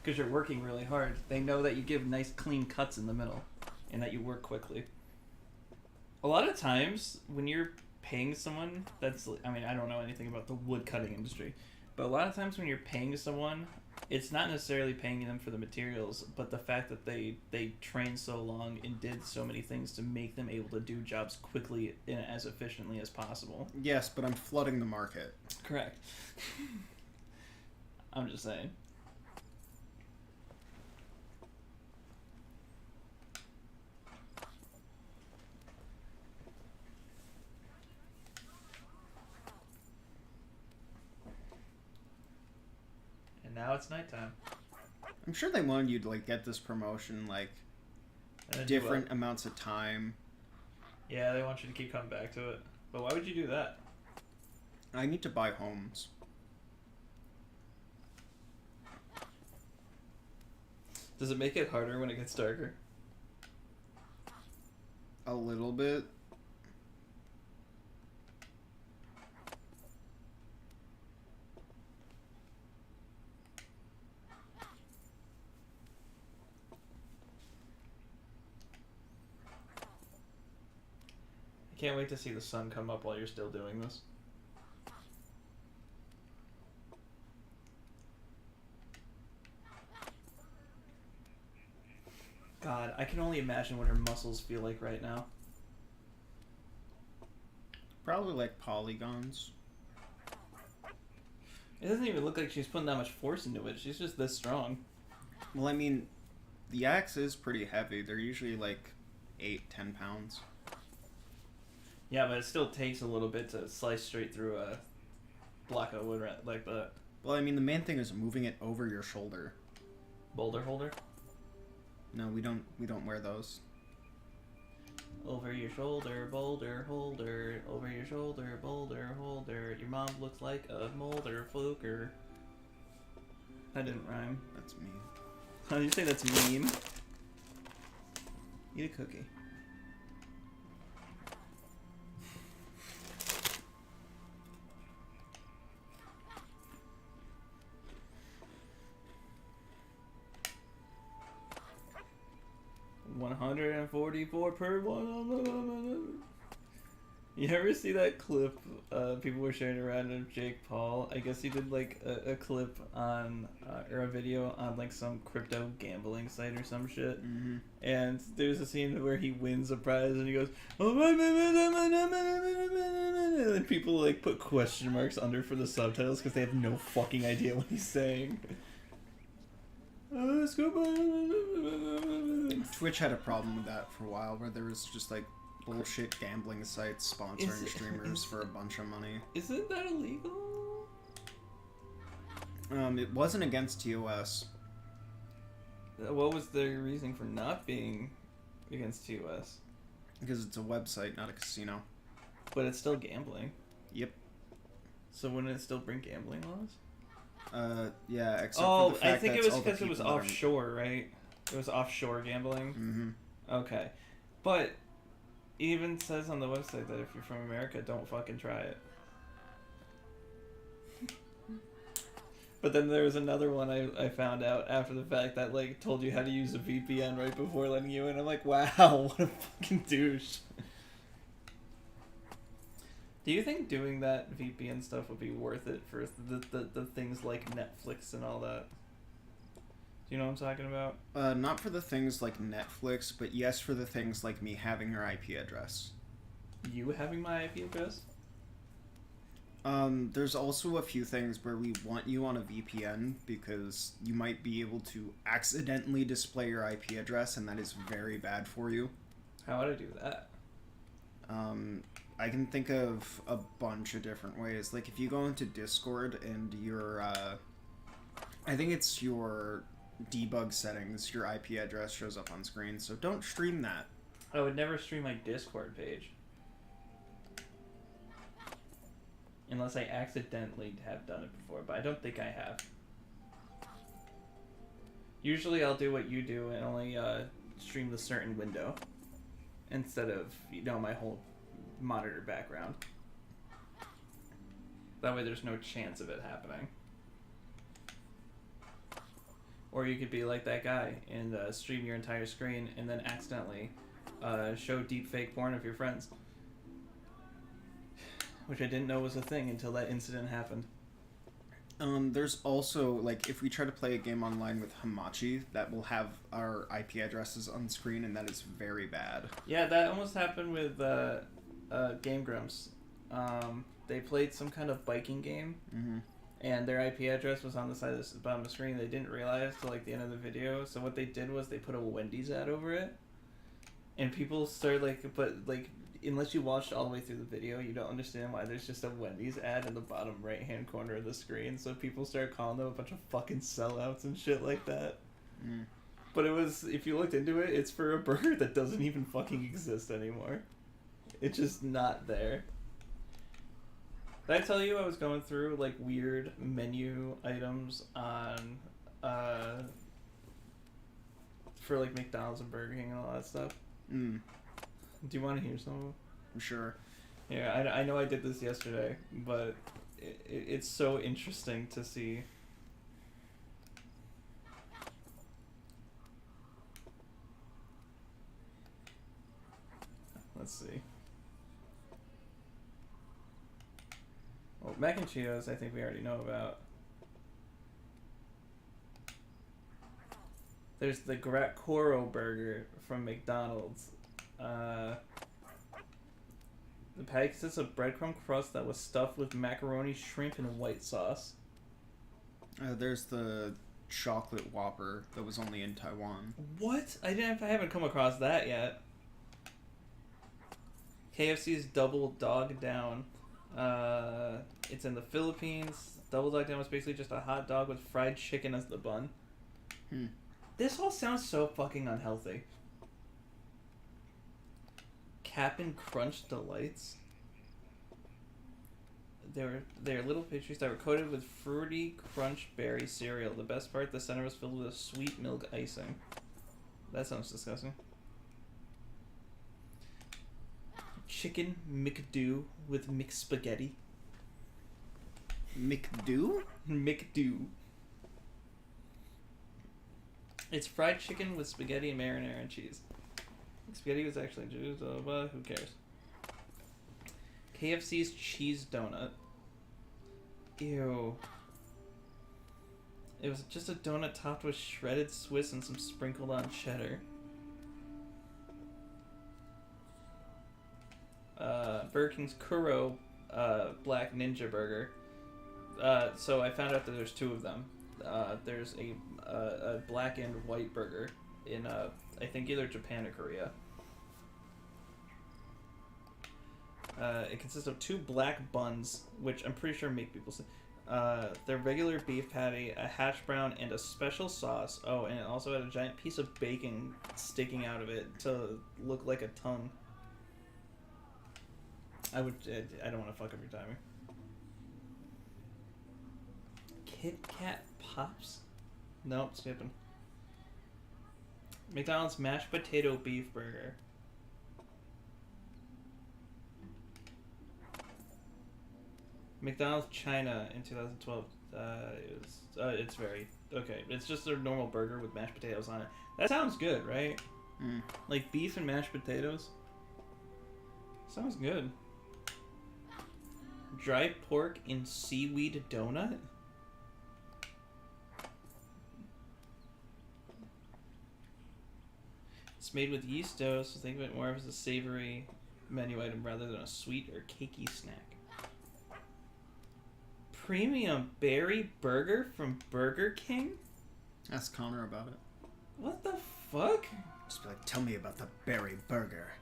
S2: Because you're working really hard. They know that you give nice clean cuts in the middle and that you work quickly. A lot of times when you're paying someone that's, I mean, I don't know anything about the wood cutting industry, but a lot of times when you're paying someone, it's not necessarily paying them for the materials, but the fact that they trained so long and did so many things to make them able to do jobs quickly and as efficiently as possible.
S3: Yes, but I'm flooding the market.
S2: Correct. I'm just saying. And now it's nighttime.
S3: I'm sure they wanted you to like get this promotion like different amounts of time.
S2: Yeah, they want you to keep coming back to it. But why would you do that?
S3: I need to buy homes.
S2: Does it make it harder when it gets darker?
S3: A little bit.
S2: I can't wait to see the sun come up while you're still doing this. God, I can only imagine what her muscles feel like right now.
S3: Probably like polygons.
S2: It doesn't even look like she's putting that much force into it. She's just this strong.
S3: Well, I mean, the axe is pretty heavy. They're usually like 8-10 pounds.
S2: Yeah, but it still takes a little bit to slice straight through a block of wood like that.
S3: Well, I mean, the main thing is moving it over your shoulder.
S2: Boulder holder?
S3: No, we don't wear those.
S2: Over your shoulder, boulder holder. Over your shoulder, boulder holder. Your mom looks like a molder fluker. That didn't rhyme.
S3: That's mean.
S2: How do you say that's mean? Eat a cookie. $144 per one. You ever see that clip people were sharing around of Jake Paul? I guess he did like a clip on or a video on like some crypto gambling site or some shit.
S3: Mm-hmm.
S2: And there's a scene where he wins a prize and he goes, and then people like put question marks under for the subtitles because they have no fucking idea what he's saying.
S3: Twitch had a problem with that for a while, where there was just like bullshit gambling sites sponsoring streamers for a bunch of money.
S2: Isn't that illegal?
S3: It wasn't against TOS.
S2: What was their reasoning for not being against TOS?
S3: Because it's a website, not a casino.
S2: But it's still gambling.
S3: Yep.
S2: So wouldn't it still bring gambling laws?
S3: Yeah, except for the fact
S2: I think
S3: that
S2: it was
S3: all the
S2: because it was
S3: people that are-
S2: offshore, right? It was offshore gambling?
S3: Mhm.
S2: Okay. But It even says on the website that if you're from America, don't fucking try it. But then there was another one I found out after the fact that like told you how to use a VPN right before letting you in. I'm like, wow, what a fucking douche. Do you think doing that VPN stuff would be worth it for the things like Netflix and all that? Do you know what I'm talking about?
S3: Not for the things like Netflix, but yes for the things like me having your IP address.
S2: You having my IP address?
S3: There's also a few things where we want you on a VPN because you might be able to accidentally display your IP address, and that is very bad for you.
S2: How would I do that?
S3: I can think of a bunch of different ways. Like, if you go into Discord and your, I think it's your debug settings, your IP address shows up on screen, so don't stream that.
S2: I would never stream my Discord page. Unless I accidentally have done it before, but I don't think I have. Usually I'll do what you do and only stream the certain window instead of, you know, my whole monitor background. That way there's no chance of it happening. Or you could be like that guy and stream your entire screen and then accidentally show deep fake porn of your friends. Which I didn't know was a thing until that incident happened.
S3: There's also, like, if we try to play a game online with Hamachi, that will have our IP addresses on screen, and that is very bad.
S2: Yeah, that almost happened with Game Grumps. They played some kind of biking game, and their IP address was on the side of the bottom of the screen. They didn't realize till like the end of the video, so what they did was they put a Wendy's ad over it, and people started unless you watched all the way through the video, you don't understand why there's just a Wendy's ad in the bottom right-hand corner of the screen. So people started calling them a bunch of fucking sellouts and shit like that. But it was, if you looked into it, it's for a burger that doesn't even fucking exist anymore. It's just not there. Did I tell you I was going through, like, weird menu items on, for, like, McDonald's and Burger King and all that stuff? Do you want to hear some of them?
S3: Sure.
S2: Yeah, I know I did this yesterday, but it's so interesting to see. Let's see. Well, mac and Cheetos, I think we already know about. There's the Gratcoro burger from McDonald's. The patty consists of breadcrumb crust that was stuffed with macaroni, shrimp, and white sauce.
S3: There's the chocolate Whopper that was only in Taiwan.
S2: What? I haven't come across that yet. KFC's Double Dog Down. It's in the Philippines. Double Dog Down was basically just a hot dog with fried chicken as the bun. This all sounds so fucking unhealthy. Cap'n Crunch Delights. They're little pastries that were coated with fruity crunch berry cereal. The best part, the center was filled with a sweet milk icing. That sounds disgusting. Chicken McDo with mixed spaghetti.
S3: McDo?
S2: McDo. It's fried chicken with spaghetti and marinara and cheese. Spaghetti was actually juice, but who cares? KFC's cheese donut. Ew. It was just a donut topped with shredded Swiss and some sprinkled on cheddar. Burger King's Kuro Black Ninja Burger. So I found out that there's two of them. There's a black and white burger in I think either Japan or Korea. It consists of 2 black buns, which I'm pretty sure make people sick. Their regular beef patty, a hash brown, and a special sauce. Oh, and it also had a giant piece of bacon sticking out of it to look like a tongue. I don't want to fuck up your timing. Kit Kat Pops? Nope, skipping. McDonald's mashed potato beef burger. McDonald's China in 2012. It's very okay. It's just their normal burger with mashed potatoes on it. That sounds good, right?
S3: Mm.
S2: Like beef and mashed potatoes. Sounds good. Dry pork in seaweed donut. It's made with yeast dough, so think of it more as a savory menu item rather than a sweet or cakey snack. Premium berry burger from Burger King?
S3: Ask Connor about it.
S2: What the fuck?
S3: Just be like, tell me about the berry burger.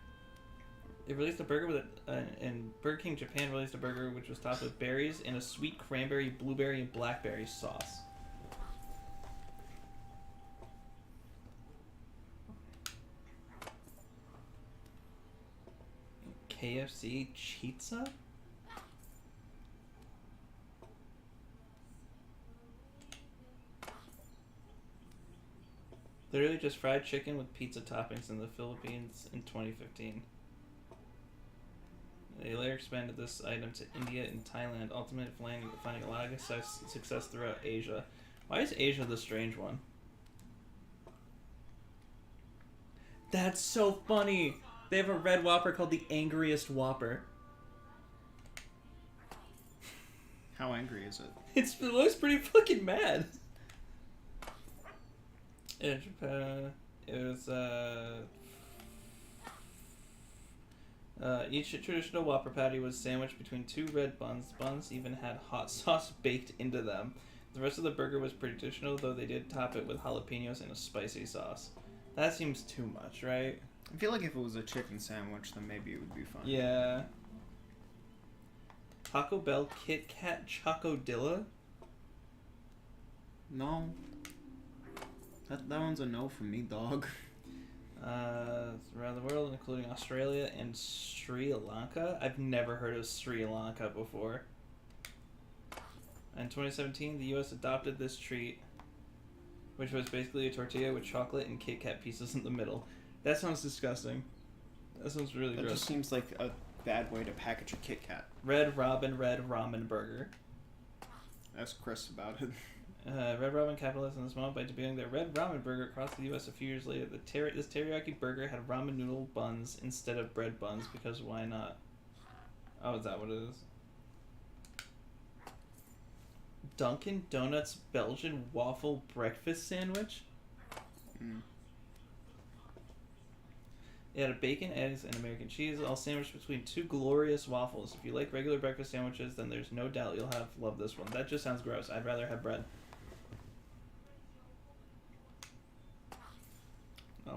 S2: It released a burger with and Burger King Japan released a burger which was topped with berries and a sweet cranberry, blueberry, and blackberry sauce. KFC Chizza? Literally just fried chicken with pizza toppings in the Philippines in 2015. They later expanded this item to India and Thailand, ultimately finding a lot of success throughout Asia. Why is Asia the strange one? That's so funny! They have a red Whopper called the Angriest Whopper.
S3: How angry is it?
S2: It looks pretty fucking mad. In Japan, it was each traditional Whopper patty was sandwiched between two red buns. The buns even had hot sauce baked into them. The rest of the burger was pretty traditional, though they did top it with jalapenos and a spicy sauce. That seems too much, right?
S3: I feel like if it was a chicken sandwich, then maybe it would be fine.
S2: Yeah. Taco Bell Kit Kat Chocodilla?
S3: No. That one's a no from me, dog.
S2: Around the world, including Australia and Sri Lanka. I've never heard of Sri Lanka before. In 2017, the U.S. adopted this treat, which was basically a tortilla with chocolate and Kit Kat pieces in the middle. That sounds disgusting. That sounds really gross.
S3: That just seems like a bad way to package a Kit Kat.
S2: Red Robin Red Ramen Burger.
S3: Ask Chris about it.
S2: Red Robin capitalized on this moment by debuting their Red Ramen Burger across the U.S. a few years later. This teriyaki burger had ramen noodle buns instead of bread buns because why not? Oh, is that what it is? Dunkin' Donuts Belgian waffle breakfast sandwich?
S3: Mm.
S2: It had a bacon, eggs, and American cheese, all sandwiched between two glorious waffles. If you like regular breakfast sandwiches, then there's no doubt you'll love this one. That just sounds gross. I'd rather have bread.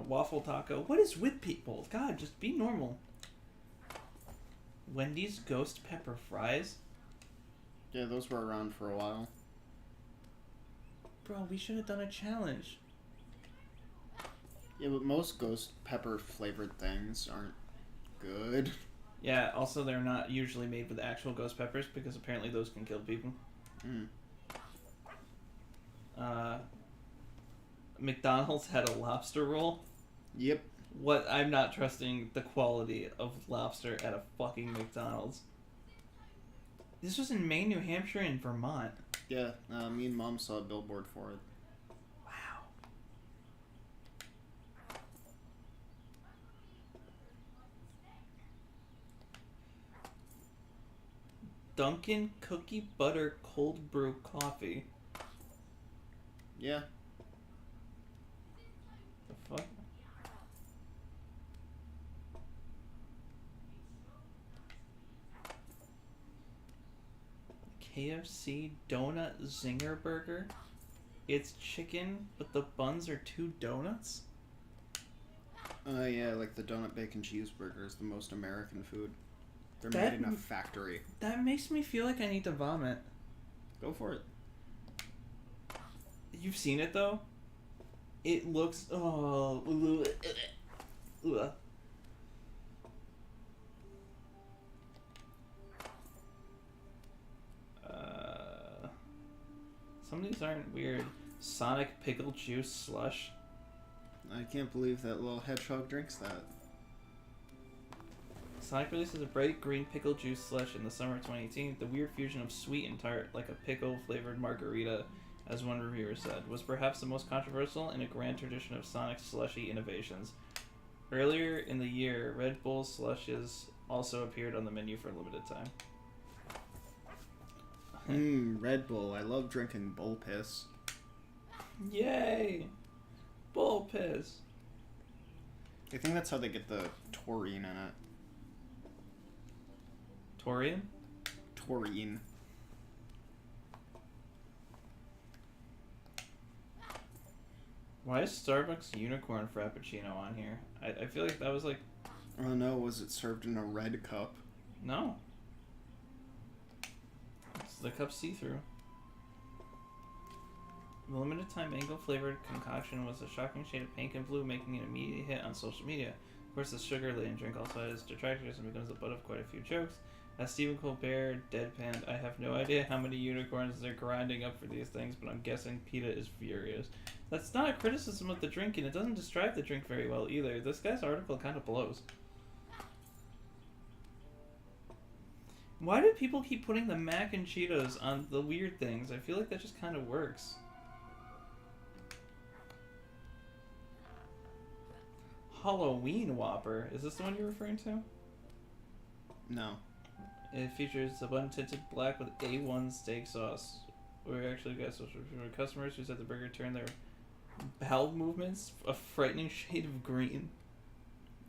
S2: Waffle taco. What is with people? God, just be normal. Wendy's ghost pepper fries?
S3: Yeah, those were around for a while.
S2: Bro, we should have done a challenge.
S3: Yeah, but most ghost pepper flavored things aren't good.
S2: Yeah, also they're not usually made with actual ghost peppers because apparently those can kill people.
S3: Mm.
S2: McDonald's had a lobster roll.
S3: Yep.
S2: What? I'm not trusting the quality of lobster at a fucking McDonald's. This was in Maine, New Hampshire, and Vermont.
S3: Yeah, me and Mom saw a billboard for it.
S2: Wow. Dunkin' Cookie Butter Cold Brew Coffee.
S3: Yeah.
S2: The fuck? KFC Donut Zinger Burger. It's chicken, but the buns are two donuts?
S3: Yeah, like the donut bacon cheeseburger is the most American food. They're
S2: That-
S3: made in a factory.
S2: That makes me feel like I need to vomit.
S3: Go for it.
S2: You've seen it though? It looks ugh. Some of these aren't weird. Sonic pickle juice slush.
S3: I can't believe that little hedgehog drinks that.
S2: Sonic releases a bright green pickle juice slush in the summer of 2018. The weird fusion of sweet and tart, like a pickle-flavored margarita, as one reviewer said, was perhaps the most controversial in a grand tradition of Sonic slushy innovations. Earlier in the year, Red Bull slushes also appeared on the menu for a limited time.
S3: Red Bull. I love drinking bull piss.
S2: Yay! Bull piss.
S3: I think that's how they get the taurine in it.
S2: Taurine?
S3: Taurine.
S2: Why is Starbucks unicorn frappuccino on here? I feel like that was like...
S3: Oh no, was it served in a red cup?
S2: No. It's the cup see-through. The limited time mango flavored concoction was a shocking shade of pink and blue, making an immediate hit on social media. Of course, the sugar-laden drink also has detractors and becomes the butt of quite a few jokes. As Stephen Colbert deadpanned, I have no idea how many unicorns they're grinding up for these things, but I'm guessing PETA is furious. That's not a criticism of the drink, and it doesn't describe the drink very well either. This guy's article kind of blows. Why do people keep putting the mac and Cheetos on the weird things? I feel like that just kind of works. Halloween Whopper. Is this the one you're referring to?
S3: No.
S2: It features a bun tinted black with A1 steak sauce. We actually got social customers who said the burger turned their bowel movements a frightening shade of green.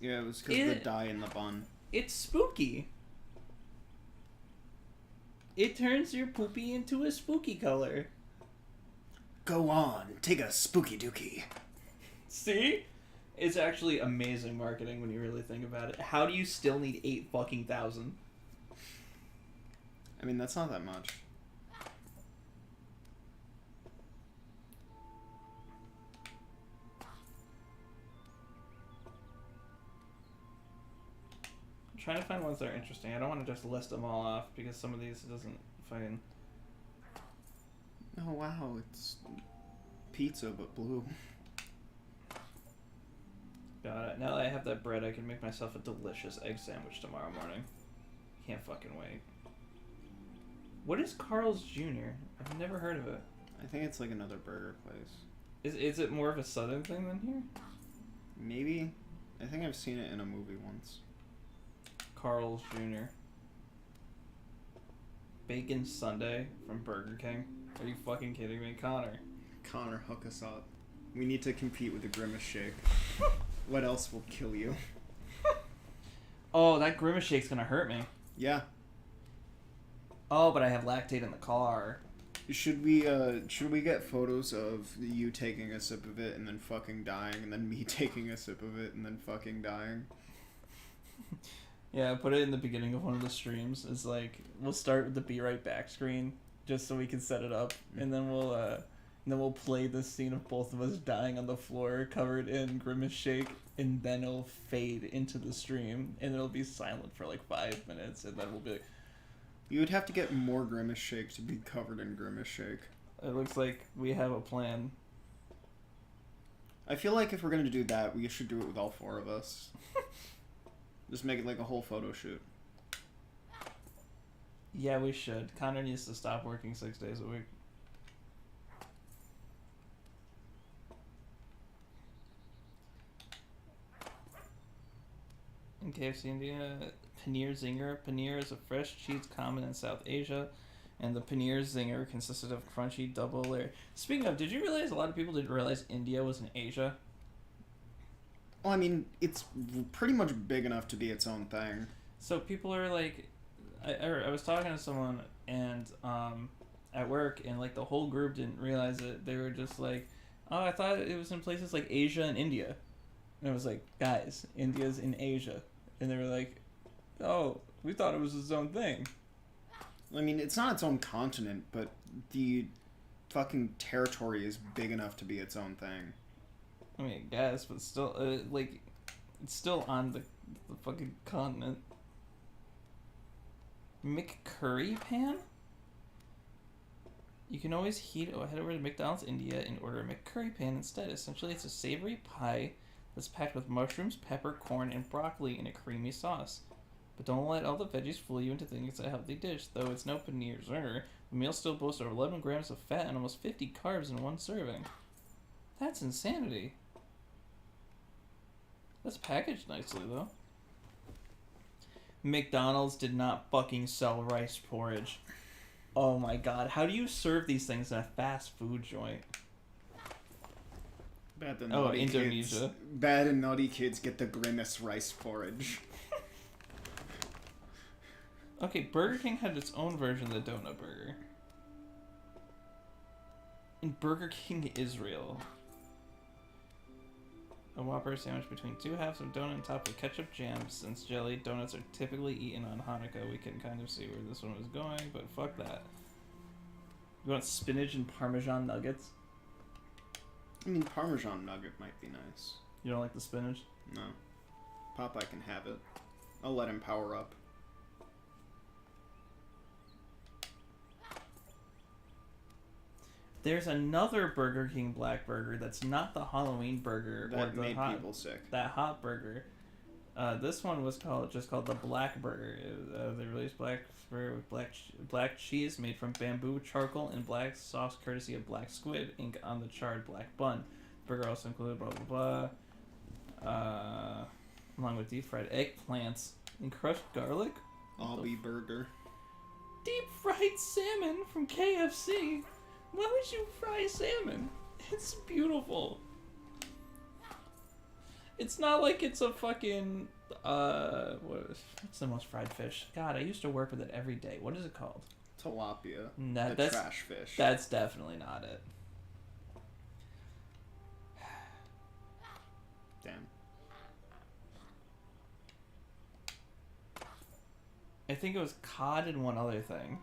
S3: Yeah, it was because of the dye in the bun.
S2: It's spooky. It turns your poopy into a spooky color.
S3: Go on, take a spooky dookie.
S2: See? It's actually amazing marketing when you really think about it. How do you still need 8,000?
S3: I mean, that's not that much.
S2: I'm trying to find ones that are interesting. I don't want to just list them all off because some of these doesn't fucking...
S3: Oh wow, it's pizza but blue.
S2: Got it. Now that I have that bread, I can make myself a delicious egg sandwich tomorrow morning. Can't fucking wait. What is Carl's Jr.? I've never heard of it.
S3: I think it's like another burger place.
S2: Is it more of a southern thing than here?
S3: Maybe. I think I've seen it in a movie once.
S2: Carl's Jr. Bacon Sundae from Burger King. Are you fucking kidding me?
S3: Connor, hook us up. We need to compete with the Grimace Shake. What else will kill you?
S2: Oh, that Grimace Shake's gonna hurt me.
S3: Yeah.
S2: Oh, but I have lactate in the car.
S3: Should we get photos of you taking a sip of it and then fucking dying, and then me taking a sip of it and then fucking dying?
S2: Yeah, put it in the beginning of one of the streams. It's like, we'll start with the be right back screen, just so we can set it up, and then we'll play the scene of both of us dying on the floor, covered in Grimace Shake, and then it'll fade into the stream, and it'll be silent for like 5 minutes, and then we'll be like...
S3: You would have to get more Grimace Shake to be covered in Grimace Shake.
S2: It looks like we have a plan.
S3: I feel like if we're gonna do that, we should do it with all four of us. Just make it like a whole photo shoot.
S2: Yeah, we should. Connor needs to stop working 6 days a week. In KFC India, Paneer Zinger. Paneer is a fresh cheese common in South Asia, and the Paneer Zinger consisted of crunchy double layer. Speaking of, did you realize a lot of people didn't realize India was in Asia?
S3: Well, I mean, it's pretty much big enough to be its own thing.
S2: So people are like, I was talking to someone and at work, and like the whole group didn't realize it. They were just like, oh, I thought it was in places like Asia and India. And I was like, guys, India's in Asia. And they were like, oh, we thought it was its own thing.
S3: I mean, it's not its own continent, but the fucking territory is big enough to be its own thing.
S2: I mean, I guess, but still, like, it's still on the fucking continent. McCurry pan? You can always head over to McDonald's India and order a McCurry pan instead. Essentially, it's a savory pie that's packed with mushrooms, pepper, corn, and broccoli in a creamy sauce. But don't let all the veggies fool you into thinking it's a healthy dish. Though it's no paneer zerner, the meal still boasts over 11 grams of fat and almost 50 carbs in one serving. That's insanity. That's packaged nicely, though. McDonald's did not fucking sell rice porridge. Oh my god, how do you serve these things in a fast food joint?
S3: Bad and
S2: Oh,
S3: naughty
S2: Indonesia.
S3: Kids, bad and naughty kids get the grimace rice porridge.
S2: Okay, Burger King had its own version of the donut burger. In Burger King Israel. A Whopper sandwich between 2 halves of donut and topped with ketchup jam. Since jelly donuts are typically eaten on Hanukkah, we can kind of see where this one was going, but fuck that. You want spinach and Parmesan nuggets?
S3: I mean, Parmesan nugget might be nice.
S2: You don't like the spinach?
S3: No. Popeye can have it. I'll let him power up.
S2: There's another Burger King black burger that's not the Halloween burger
S3: That
S2: or the
S3: made
S2: hot,
S3: people sick.
S2: that hot burger. This one was just called the Black Burger. They released black burger with black cheese made from bamboo charcoal and black sauce courtesy of Black Squid ink on the charred black bun. The burger also included blah blah blah, along with deep fried eggplants and crushed garlic.
S3: Obby burger.
S2: Deep fried salmon from KFC. Why would you fry salmon? It's beautiful. It's not like it's a fucking what's the most fried fish? God, I used to work with it every day. What is it called?
S3: Tilapia.
S2: That's
S3: trash fish.
S2: That's definitely not it.
S3: Damn.
S2: I think it was cod and one other thing.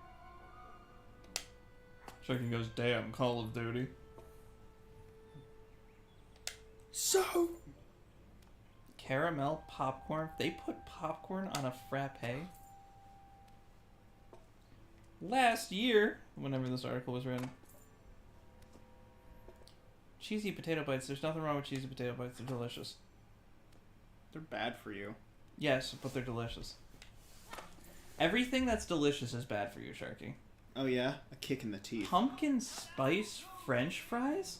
S2: Chicken goes, damn, Call of Duty.
S3: So
S2: Caramel popcorn. They put popcorn on a frappe. Last year, whenever this article was written. Cheesy potato bites. There's nothing wrong with cheesy potato bites. They're delicious.
S3: they're bad for you.
S2: Yes, but they're delicious. Everything that's delicious is bad for you, Sharky.
S3: Oh yeah? A kick in the teeth.
S2: Pumpkin spice French fries?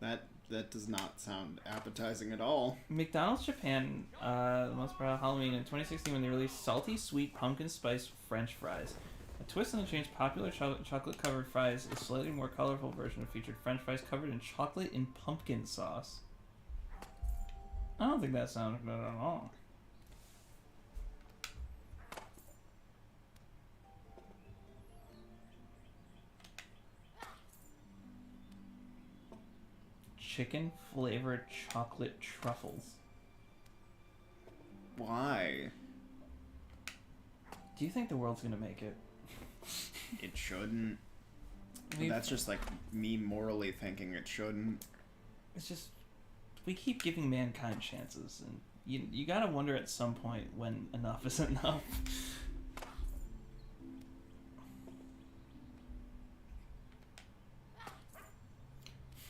S3: That does not sound appetizing at all.
S2: McDonald's Japan, most proud Halloween in 2016 when they released salty sweet pumpkin spice French fries. A twist on the change, popular chocolate covered fries, a slightly more colorful version featured French fries covered in chocolate and pumpkin sauce. I don't think that sounds good at all. Chicken flavored chocolate truffles.
S3: Why?
S2: Do you think the world's gonna make it?
S3: It shouldn't. That's just like me morally thinking it shouldn't.
S2: It's just we keep giving mankind chances, and you gotta wonder at some point when enough is enough.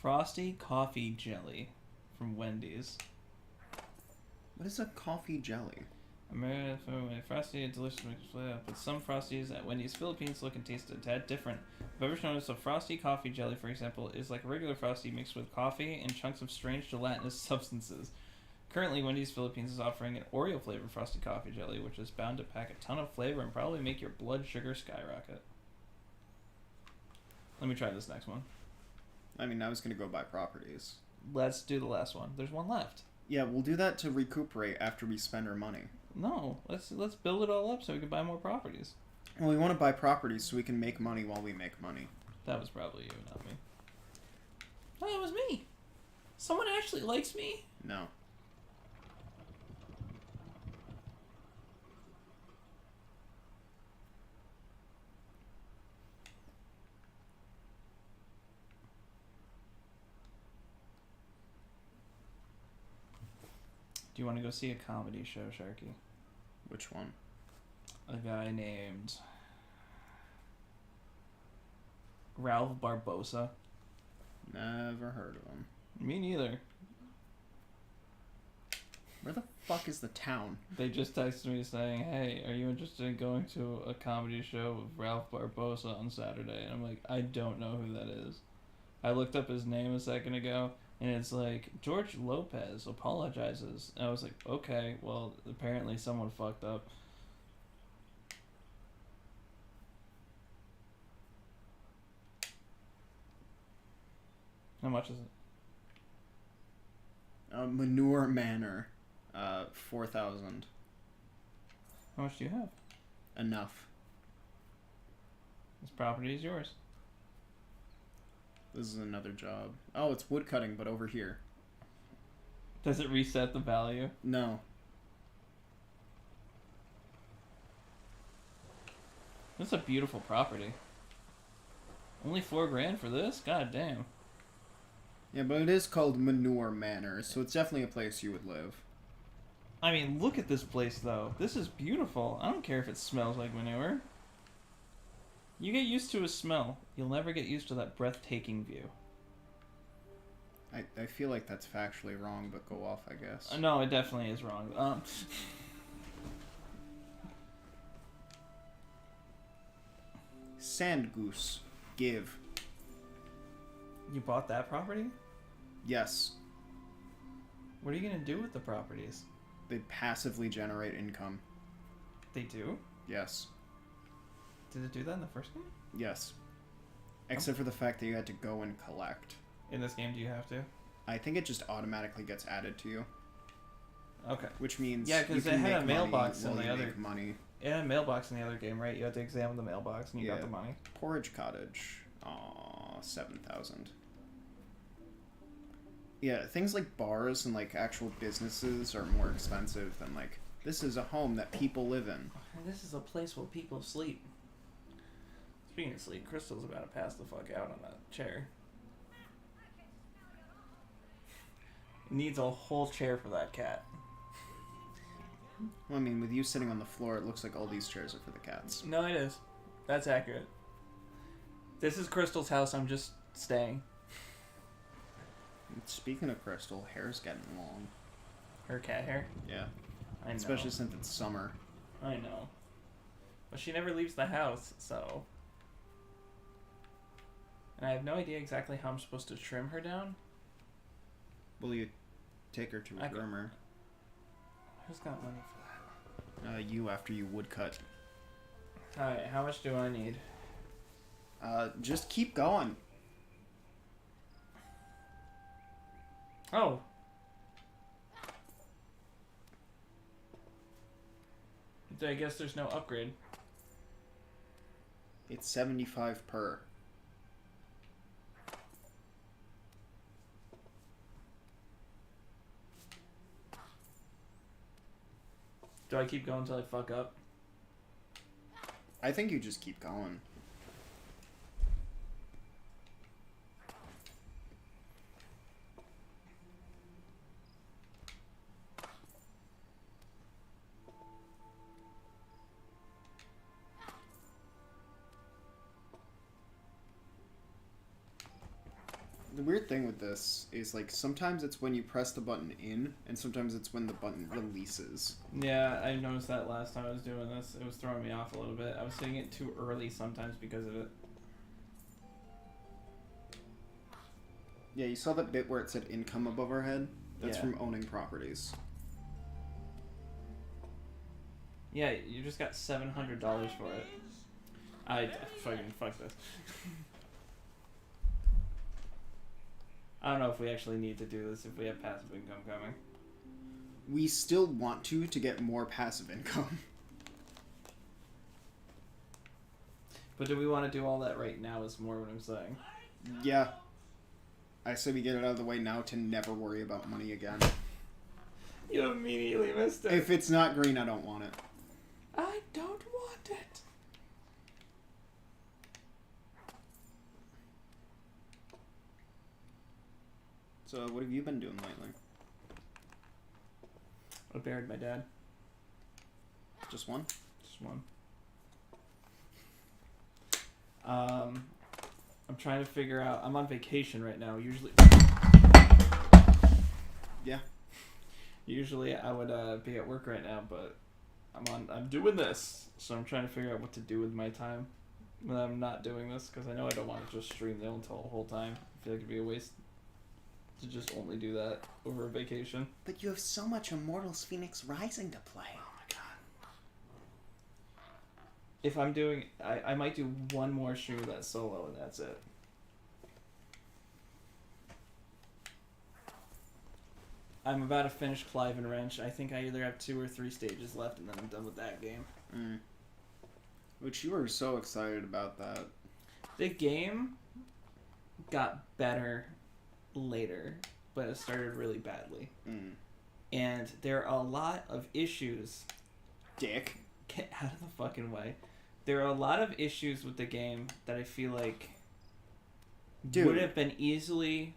S2: Frosty coffee jelly from Wendy's.
S3: What is a coffee jelly?
S2: Frosty and delicious mix, but some Frosties at Wendy's Philippines look and taste a tad different. If ever noticed, a Frosty coffee jelly, for example, is like a regular Frosty mixed with coffee and chunks of strange gelatinous substances. Currently, Wendy's Philippines is offering an Oreo flavored Frosty coffee jelly, which is bound to pack a ton of flavor and probably make your blood sugar skyrocket. Let me try this next one.
S3: I mean, I was gonna go buy properties.
S2: Let's do the last one. There's one left.
S3: Yeah, we'll do that to recuperate after we spend our money.
S2: No, let's build it all up so we can buy more properties.
S3: Well, we want to buy properties so we can make money while we make money.
S2: That was probably you, not me. Oh, it was me. Someone actually likes me?
S3: No.
S2: Do you want to go see a comedy show, Sharky?
S3: Which one?
S2: A guy named Ralph Barbosa.
S3: Never heard of him.
S2: Me neither.
S3: Where the fuck is the town?
S2: They just texted me saying, "Hey, are you interested in going to a comedy show with Ralph Barbosa on Saturday?" And I'm like, I don't know who that is. I looked up his name a second ago, and it's like, George Lopez apologizes. And I was like, okay, well, apparently someone fucked up. How much is it?
S3: Manure Manor. 4,000.
S2: How much do you have?
S3: Enough.
S2: This property is yours.
S3: This is another job. Oh, it's woodcutting, but over here.
S2: Does it reset the value?
S3: No.
S2: This is a beautiful property. Only $4,000 for this? God damn.
S3: Yeah, but it is called Manure Manor, so it's definitely a place you would live.
S2: I mean, look at this place, though. This is beautiful. I don't care if it smells like manure. You get used to a smell. You'll never get used to that breathtaking view.
S3: I feel like that's factually wrong, but go off, I guess.
S2: No, it definitely is wrong.
S3: Sand Goose. Give.
S2: You bought that property?
S3: Yes.
S2: What are you going to do with the properties?
S3: They passively generate income.
S2: They do?
S3: Yes.
S2: Did it do that in the first game?
S3: Yes. Except for the fact that you had to go and collect.
S2: In this game, do you have to?
S3: I think it just automatically gets added to you.
S2: Okay.
S3: Which means
S2: yeah, because
S3: you
S2: it
S3: can
S2: had a
S3: make
S2: mailbox
S3: money
S2: in the
S3: while you
S2: other
S3: make money.
S2: It had a mailbox in the other game, right? You had to examine the mailbox and you got the money.
S3: Porridge Cottage. Aw, 7,000. Yeah, things like bars and like actual businesses are more expensive than like, this is a home that people live in.
S2: And this is a place where people sleep. Speaking of sleep, Crystal's about to pass the fuck out on that chair. Needs a whole chair for that cat.
S3: Well, I mean, with you sitting on the floor, it looks like all these chairs are for the cats.
S2: No, it is. That's accurate. This is Crystal's house. I'm just staying.
S3: Speaking of Crystal, hair's getting long.
S2: Her cat hair?
S3: Yeah.
S2: I know.
S3: Especially since it's summer.
S2: I know. But she never leaves the house, so... And I have no idea exactly how I'm supposed to trim her down.
S3: Will you take her to a groomer?
S2: Who's got money for that?
S3: You after you woodcut.
S2: Alright, how much do I need?
S3: Just keep going.
S2: Oh. I guess there's no upgrade.
S3: It's 75 per.
S2: Do I keep going until I fuck up?
S3: I think you just keep going. The weird thing with this is, like, sometimes it's when you press the button in, and sometimes it's when the button releases.
S2: Yeah, I noticed that last time I was doing this. It was throwing me off a little bit. I was hitting it too early sometimes because of it.
S3: Yeah, you saw that bit where it said income above our head? That's
S2: Yeah.
S3: from owning properties.
S2: Yeah, you just got $700 for it. I fucking fuck this. I don't know if we actually need to do this if we have passive income coming.
S3: We still want to get more passive income.
S2: But do we want to do all that right now is more what I'm saying.
S3: Yeah. I say we get it out of the way now to never worry about money again.
S2: You immediately missed it.
S3: If it's not green, I don't want it.
S2: I don't want it.
S3: So, what have you been doing lately?
S2: I buried my dad.
S3: Just one?
S2: Just one. I'm trying to figure out... I'm on vacation right now. Usually...
S3: Yeah.
S2: Usually I would be at work right now, but I'm doing this, so I'm trying to figure out what to do with my time when I'm not doing this, because I know I don't want to just stream the whole time. I feel like it'd be a waste to just only do that over a vacation.
S3: But you have so much Immortals Phoenix Rising to play.
S2: Oh my god. If I'm doing, I might do one more stream of that solo, and that's it. I'm about to finish Clive and Wrench. I think I either have 2 or 3 stages left, and then I'm done with that game.
S3: Which you were so excited about that.
S2: The game got better later, but it started really badly. And there are a lot of issues.
S3: Dick.
S2: Get out of the fucking way. There are a lot of issues with the game that I feel like would have been easily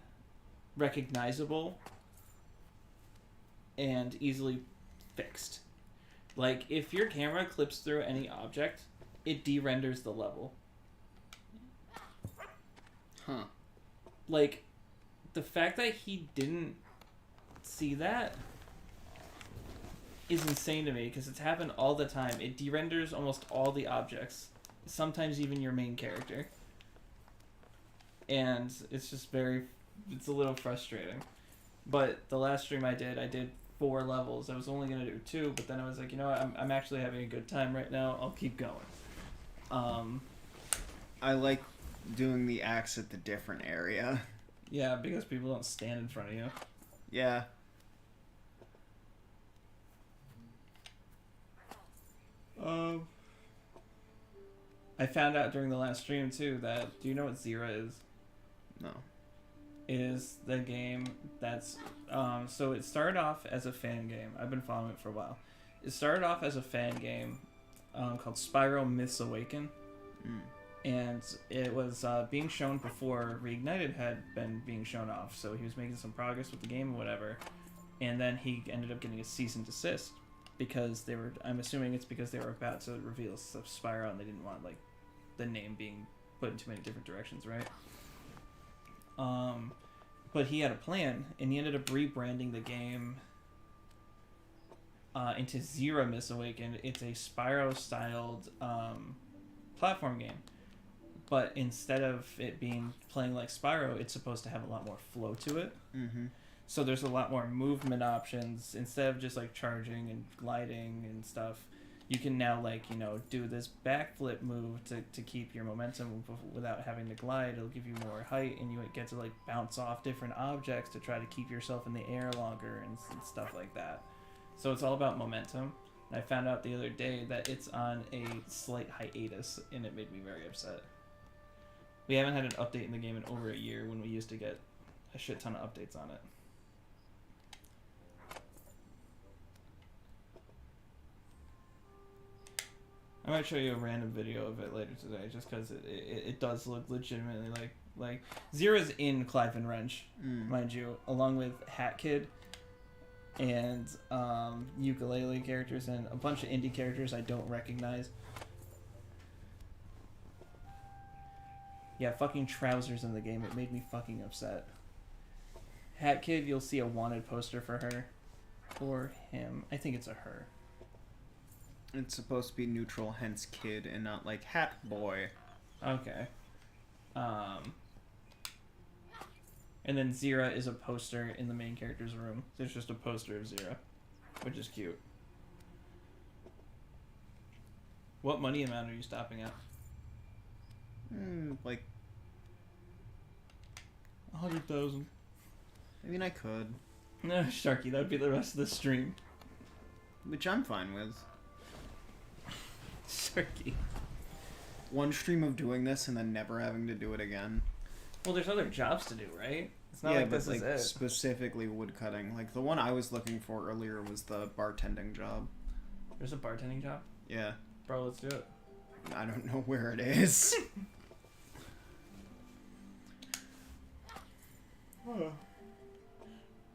S2: recognizable and easily fixed. Like, if your camera clips through any object, it de-renders the level.
S3: Huh.
S2: Like, the fact that he didn't see that is insane to me, because it's happened all the time. It de-renders almost all the objects, sometimes even your main character. And it's just it's a little frustrating. But the last stream I did 4 levels. I was only going to do 2, but then I was like, you know what, I'm actually having a good time right now. I'll keep going.
S3: I like doing the axe at the different area.
S2: Yeah, because people don't stand in front of you.
S3: Yeah.
S2: I found out during the last stream, too, that... Do you know what Zira is?
S3: No.
S2: It is the game that's... so it started off as a fan game. I've been following it for a while. It started off as a fan game called Spyro Myths Awaken. And it was being shown before Reignited had been being shown off. So he was making some progress with the game or whatever. And then he ended up getting a cease and desist. Because they were... I'm assuming it's because they were about to reveal stuff Spyro and they didn't want, like, the name being put in too many different directions, right? But he had a plan, and he ended up rebranding the game into Zira Myths Awakened. It's a Spyro-styled platform game. But instead of it playing like Spyro, it's supposed to have a lot more flow to it. So there's a lot more movement options. Instead of just like charging and gliding and stuff, you can now, like, you know, do this backflip move to keep your momentum without having to glide. It'll give you more height, and you get to, like, bounce off different objects to try to keep yourself in the air longer and stuff like that. So it's all about momentum. And I found out the other day that it's on a slight hiatus, and it made me very upset. We haven't had an update in the game in over a year when we used to get a shit ton of updates on it. I might show you a random video of it later today, just because it does look legitimately like Zira's in Clive and Wrench, mind you, along with Hat Kid and ukulele characters and a bunch of indie characters I don't recognize. Yeah, fucking trousers in the game. It made me fucking upset. Hat Kid, you'll see a wanted poster for her or him. I think it's a her.
S3: It's supposed to be neutral, hence kid, and not like Hat Boy.
S2: Okay. And then Zira is a poster in the main character's room. There's just a poster of Zira, which is cute. What money amount are you stopping at?
S3: Like
S2: 100,000.
S3: I mean, I could.
S2: No, Sharky, that would be the rest of the stream.
S3: Which I'm fine with.
S2: Sharky.
S3: One stream of doing this and then never having to do it again.
S2: Well, there's other jobs to do, right? It's not like this is it.
S3: Specifically woodcutting. Like, the one I was looking for earlier was the bartending job.
S2: There's a bartending job?
S3: Yeah.
S2: Bro, let's do it.
S3: I don't know where it is.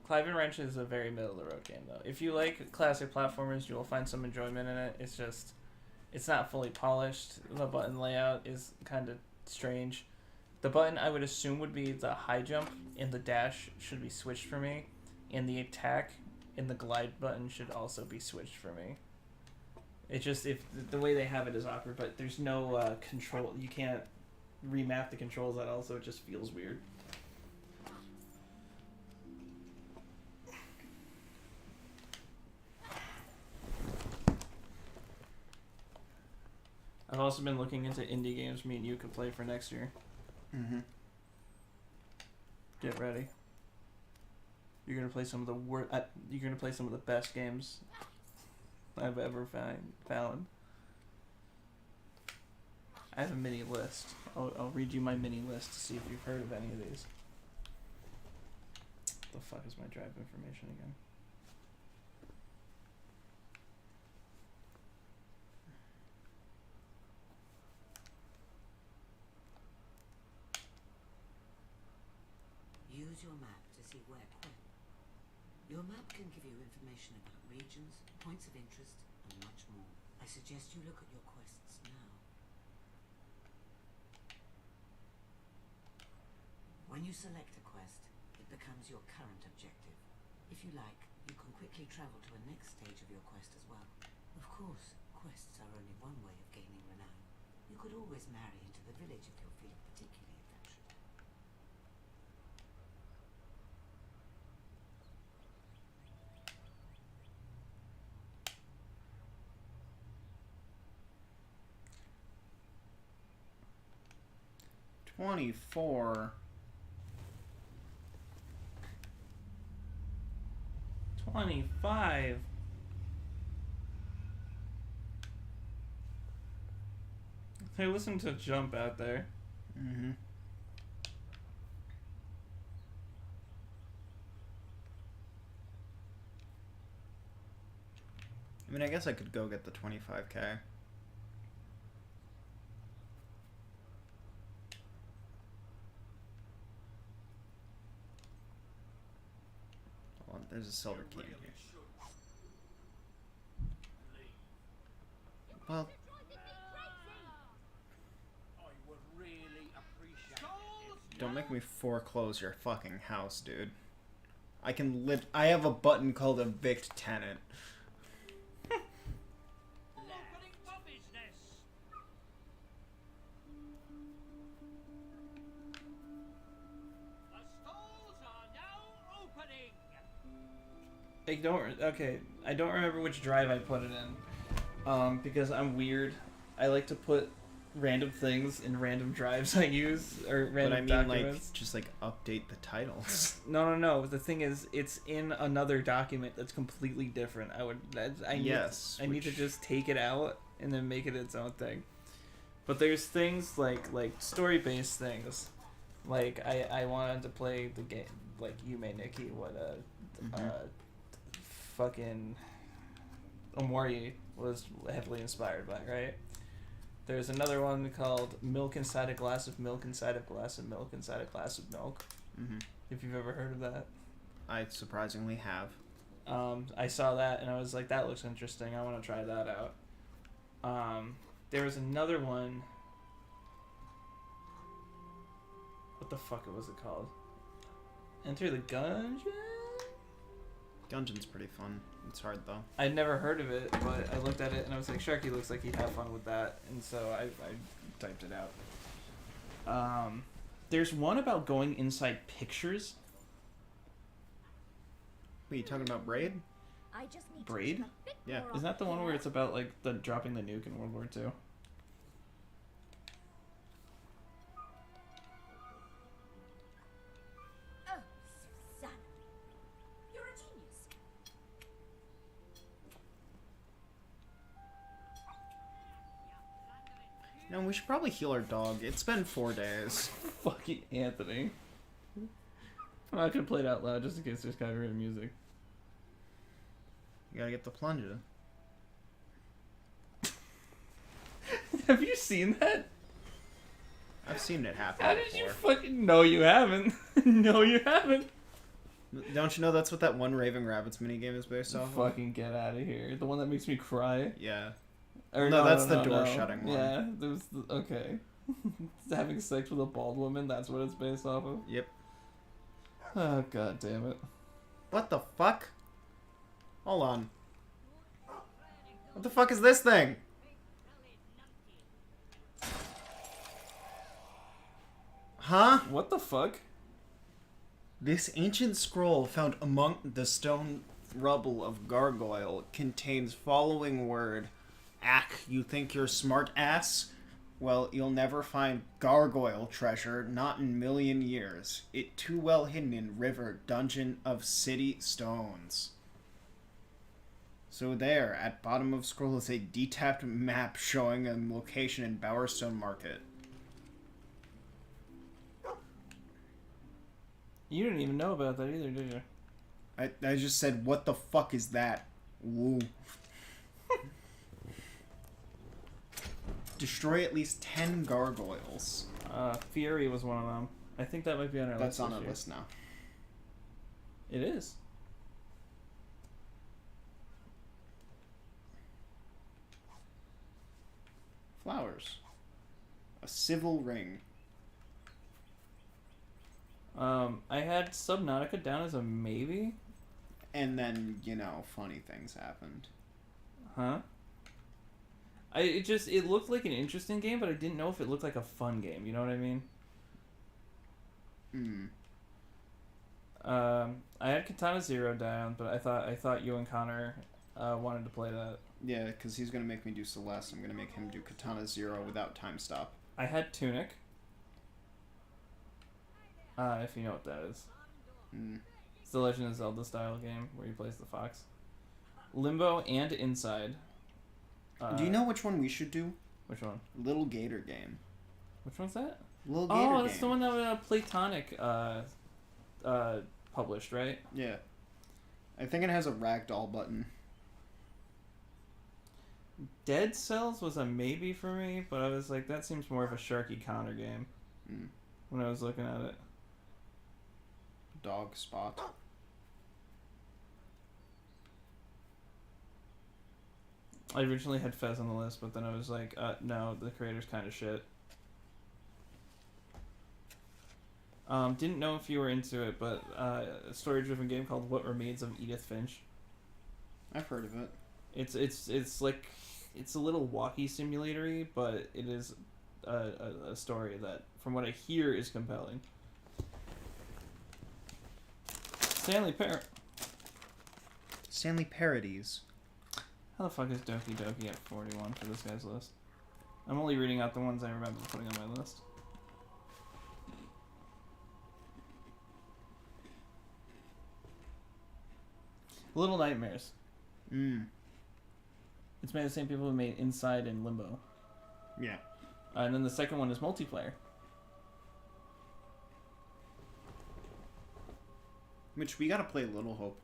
S2: Clive and Wrench is a very middle-of-the-road game, though. If you like classic platformers, you will find some enjoyment in it. It's just... It's not fully polished. The button layout is kind of strange. The button, I would assume, would be the high jump, and the dash should be switched for me. And the attack and the glide button should also be switched for me. It's just if the way they have it is awkward, but there's no control. You can't remap the controls at all, so it just feels weird. I've also been looking into indie games me and you could play for next year.
S3: Mm-hmm.
S2: Get ready. You're gonna play some of the you're gonna play some of the best games I've ever found. I have a mini list. I'll read you my mini list to see if you've heard of any of these. The fuck is my drive information again?
S6: Use your map to see where quest. Your map can give you information about regions, points of interest, and much more. I suggest you look at your quests now. When you select a quest, it becomes your current objective. If you like, you can quickly travel to a next stage of your quest as well. Of course, quests are only one way of gaining renown. You could always marry into the village if you're feeling particularly adventurous.
S3: $24.
S2: 25. Hey, listen to Jump out there.
S3: Mm-hmm. I mean, I guess I could go get the 25K. Hold on, there's a silver key in here. Well, don't make me foreclose your fucking house, dude. I have a button called Evict Tenant.
S2: I don't remember which drive I put it in. Because I'm weird. I like to put random things in random drives I use, or random
S3: But I mean,
S2: documents.
S3: like, just, like, update the titles.
S2: No. The thing is, it's in another document that's completely different. I need to just take it out and then make it its own thing. But there's things like story-based things. Like, I wanted to play the game, like, Yume Nikki, fucking Omori was heavily inspired by, right? There's another one called Milk Inside a Glass of Milk Inside a Glass of Milk Inside a Glass of Milk.
S3: Mm-hmm.
S2: If you've ever heard of that.
S3: I surprisingly have.
S2: I saw that and I was like, that looks interesting. I want to try that out. There was another one. What the fuck was it called? Enter the Gungeon?
S3: Gungeon's pretty fun. It's hard, though.
S2: I'd never heard of it, but I looked at it and I was like, Sharky looks like he'd have fun with that. And so I typed it out. There's one about going inside pictures.
S3: Wait, you talking about Braid?
S5: I just need
S2: Braid?
S5: To a bit
S3: Yeah.
S5: more
S2: Isn't that the
S5: on
S2: one where
S5: here.
S2: it's about like the dropping the nuke in World War II?
S5: Oh, Susanna. You're a genius.
S3: No, we should probably heal our dog. It's been 4 days.
S2: Fucking Anthony. I'm not gonna play it out loud just in case there's copyrighted music.
S3: You gotta get the plunger.
S2: Have you seen that?
S3: I've seen it happen
S2: How
S3: before.
S2: did you fucking... No, you haven't. No, you haven't.
S3: Don't you know that's what that one Raving Rabbits minigame is based off of?
S2: Fucking get out of here. The one that makes me cry?
S3: Yeah.
S2: Or
S3: No, that's the door-shutting one.
S2: Yeah, there was okay. Having sex with a bald woman, that's what it's based off of?
S3: Yep.
S2: Oh, god damn it.
S3: What the fuck? Hold on. What the fuck is this thing? Huh?
S2: What the fuck?
S3: This ancient scroll found among the stone rubble of Gargoyle contains following word. Ack, you think you're smart ass? Well, you'll never find Gargoyle treasure, not in million years. It too well hidden in river dungeon of city stones. So there, at bottom of scroll is a detapped map showing a location in Bowerstone Market.
S2: You didn't even know about that either, did you?
S3: I just said, what the fuck is that? Woo. Destroy at least 10 gargoyles.
S2: Fury was one of them. I think that might be on our list.
S3: That's on
S2: this
S3: our
S2: year.
S3: list now.
S2: It is.
S3: Flowers. A civil ring.
S2: I had Subnautica down as a maybe.
S3: And then, you know, funny things happened.
S2: Huh? It looked like an interesting game, but I didn't know if it looked like a fun game. You know what I mean? I had Katana Zero down, but I thought you and Connor wanted to play that.
S3: Yeah, because he's going to make me do Celeste. I'm going to make him do Katana Zero without time stop.
S2: I had Tunic. If you know what that is. It's the Legend of Zelda style game where you plays the fox. Limbo and Inside.
S3: Do you know which one we should do?
S2: Which one?
S3: Little Gator game.
S2: Which one's that?
S3: Little Gator
S2: Oh,
S3: game.
S2: that's the one that Platonic published, right?
S3: Yeah. I think it has a ragdoll button.
S2: Dead Cells was a maybe for me, but I was like, that seems more of a Sharky Connor game when I was looking at it.
S3: Dog Spot.
S2: I originally had Fez on the list, but then I was like, no, the creator's kind of shit. Didn't know if you were into it, but a story-driven game called What Remains of Edith Finch.
S3: I've heard of it.
S2: It's like, it's a little walkie simulatory, but it is a story that, from what I hear, is compelling.
S3: Stanley Parodies.
S2: How the fuck is Doki Doki at 41 for this guy's list? I'm only reading out the ones I remember putting on my list. Little Nightmares. It's made by the same people who made Inside and Limbo.
S3: Yeah.
S2: And then the second one is multiplayer.
S3: Which we gotta play Little Hope.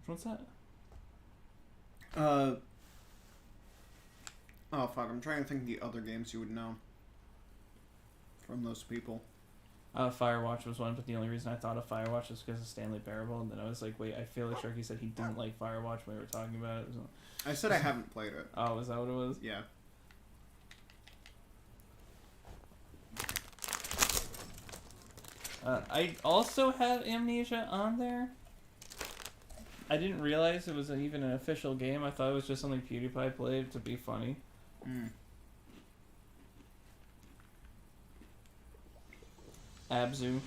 S2: Which one's that?
S3: Oh fuck, I'm trying to think of the other games you would know. From those people.
S2: Firewatch was one, but the only reason I thought of Firewatch is because of Stanley Parable, and then I was like, wait, I feel like Sharky said he didn't like Firewatch when we were talking about it.
S3: I said I haven't played it.
S2: Oh, is that what it was?
S3: Yeah.
S2: I also had Amnesia on there. I didn't realize it was even an official game. I thought it was just something PewDiePie played to be funny. Abzu.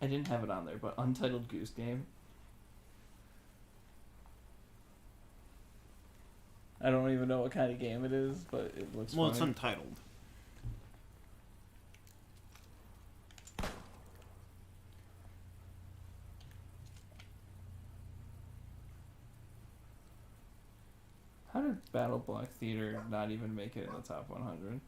S2: I didn't have it on there, but Untitled Goose Game. I don't even know what kind of game it is, but it looks
S3: Well,
S2: funny.
S3: it's Untitled.
S2: How did Battle Block Theater not even make it in the top 100?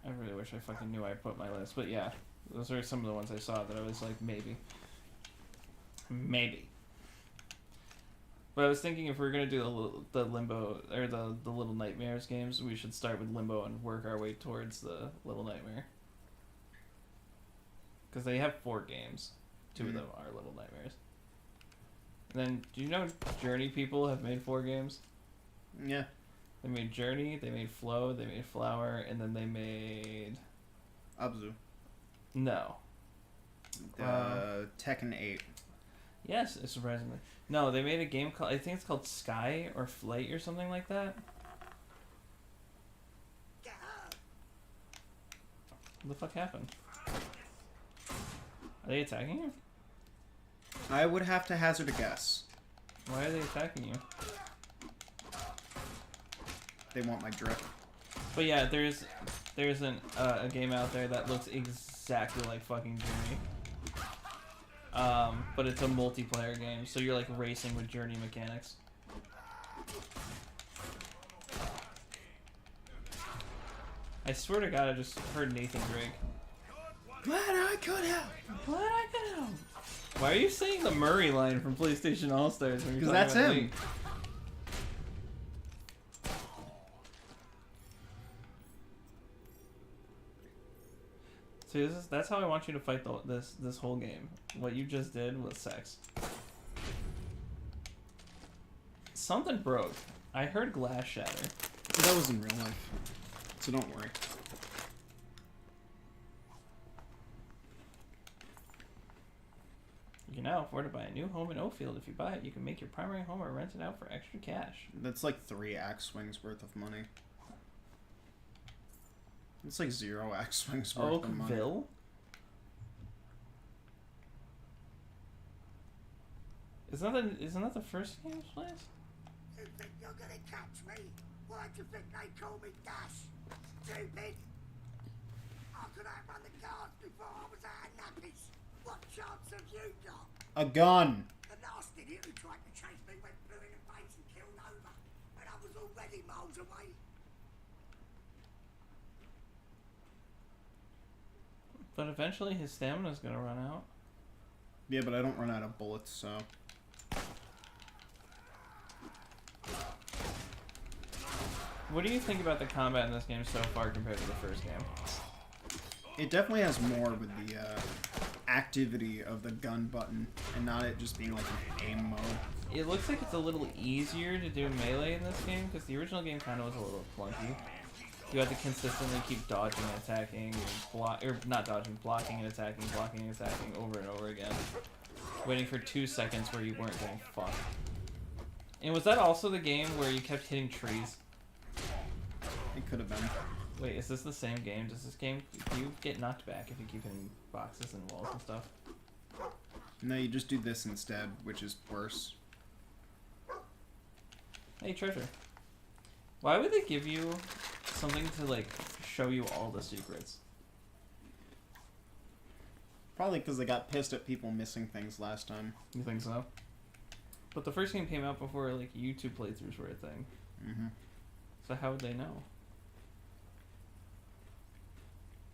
S2: I really wish I fucking knew I put my list, but yeah, those are some of the ones I saw that I was like, maybe. Maybe. But I was thinking if we're gonna do the Limbo or the Little Nightmares games, we should start with Limbo and work our way towards the Little Nightmare. Because they have 4 games. 2 of them are Little Nightmares. And then, do you know Journey people have made 4 games?
S3: Yeah.
S2: They made Journey, they made Flow, they made Flower, and then they made...
S3: Abzu.
S2: No.
S3: Tekken 8.
S2: Yes, it's surprisingly. No, they made a game called... I think it's called Sky or Flight or something like that. What the fuck happened? Are they attacking you?
S3: I would have to hazard a guess.
S2: Why are they attacking you?
S3: They want my drip.
S2: But yeah, there's a game out there that looks exactly like fucking Journey. But it's a multiplayer game, so you're like racing with Journey mechanics. I swear to God, I just heard Nathan Drake.
S3: Glad I could help.
S2: Glad I could help. Why are you saying the Murray line from PlayStation All Stars?
S3: Because that's him.
S2: Link? See, that's how I want you to fight this whole game. What you just did was sex. Something broke. I heard glass shatter.
S3: That was in real life, so don't worry.
S2: You can now afford to buy a new home in Oakfield. If you buy it, you can make your primary home or rent it out for extra cash.
S3: That's like 3 axe swings worth of money. It's like 0 axe swings worth of money.
S2: Oakville? Isn't that the first game's place?
S9: You think you're gonna catch me? Why do you think they call me Dash? Stupid! I could outrun the guards before I was out of nappies. What chance have you got?
S3: A gun!
S9: The last idiot who tried to chase me went blue in the face and killed over. And I was already miles away.
S2: But eventually his stamina's gonna run out.
S3: Yeah, but I don't run out of bullets, so...
S2: What do you think about the combat in this game so far compared to the first game?
S3: It definitely has more with the activity of the gun button, and not it just being like an aim mode.
S2: It looks like it's a little easier to do melee in this game, because the original game kind of was a little clunky. You had to consistently keep dodging and attacking, and not dodging, blocking and attacking over and over again. Waiting for 2 seconds where you weren't getting fucked. And was that also the game where you kept hitting trees?
S3: It could have been.
S2: Wait, is this the same game? Does this game, do you get knocked back if you keep hitting boxes and walls and stuff?
S3: No, you just do this instead, which is worse.
S2: Hey, treasure. Why would they give you something to, like, show you all the secrets?
S3: Probably because they got pissed at people missing things last time.
S2: You think so? But the first game came out before, like, YouTube playthroughs were a thing.
S3: Mm-hmm.
S2: So how would they know?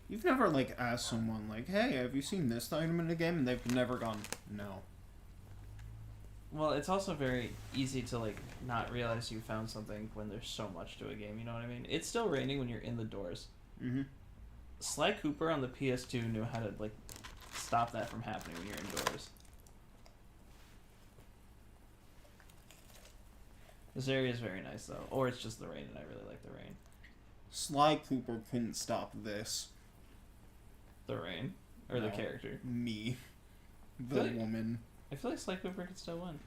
S3: You've never, like, asked someone, like, hey, have you seen this item in the game? And they've never gone, no.
S2: Well, it's also very easy to, like, not realize you found something when there's so much to a game, you know what I mean? It's still raining when you're in the doors.
S3: Mm-hmm.
S2: Sly Cooper on the PS2 knew how to, like, stop that from happening when you're indoors. This area is very nice, though. Or it's just the rain, and I really like the rain.
S3: Sly Cooper couldn't stop this.
S2: The rain? Or the character?
S3: Me. The woman.
S2: I feel like Sly Cooper could still win.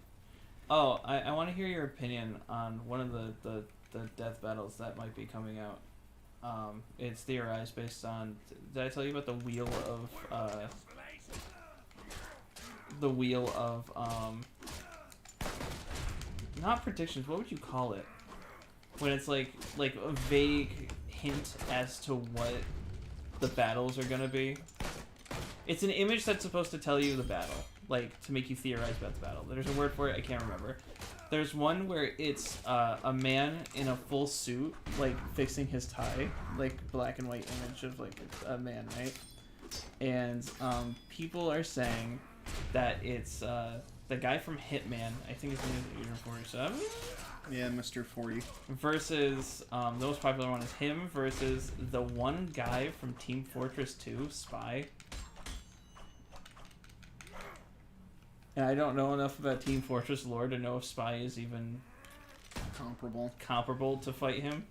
S2: Oh, I want to hear your opinion on one of the death battles that might be coming out. It's theorized based on... Did I tell you about the wheel of... not predictions, what would you call it? When it's like a vague hint as to what the battles are gonna be. It's an image that's supposed to tell you the battle, like to make you theorize about the battle. There's a word for it, I can't remember. There's one where it's a man in a full suit, like fixing his tie, like black and white image of like a man, right? And people are saying that it's the guy from Hitman, I think his name is Agent 47.
S3: Yeah, Mr. 40.
S2: Versus, the most popular one is him versus the one guy from Team Fortress 2, Spy. And I don't know enough about Team Fortress lore to know if Spy is even comparable to fight him.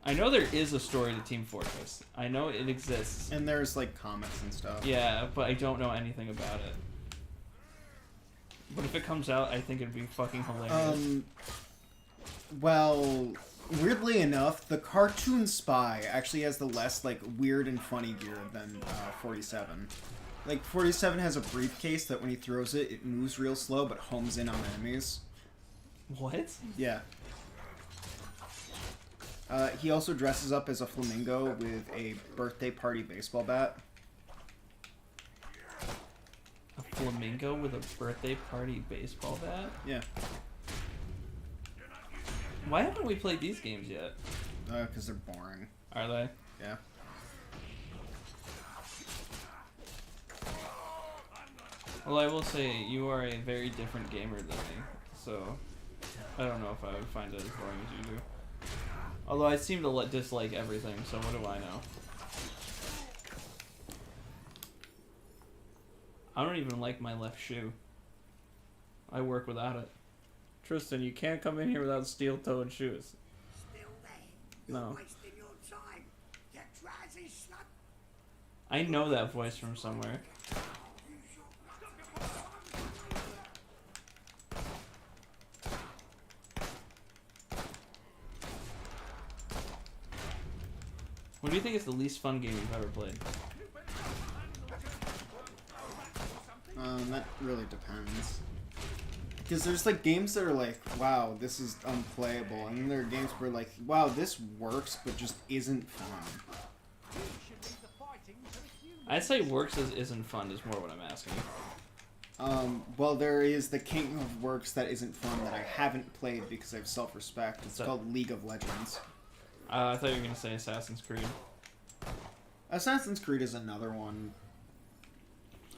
S2: I know there is a story to Team Fortress. I know it exists.
S3: And there's like comics and stuff.
S2: Yeah, but I don't know anything about it. But if it comes out, I think it'd be fucking hilarious.
S3: Well, weirdly enough, the cartoon Spy actually has the less like weird and funny gear than 47. Like 47 has a briefcase that when he throws it, it moves real slow but homes in on enemies.
S2: What?
S3: Yeah. He also dresses up as a flamingo with a birthday party baseball bat.
S2: A flamingo with a birthday party baseball bat?
S3: Yeah.
S2: Why haven't we played these games yet?
S3: Because they're boring.
S2: Are they?
S3: Yeah.
S2: Well, I will say you are a very different gamer than me, so I don't know if I would find it as boring as you do. Although I seem to dislike everything, so what do I know? I don't even like my left shoe. I work without it. Tristan, you can't come in here without steel-toed shoes.
S9: Still there. You're
S2: No.
S9: wasting your time. You drowsy slut.
S2: I know that voice from somewhere. What do you think is the least fun game you've ever played?
S3: That really depends. Because there's like games that are like, wow, this is unplayable, and then there are games where like, wow, this works but just isn't fun.
S2: I'd say works isn't fun is more what I'm asking.
S3: Well, there is the king of works that isn't fun that I haven't played because I have self-respect. It's called League of Legends.
S2: I thought you were going to say Assassin's Creed.
S3: Assassin's Creed is another one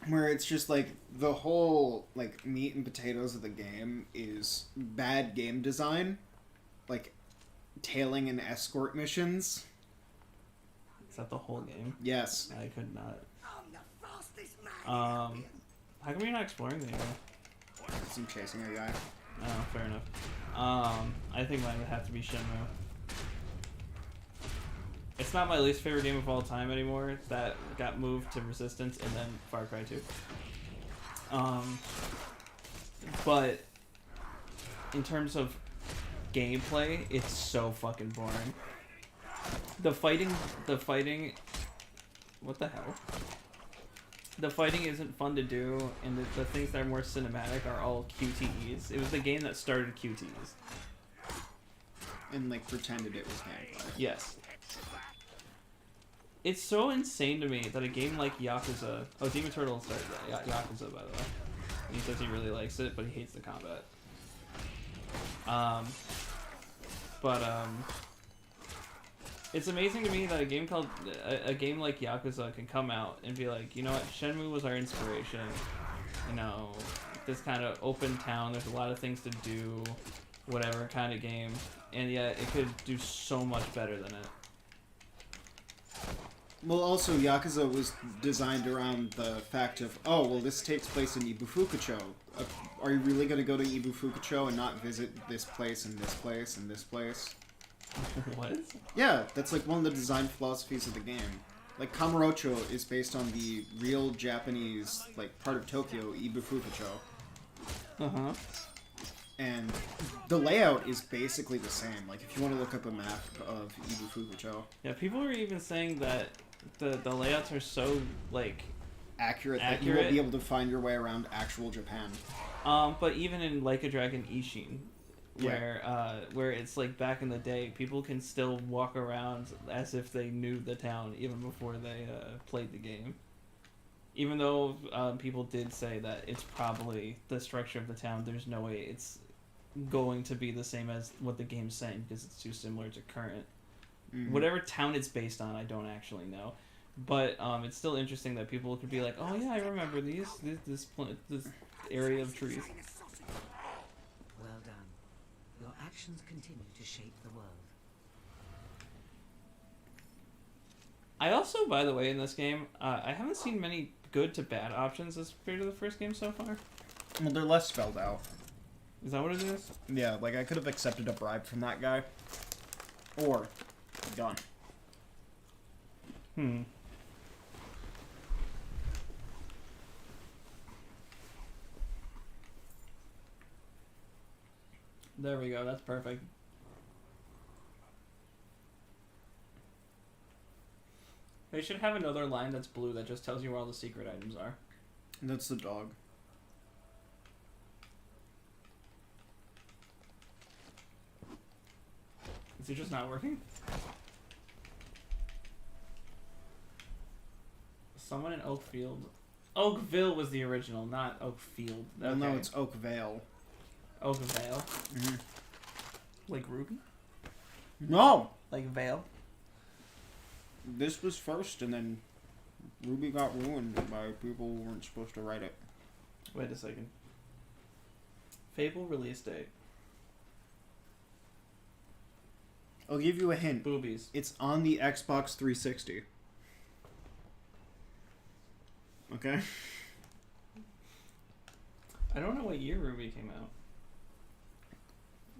S3: where it's just like the whole like meat and potatoes of the game is bad game design, like tailing and escort missions.
S2: Is that the whole game?
S3: Yes.
S2: I could not.
S9: I'm the fastest man.
S2: How come you're not exploring the area?
S3: I'm chasing a guy.
S2: Oh, fair enough. I think mine would have to be Shenmue. It's not my least favorite game of all time anymore. That got moved to Resistance and then Far Cry 2. But in terms of gameplay, it's so fucking boring. The fighting, what the hell? The fighting isn't fun to do, and the things that are more cinematic are all QTEs. It was the game that started QTEs.
S3: And like pretended it was gameplay.
S2: Yes. It's so insane to me that a game like Yakuza... Oh, Demon Turtle started Yakuza, by the way. He says he really likes it, but he hates the combat. It's amazing to me that a game like Yakuza can come out and be like, you know what, Shenmue was our inspiration. You know, this kind of open town, there's a lot of things to do, whatever kind of game, and yet it could do so much better than it.
S3: Well, also, Yakuza was designed around the fact of, oh, well, this takes place in Ibufukucho. Are you really going to go to Ibufukucho and not visit this place and this place and this place?
S2: What?
S3: Yeah, that's like one of the design philosophies of the game. Like, Kamurocho is based on the real Japanese, like, part of Tokyo, Ibufukucho.
S2: Uh-huh.
S3: And the layout is basically the same. Like, if you want to look up a map of Ibufukucho.
S2: Yeah, people were even saying that the layouts are so, like...
S3: Accurate that you won't be able to find your way around actual Japan.
S2: But even in Like a Dragon Ishin, where it's like back in the day, people can still walk around as if they knew the town even before they played the game. Even though people did say that it's probably the structure of the town, there's no way it's going to be the same as what the game's saying because it's too similar to current. Mm-hmm. Whatever town it's based on, I don't actually know. But it's still interesting that people could be like, oh yeah, I remember this area of trees.
S6: Well done. Your actions continue to shape the world.
S2: I also, by the way, in this game, I haven't seen many good to bad options as compared to the first game so far?
S3: Well, they're less spelled out.
S2: Is that what it is?
S3: Yeah, like I could have accepted a bribe from that guy. Or gone.
S2: There we go, that's perfect. They should have another line that's blue that just tells you where all the secret items are.
S3: That's the dog.
S2: Is it just not working? Someone in Oakfield. Oakville was the original, not Oakfield.
S3: Well, no, it's Oakvale.
S2: Oakvale.
S3: Mm-hmm.
S2: Like Ruby?
S3: No!
S2: Like Vale?
S3: This was first, and then Ruby got ruined by people who weren't supposed to write it.
S2: Wait a second. Fable release date.
S3: I'll give you a hint.
S2: Boobies.
S3: It's on the Xbox 360. Okay?
S2: I don't know what year Ruby came out.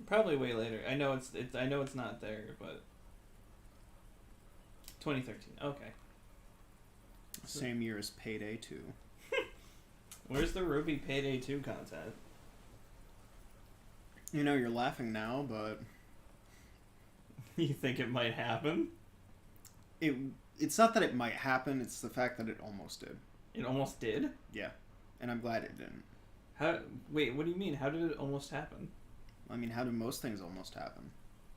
S2: Probably way later. I know it's not there, but 2013. Okay.
S3: Same year as Payday 2.
S2: Where's the Ruby Payday 2 content?
S3: You know, you're laughing now, but
S2: You think it might happen?
S3: it's not that it might happen, it's the fact that it almost did.
S2: It almost did?
S3: Yeah. And I'm glad it didn't.
S2: Wait, what do you mean? How did it almost happen?
S3: I mean, how do most things almost happen?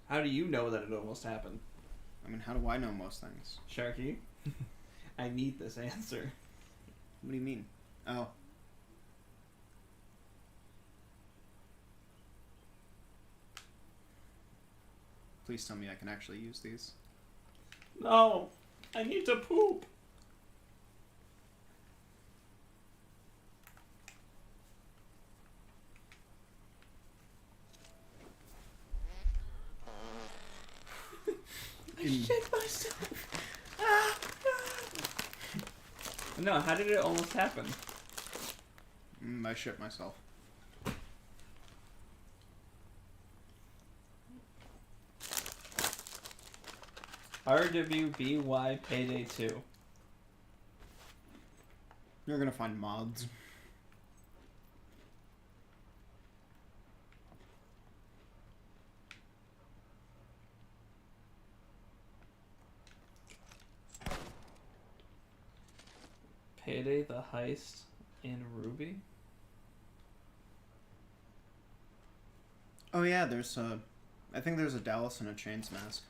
S2: How do you know that it almost happened?
S3: I mean, how do I know most things?
S2: Sharky? I need this answer.
S3: What do you mean? Oh. Please tell me I can actually use these.
S2: No! I need to poop! I shit myself! Ah, God. No, how did it almost happen?
S3: I shit myself.
S2: RWBY Payday 2.
S3: You're gonna find mods.
S2: Payday the heist in Ruby?
S3: Oh yeah, there's I think there's a Dallas in a Chains mask.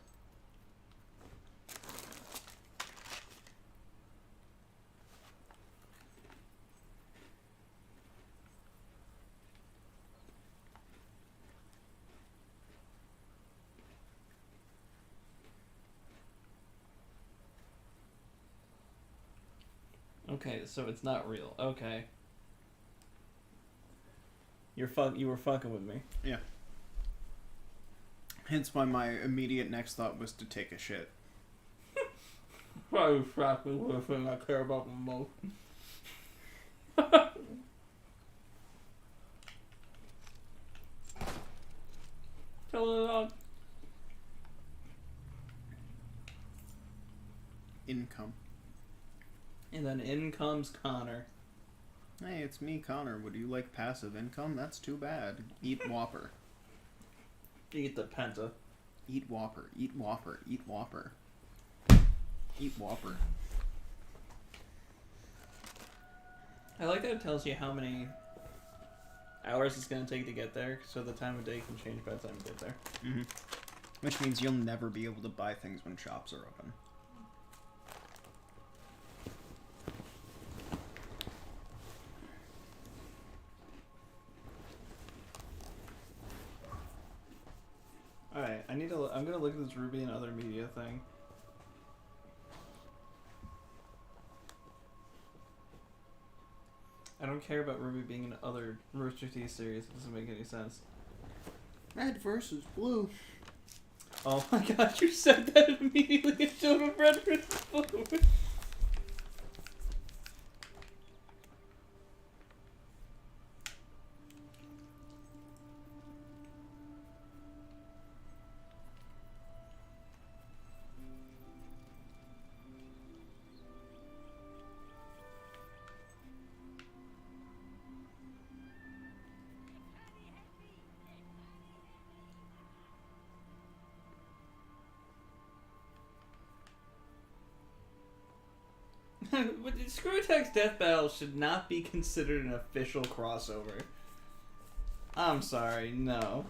S2: Okay, so it's not real. Okay. You were fucking with me.
S3: Yeah. Hence why my immediate next thought was to take a shit.
S2: Probably frankly the thing I care about the most. Tell it on.
S3: Income.
S2: And then in comes Connor.
S3: Hey, it's me, Connor. Would you like passive income? That's too bad. Eat Whopper.
S2: Eat the Penta.
S3: Eat Whopper. Eat Whopper. Eat Whopper. Eat Whopper.
S2: I like that it tells you how many hours it's going to take to get there, so the time of day can change by the time you get there.
S3: Mm-hmm. Which means you'll never be able to buy things when shops are open.
S2: Alright, I'm gonna look at this Ruby and other media thing. I don't care about Ruby being in other Rooster Teeth series. It doesn't make any sense.
S3: Red versus blue.
S2: Oh my god, you said that immediately and showed him red versus blue. But Screw Attack's Death Battle should not be considered an official crossover. I'm sorry, no.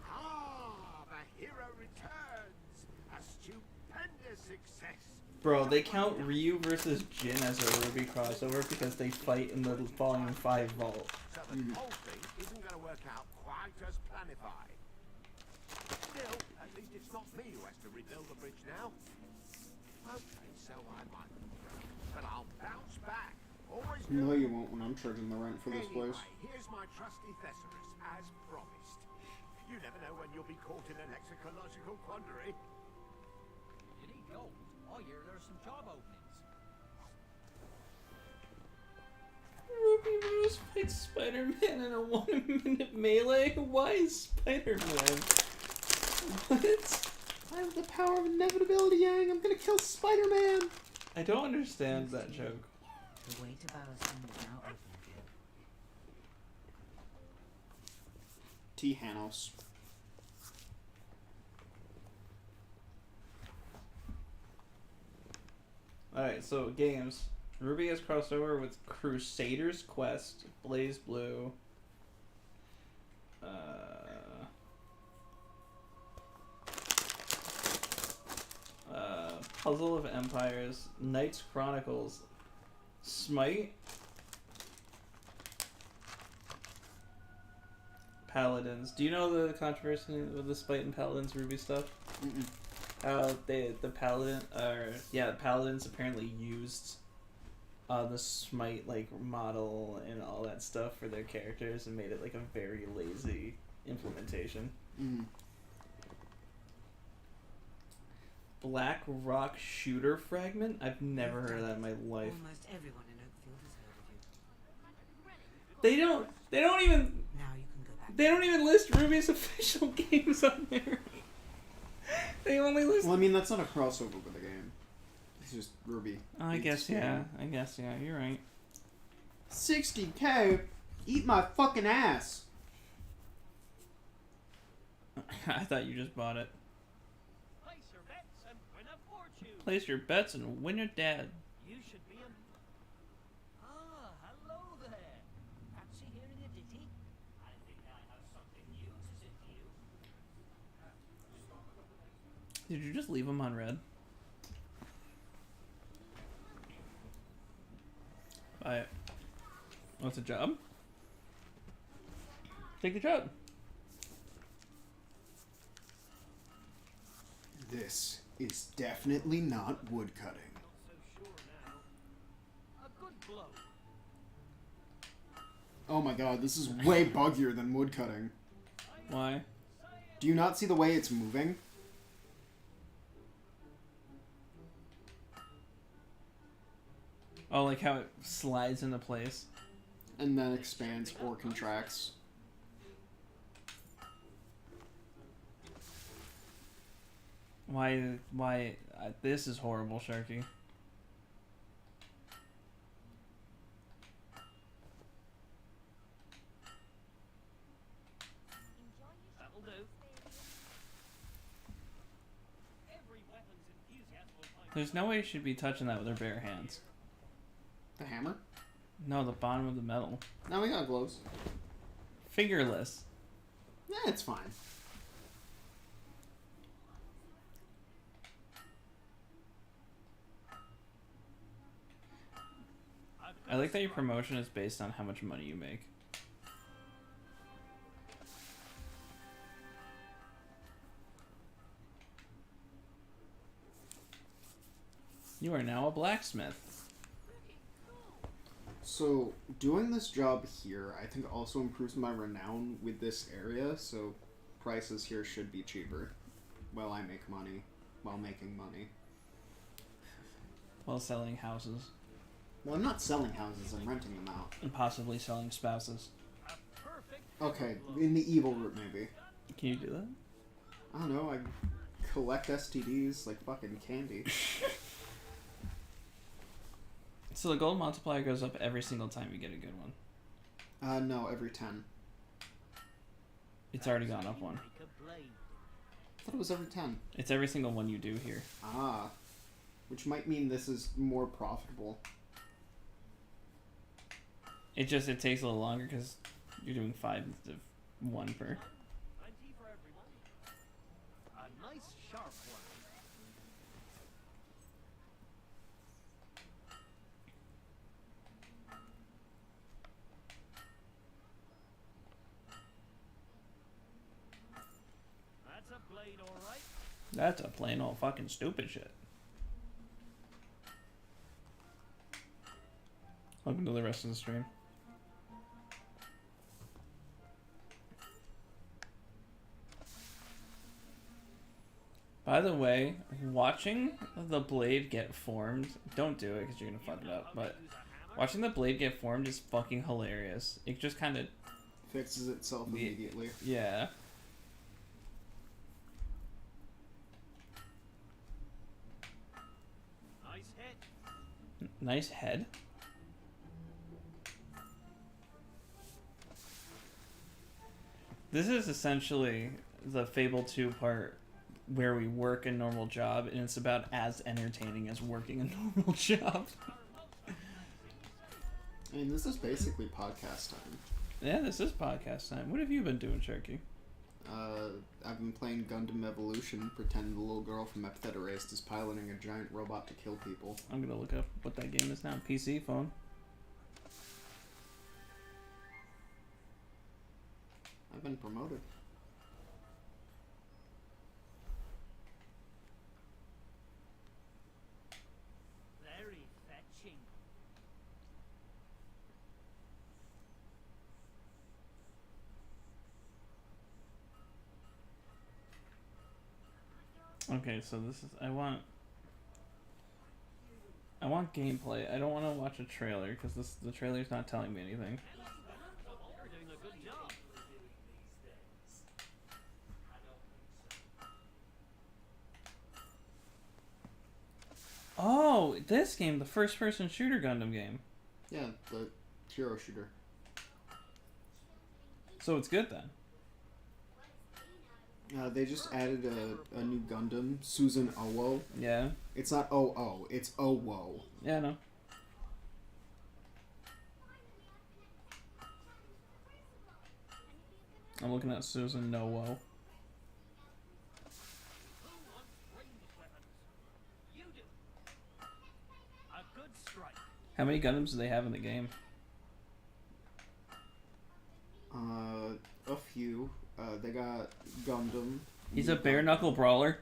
S11: Ah, the hero returns. A stupendous success.
S2: Bro, they count Ryu versus Jin as a Ruby crossover because they fight in the Volume 5 vault.
S11: So the whole thing isn't going to work out quite as planified. Still, at least it's not me who has to rebuild the bridge now. Okay, so I might. But I'll bounce back. Always do.
S3: No, you won't when I'm charging the rent for this place.
S11: Anyway, here's my trusty thesaurus, as promised. You never know when you'll be caught in an lexicological quandary.
S8: You need gold. I hear there's some job openings.
S2: Ruby Rose fights Spider-Man in a 1-minute melee? Why Spider-Man? What?
S3: I have the power of inevitability, Yang. I'm gonna kill Spider-Man.
S2: I don't understand that joke.
S6: The way to Barristan is now open again.
S3: T. Hanos.
S2: Alright, so games. Ruby has crossover with Crusader's Quest, Blaze Blue, Puzzle of Empires, Knights Chronicles, Smite, Paladins. Do you know the controversy with the Smite and Paladins Ruby stuff? The Paladins apparently used the Smite like model and all that stuff for their characters and made it like a very lazy implementation. Black Rock Shooter Fragment? I've never heard of that in my life.
S6: Almost everyone in Oakfield has heard of you.
S2: They don't even
S6: Now you can go back.
S2: they don't even list Ruby's official games on there. They only list.
S3: Well, I mean, that's not a crossover with the game. It's just Ruby.
S2: I guess yeah. You're right.
S3: 60K? Eat my fucking ass.
S8: Place your bets and win a fortune.
S2: I thought you just bought it. Place your bets and win your dad.
S8: You should be a... Ah, hello there. Fancy hearing a ditty? I think I have something new to say to you.
S2: Did you just leave him on red? Buy it. What's a job? Take the job.
S3: This is definitely not woodcutting.
S8: So sure now. A good blow.
S3: Oh my god, this is way buggier than woodcutting.
S2: Why?
S3: Do you not see the way it's moving?
S2: Oh, like how it slides into place.
S3: And then expands or contracts.
S2: Why, this is horrible, Sharky.
S8: That'll do. Every weapon's enthusiast will find...
S2: There's no way you should be touching that with her bare hands.
S3: The hammer?
S2: No, the bottom of the metal.
S3: Now we got gloves.
S2: Fingerless.
S3: Yeah, it's fine.
S2: I like that your promotion is based on how much money you make. You are now a blacksmith.
S3: So, doing this job here, I think also improves my renown with this area, so prices here should be cheaper. While I make money. While making money.
S2: While selling houses.
S3: Well, I'm not selling houses, I'm renting them out.
S2: And possibly selling spouses.
S3: Okay, in the evil route, maybe.
S2: Can you do that?
S3: I don't know, I collect STDs like fucking candy.
S2: So the gold multiplier goes up every single time you get a good one.
S3: No, every 10.
S2: It's already gone up one.
S3: I thought it was every 10.
S2: It's every single one you do here.
S3: Ah. which might mean this is more profitable.
S2: It takes a little longer because you're doing 5 instead of 1 per.
S8: Plenty for everyone. A nice sharp one. That's a blade, all right.
S2: That's a plain old fucking stupid shit. Welcome to the rest of the stream. By the way, watching the blade get formed, don't do it because you're gonna fuck it up, but watching the blade get formed is fucking hilarious. It just kind of
S3: Fixes itself immediately.
S2: yeah.
S8: Nice hit.
S2: Nice head. This is essentially the Fable 2 part where we work a normal job, and it's about as entertaining as working a normal job.
S3: I mean, this is basically podcast time.
S2: Yeah, this is podcast time. What have you been doing, Cherokee?
S3: I've been playing Gundam Evolution, pretending the little girl from Epithet Erased is piloting a giant robot to kill people.
S2: I'm gonna look up what that game is now. PC, phone.
S3: I've been promoted.
S8: Very fetching.
S2: Okay, so this is I want gameplay. I don't want to watch a trailer because the trailer's not telling me anything.
S8: You're doing a good job.
S2: Oh, this game, the first-person shooter Gundam game.
S3: Yeah, the hero shooter.
S2: So it's good then.
S3: They just added a new Gundam, Susan Owo.
S2: Yeah.
S3: It's not OO, it's Owo.
S2: Yeah, I know. I'm looking at Susan Nowo.
S8: Who wants ranged weapons? You do. A good strike.
S2: How many Gundams do they have in the game?
S3: A few. They got Gundam.
S2: He's a bare knuckle brawler.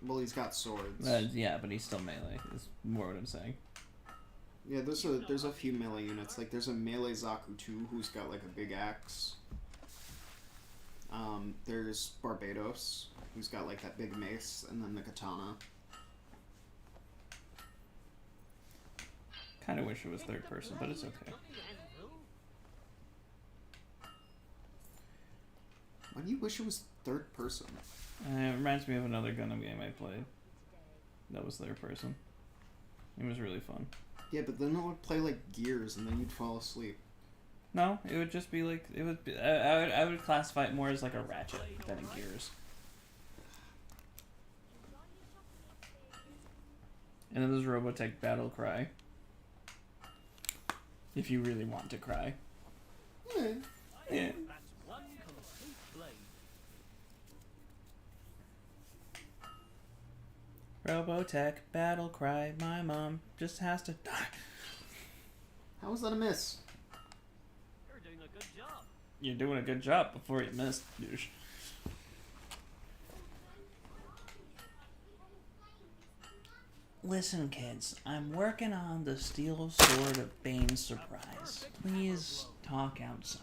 S3: Well, he's got swords.
S2: Yeah, but he's still melee. Is more what I'm saying.
S3: Yeah, there's a few melee units. Like there's a melee Zaku 2 who's got like a big axe. There's Barbados who's got like that big mace, and then the katana.
S2: Kind of wish it was third person, but it's okay.
S3: Why do you wish it was third person?
S2: It reminds me of another Gundam game I played. That was third person. It was really fun.
S3: Yeah, but then it would play like Gears, and then you'd fall asleep.
S2: No, it would just be like it would. Be, I would classify it more as like a Ratchet than a Gears. And then there's Robotech Battle Cry. If you really want to cry.
S3: Yeah.
S2: Yeah.
S8: That's one complete blade.
S2: Robotech Battle Cry. My mom just has to die.
S3: How was that a miss?
S8: You're doing a good job.
S2: You're doing a good job before you missed, douche. Listen, kids, I'm working on the Steel Sword of Bane's Surprise. Please talk outside.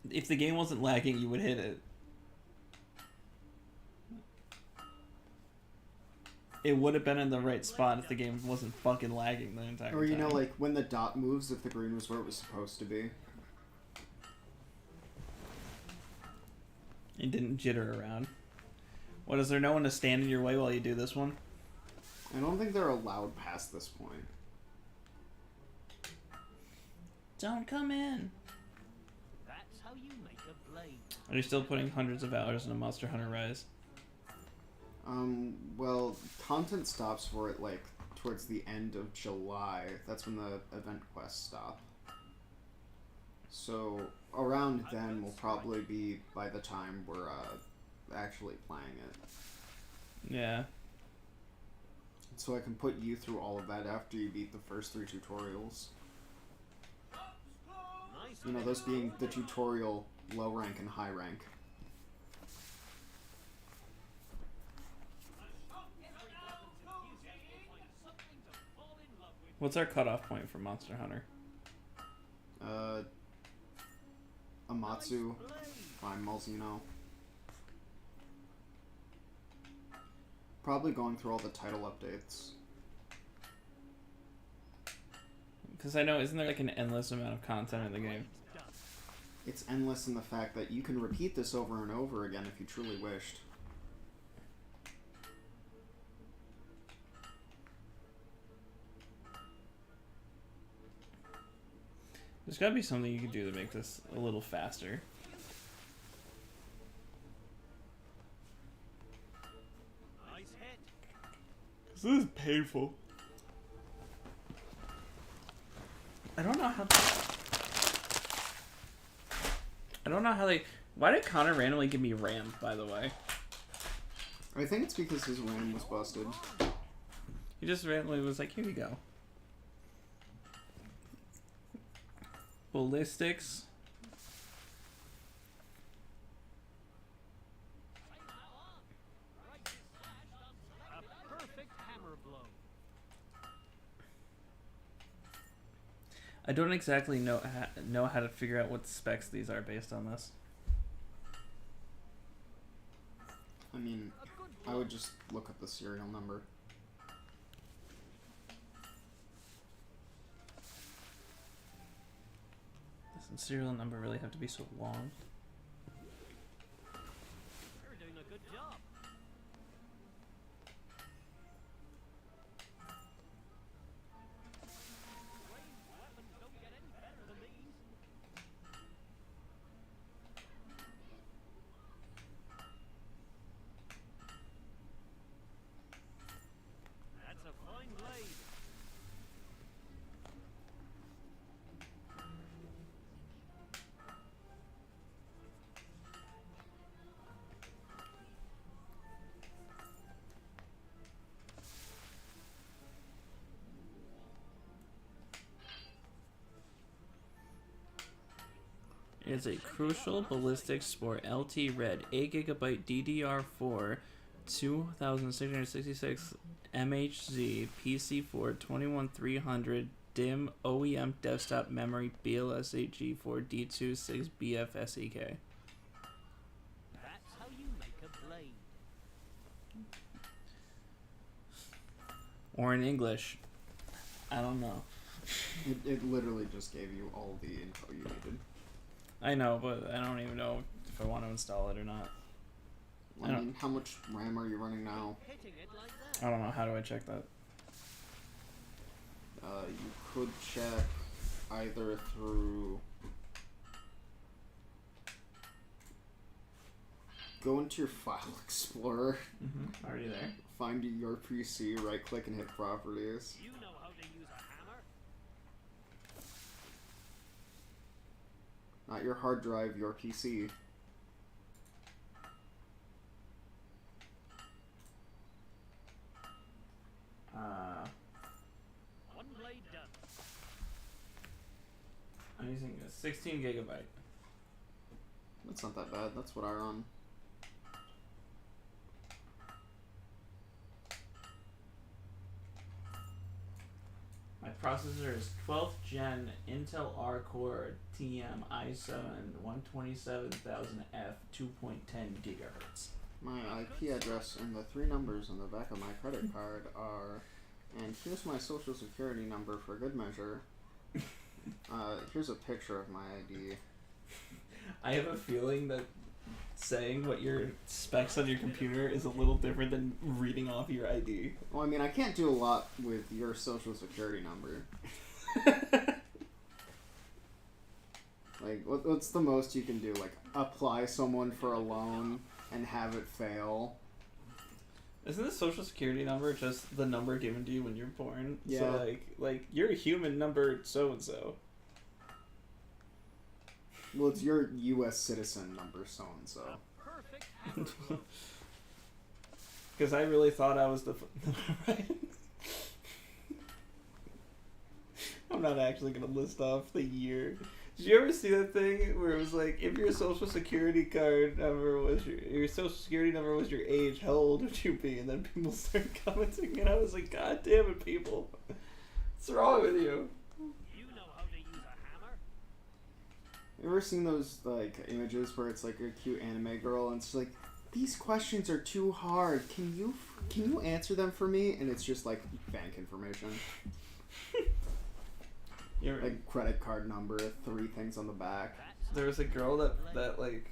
S2: If the game wasn't lagging, you would hit it. It would have been in the right spot if the game wasn't fucking lagging the entire time.
S3: Or, you know, like, when the dot moves, if the green was where it was supposed to be.
S2: It didn't jitter around. What, is there no one to stand in your way while you do this one?
S3: I don't think they're allowed past this point.
S2: Don't come in.
S8: That's how you make a blade.
S2: Are you still putting hundreds of hours into Monster Hunter Rise?
S3: Well, content stops for it, like, towards the end of July. That's when the event quests stop. So, around then will probably be by the time we're, actually playing it.
S2: Yeah.
S3: So I can put you through all of that after you beat the first 3 tutorials. You know, those being the tutorial, low rank, and high rank.
S2: What's our cutoff point for Monster Hunter?
S3: Amatsu by Malzino. Probably going through all the title updates.
S2: Because I know, isn't there like an endless amount of content in the game?
S3: It's endless in the fact that you can repeat this over and over again if you truly wished.
S2: There's gotta be something you can do to make this a little faster.
S8: Nice hit.
S2: This is painful. I don't know how they... Why did Connor randomly give me RAM, by the way?
S3: I think it's because his RAM was busted.
S2: He just randomly was like, here you go. Ballistics.
S8: A perfect hammer blow.
S2: I don't exactly know how to figure out what specs these are based on this.
S3: I mean, I would just look up the serial number.
S2: Does the serial number really have to be so long?
S8: You're doing a good job. Ranged weapons don't get any better than these. That's a fine blade.
S2: It's a Crucial Ballistics Sport LT Red 8GB DDR4 2666 MHZ PC4 21300 DIMM OEM desktop memory BLSAG 4D2 6BF SEK.
S8: That's how you make a blade.
S2: Or in English, I don't know.
S3: It literally just gave you all the info you needed.
S2: I know, but I don't even know if I want to install it or not.
S3: I mean, how much RAM are you running now?
S8: Hitting it like that.
S2: I don't know. How do I check that?
S3: You could check either through... Go into your File Explorer.
S2: Mm-hmm. Already there.
S3: Find your PC, right click and hit Properties.
S8: You know how to use a hammer.
S3: Not your hard drive, your PC.
S8: One blade done.
S2: I'm using a 16GB.
S3: That's not that bad. That's what I run.
S2: My processor is 12th gen Intel R Core TM i7 127000F 2.10 gigahertz.
S3: My IP address and the 3 numbers on the back of my credit card are, and here's my social security number for good measure. Here's a picture of my ID.
S2: I have a feeling that saying what your specs on your computer is a little different than reading off your ID.
S3: Well, I mean, I can't do a lot with your social security number. Like, what's the most you can do? Like, apply someone for a loan and have it fail.
S2: Isn't the social security number just the number given to you when you're born?
S3: Yeah.
S2: So like you're a human number so and so.
S3: Well, it's your U.S. citizen number so and so.
S8: Perfect hammer blow.
S2: Because I really thought I was the. Right? I'm not actually gonna list off the year. Did you ever see that thing where it was like, if your social security card number was your social security number was your age, how old would you be? And then people started commenting, and I was like, God damn it, people, what's wrong with you?
S8: You know how to use a hammer.
S3: You ever seen those like images where it's like a cute anime girl and it's like, these questions are too hard. Can you answer them for me? And it's just like bank information. Like credit card number, 3 things on the back.
S2: There was a girl that like,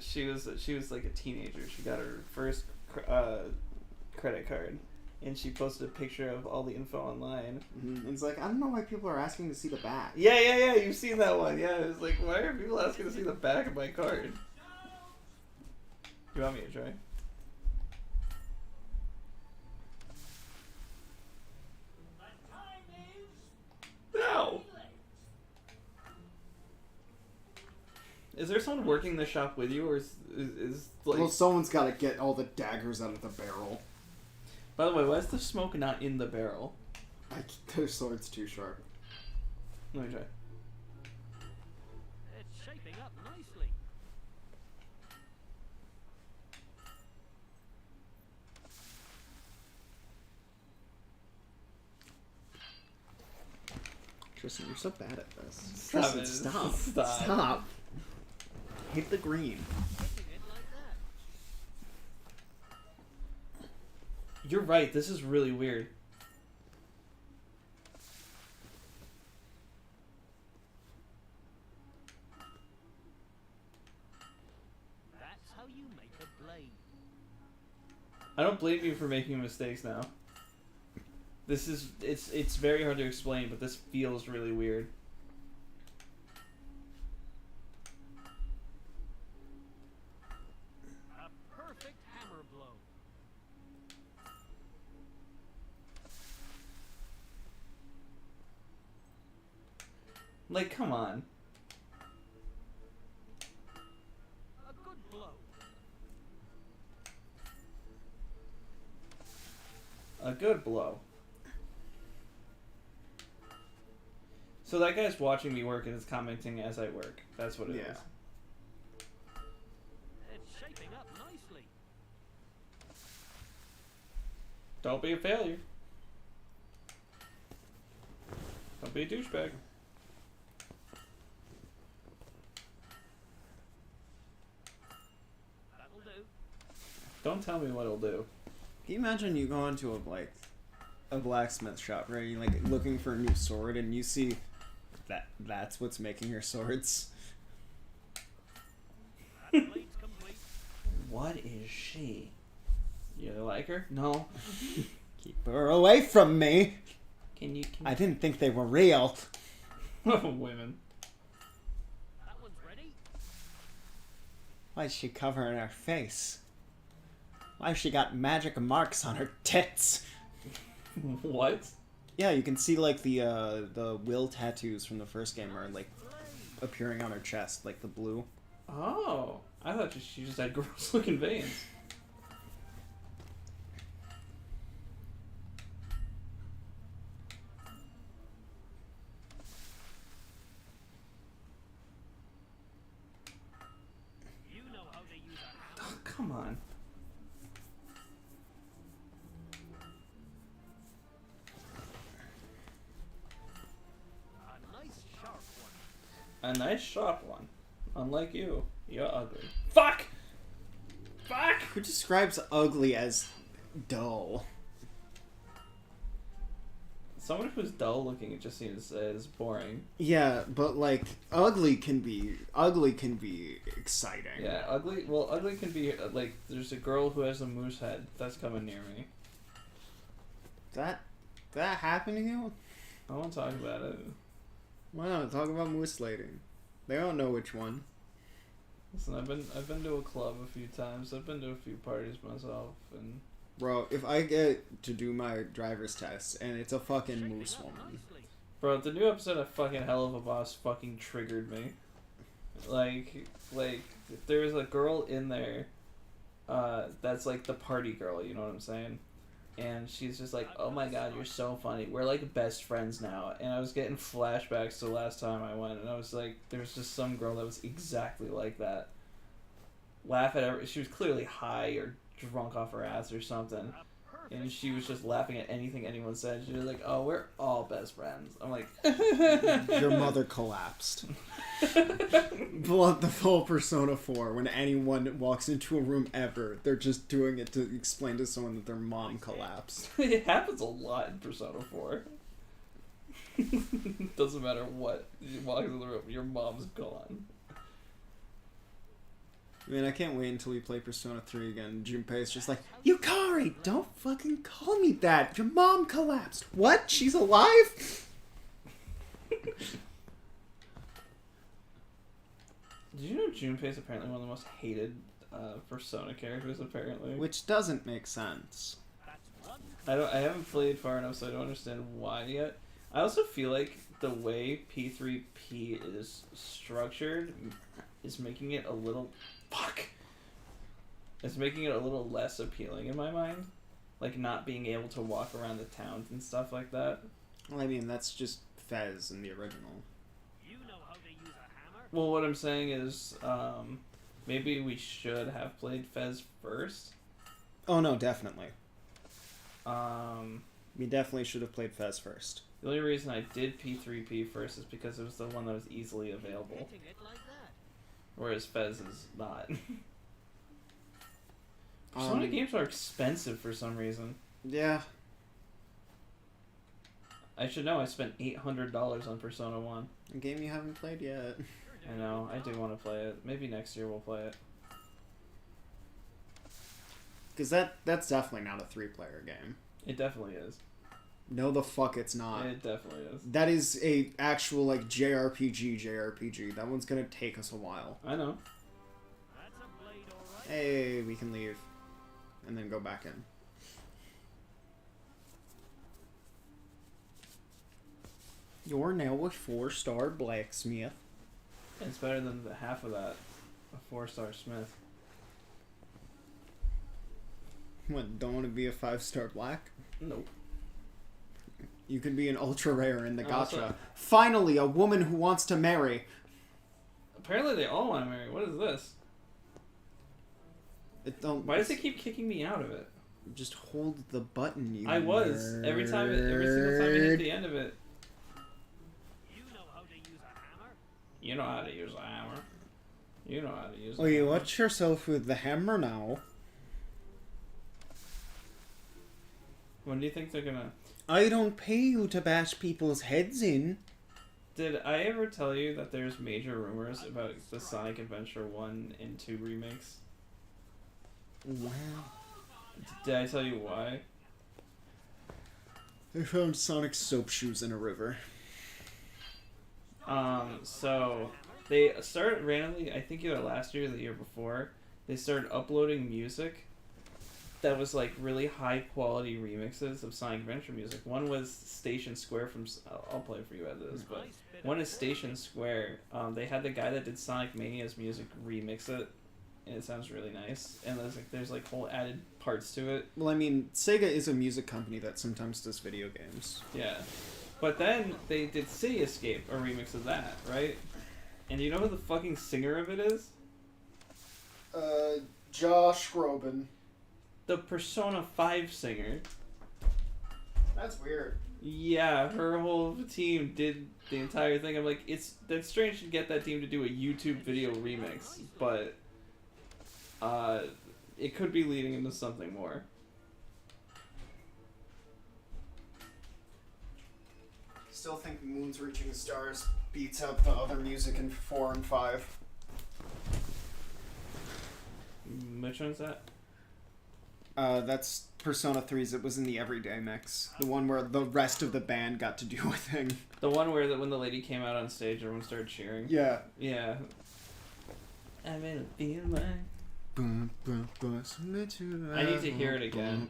S2: she was like a teenager. She got her first credit card, and she posted a picture of all the info online.
S3: Mm-hmm. And it's like, I don't know why people are asking to see the back.
S2: Yeah. You've seen that one. Yeah, it was like, why are people asking to see the back of my card? You want me to try? No. Is there someone working the shop with you, or is like?
S3: Well, someone's got to get all the daggers out of the barrel.
S2: By the way, why is the smoke not in the barrel?
S3: Their sword's too sharp.
S2: Let me try.
S8: It's shaping up nicely.
S3: Tristan, you're so bad at this.
S2: Stop
S3: Tristan,
S2: it.
S3: stop. Stop. Hit the green.
S8: Hitting it like that.
S2: You're right. This is really weird.
S8: That's how you make a blade.
S2: I don't blame you for making mistakes now. This is it's very hard to explain, but this feels really weird.
S8: A perfect hammer blow.
S2: Like, come on.
S8: A good blow.
S2: A good blow. So that guy's watching me work and is commenting as I work. That's what it is.
S8: It's shaping up nicely.
S2: Don't be a failure. Don't be a douchebag.
S8: That'll do.
S2: Don't tell me what it'll do.
S3: Can you imagine you go into a blacksmith shop, right? You're like looking for a new sword and you see that's what's making your swords.
S8: That blade's complete.
S2: What is she? You like her? No.
S3: Keep her away from me.
S2: Can
S3: I didn't think they were real.
S2: Women.
S8: That one's ready.
S3: Why is she covering her face? Why has she got magic marks on her tits?
S2: What?
S3: Yeah, you can see like the will tattoos from the first game are like appearing on her chest, like the blue.
S2: Oh, I thought she just had gross looking veins.
S8: You know how to use a hammer.
S2: Oh, come on.
S8: A nice sharp one.
S2: A nice sharp one. Unlike you. You're ugly. Fuck! Fuck!
S3: Who describes ugly as dull?
S2: Someone who's dull looking, it just seems as boring.
S3: Yeah, but like ugly can be exciting.
S2: Yeah, ugly. Well, ugly can be like. There's a girl who has a moose head that's coming near me.
S3: That happened to you?
S2: I won't talk about it.
S3: Why not talk about moose lady? They don't know which one.
S2: Listen, I've been to a club a few times. I've been to a few parties myself, and
S3: Bro, if I get to do my driver's test and it's a fucking moose woman.
S2: bro, the new episode of fucking Hell of a Boss fucking triggered me. Like there was a girl in there, that's like the party girl. You know what I'm saying? And she's just like, oh my god, you're so funny. We're like best friends now. And I was getting flashbacks to the last time I went, and I was like, there was just some girl that was exactly like that. Laugh at every. She was clearly high or drunk off her ass or something, and she was just laughing at anything anyone said. She was like, oh, we're all best friends. I'm like,
S3: Your mother collapsed. Blunt the full Persona 4. When anyone walks into a room ever, they're just doing it to explain to someone that their mom collapsed.
S2: It happens a lot in Persona 4. Doesn't matter what. You walk in the room, your mom's gone.
S3: I mean, I can't wait until we play Persona 3 again. Junpei's just like, Yukari, don't fucking call me that. Your mom collapsed. What? She's alive?
S2: Did you know Junpei's apparently one of the most hated Persona characters, apparently?
S3: Which doesn't make sense.
S2: I haven't played far enough, so I don't understand why yet. I also feel like the way P3P is structured is making it a little... Fuck! It's making it a little less appealing in my mind. Like, not being able to walk around the towns and stuff like that.
S3: Well, I mean, that's just Fez in the original.
S2: Well, what I'm saying is, maybe we should have played Fez first.
S3: Oh, no, definitely.
S2: Um,
S3: We definitely should have played Fez first.
S2: the only reason I did P3P first is because it was the one that was easily available. Whereas Fez is not. Persona games are expensive for some reason.
S3: Yeah.
S2: I should know I spent $800 on Persona 1.
S3: A game you haven't played yet.
S2: I know, I do want to play it. Maybe next year we'll play it.
S3: Because that's definitely not a 3-player game.
S2: It definitely is.
S3: No, the fuck it's not.
S2: It definitely is.
S3: That is a actual, like, JRPG. That one's gonna take us a while.
S2: I know.
S3: Hey, we can leave. And then go back in. You're now a 4-star blacksmith.
S2: It's better than the half of that. A 4-star smith.
S3: What, don't want to be a 5-star black?
S2: Nope.
S3: You can be an ultra rare in the gacha.
S2: Also-
S3: Finally, a woman who wants to marry.
S2: Apparently they all want to marry. What is this? Why does it keep kicking me out of it?
S3: Just hold the button, you
S2: I was.
S3: nerd.
S2: Every single time I hit the end of it.
S8: You know how to use a hammer?
S2: You know how to use a hammer. You know how to use a
S3: Oh, you
S2: hammer.
S3: watch yourself with the hammer now.
S2: When do you think they're gonna...
S3: I don't pay you to bash people's heads in.
S2: Did I ever tell you that there's major rumors about the Sonic Adventure 1 and 2 remakes?
S3: Wow.
S2: Did I tell you why?
S3: I found Sonic soap shoes in a river.
S2: So they started randomly, I think either last year or the year before, they started uploading music that was like really high quality remixes of Sonic Adventure music. One was Station Square from, I'll play it for you as is, but one is Station Square. They had the guy that did Sonic Mania's music remix it, and it sounds really nice. And there's like whole added parts to it.
S3: Well, I mean, Sega is a music company that sometimes does video games.
S2: Yeah. But then they did City Escape, a remix of that, right? And you know who the fucking singer of it is?
S3: Josh Groban.
S2: The Persona 5 singer.
S3: That's weird.
S2: Yeah, her whole team did the entire thing. I'm like, that's strange to get that team to do a YouTube video remix, but it could be leading into something more.
S3: Still think Moon's Reaching Stars beats out the other music in 4 and 5.
S2: Which one's that?
S3: That's Persona 3's. It was in the Everyday mix. The one where the rest of the band got to do a thing.
S2: The one where when the lady came out on stage, everyone started cheering.
S3: Yeah.
S2: Yeah. I'm in a feeling. I need to hear it again.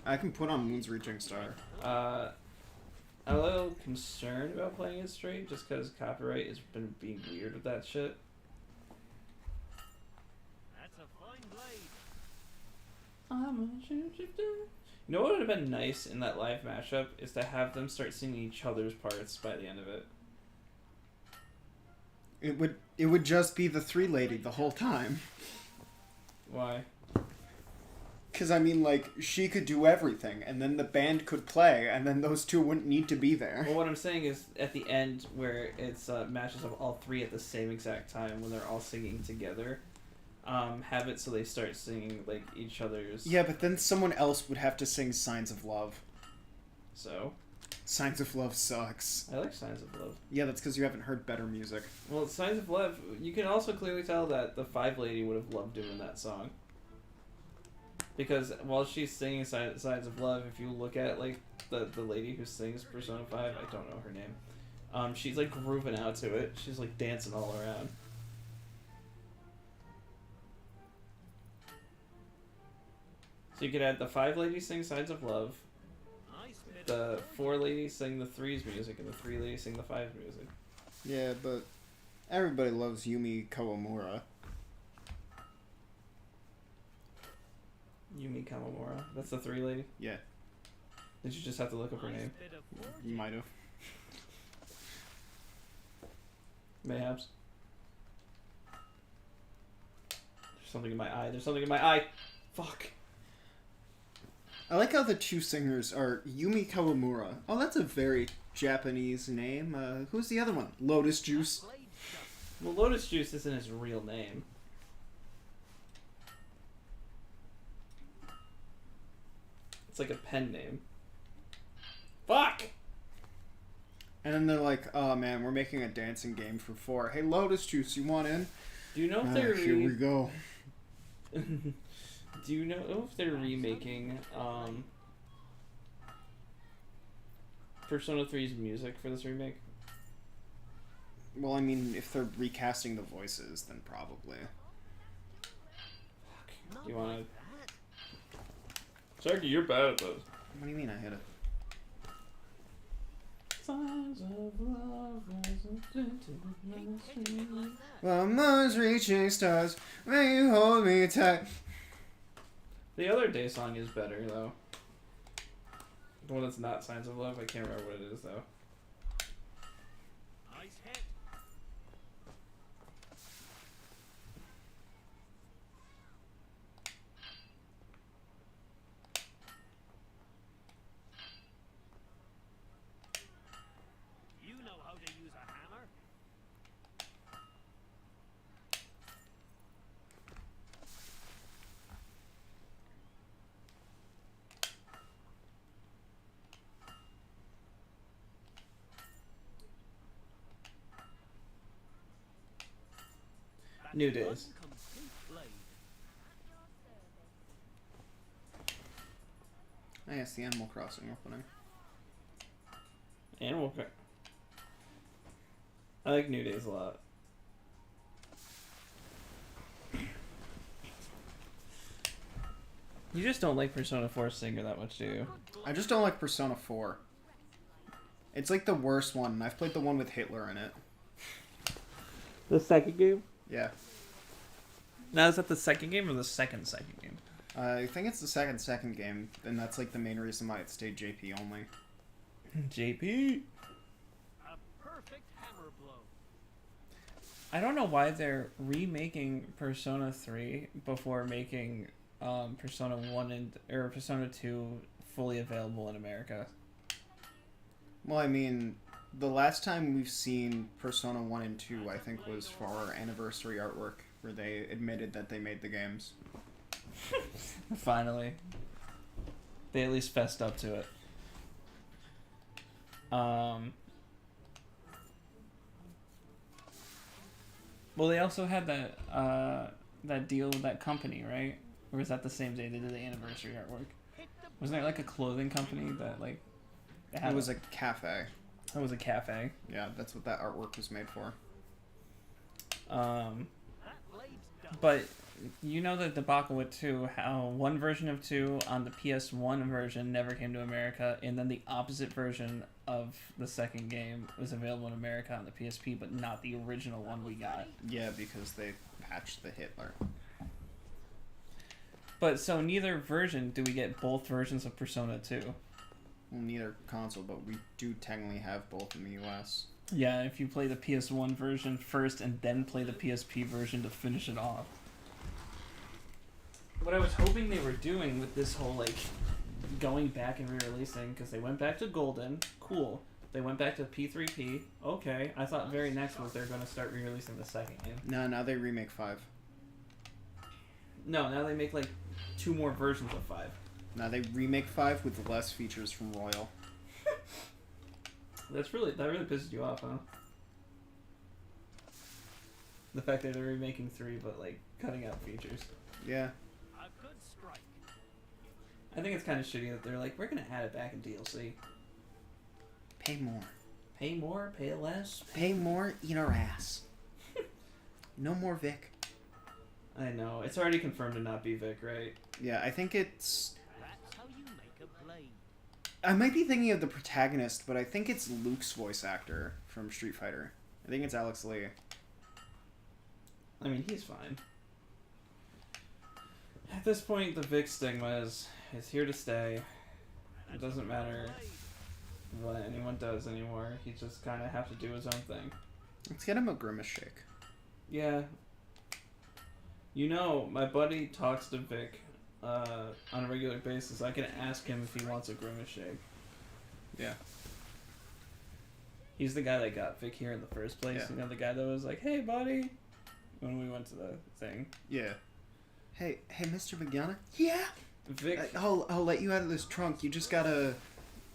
S3: I can put on Moon's Reaching Star.
S2: I'm a little concerned about playing it straight, just because copyright has been being weird with that shit.
S8: That's a fine blade.
S2: You know what would have been nice in that live mashup is to have them start singing each other's parts by the end of it.
S3: It would just be the 3 lady the whole time.
S2: Why?
S3: Because, I mean, like, she could do everything, and then the band could play, and then those 2 wouldn't need to be there.
S2: Well, what I'm saying is, at the end, where it's matches of all 3 at the same exact time, when they're all singing together, have it so they start singing, like, each other's...
S3: Yeah, but then someone else would have to sing Signs of Love.
S2: So?
S3: Signs of Love sucks.
S2: I like Signs of Love.
S3: Yeah, that's because you haven't heard better music.
S2: Well, Signs of Love, you can also clearly tell that the 5 lady would have loved doing that song. Because while she's singing Signs of Love, if you look at, like, the lady who sings Persona 5, I don't know her name, she's, like, grooving out to it. She's, like, dancing all around. So you could add the 5 ladies sing Signs of Love, the 4 ladies sing the 3's music, and the 3 ladies sing the 5's music.
S3: Yeah, but everybody loves Yumi Kawamura.
S2: Yumi Kamamura. That's the 3 lady?
S3: Yeah.
S2: Did you just have to look up her name?
S3: You might have.
S2: Mayhaps. There's something in my eye. There's something in my eye. Fuck.
S3: I like how the 2 singers are Yumi Kawamura. Oh, that's a very Japanese name. Who's the other one? Lotus Juice.
S2: Well, Lotus Juice isn't his real name. It's like a pen name. Fuck!
S3: And then they're like, oh man, we're making a dancing game for 4. Hey, Lotus Juice, you want in?
S2: Do you know if they're...
S3: Here we go.
S2: Do you know if they're remaking Persona 3's music for this remake?
S3: Well, I mean, if they're recasting the voices, then probably.
S2: Fuck. You wanna... Sharky, you're bad at those.
S3: What do you mean I hit it?
S2: Signs of love.
S3: Well, Moon's reaching stars, may you hold me tight.
S2: The other day song is better, though. The one that's not Signs of Love, I can't remember what it is, though.
S8: Nice hit. You know how to use a hammer.
S2: New Days.
S3: I guess the Animal Crossing opening.
S2: Animal Crossing. I like New Days a lot. You just don't like Persona 4 Singer that much, do you?
S3: I just don't like Persona 4. It's like the worst one. I've played the one with Hitler in it.
S2: The second game?
S3: Yeah.
S2: Now, is that the second game or the second game?
S3: I think it's the second game, and that's like the main reason why it stayed JP only.
S2: JP?
S8: A perfect hammer blow.
S2: I don't know why they're remaking Persona 3 before making Persona 1 or Persona 2 fully available in America.
S3: Well, I mean, the last time we've seen Persona 1 and 2, I think, was for our anniversary artwork, where they admitted that they made the games.
S2: Finally. They at least fessed up to it. Well, they also had that deal with that company, right? Or was that the same day they did the anniversary artwork? Wasn't there like a clothing company that like...
S3: It was a cafe.
S2: It was a cafe.
S3: Yeah, that's what that artwork was made for.
S2: But you know the debacle with 2, how one version of 2 on the PS1 version never came to America, and then the opposite version of the second game was available in America on the PSP, but not the original one we got.
S3: Yeah, because they patched the Hitler.
S2: But so neither version do we get both versions of Persona 2.
S3: Well, neither console, but we do technically have both in the US.
S2: Yeah, if you play the PS1 version first and then play the PSP version to finish it off. What I was hoping they were doing with this whole, like, going back and re-releasing, because they went back to Golden, cool. They went back to P3P, okay. I thought very next was they're going to start re-releasing the second game.
S3: No, now they remake 5.
S2: No, now they make, like, 2 more versions of 5.
S3: Now they remake 5 with less features from Royal.
S2: That really pisses you off, huh? The fact that they're remaking 3, but, like, cutting out features.
S3: Yeah.
S2: I think it's kind of shitty that they're like, we're gonna add it back in DLC.
S3: Pay more.
S2: Pay more, pay less.
S3: Pay more, eat our ass. No more Vic.
S2: I know. It's already confirmed to not be Vic, right?
S3: Yeah, I think it's...
S10: That's how you make a blade.
S3: I might be thinking of the protagonist, but I think it's Luke's voice actor from Street Fighter. I think it's Alex Lee.
S2: I mean, he's fine. At this point, the Vic stigma is here to stay. It doesn't matter what anyone does anymore. He just kind of have to do his own thing.
S3: Let's get him a Grimace Shake.
S2: Yeah. You know, my buddy talks to Vic on a regular basis. I can ask him if he wants a Grimace Shake.
S3: Yeah.
S2: He's the guy that got Vic here in the first place.
S3: Yeah.
S2: You know, the guy that was like, hey, buddy, when we went to the thing.
S3: Yeah. Hey, Mr. Vigiana? Yeah?
S2: Vic...
S3: I'll let you out of this trunk. You just gotta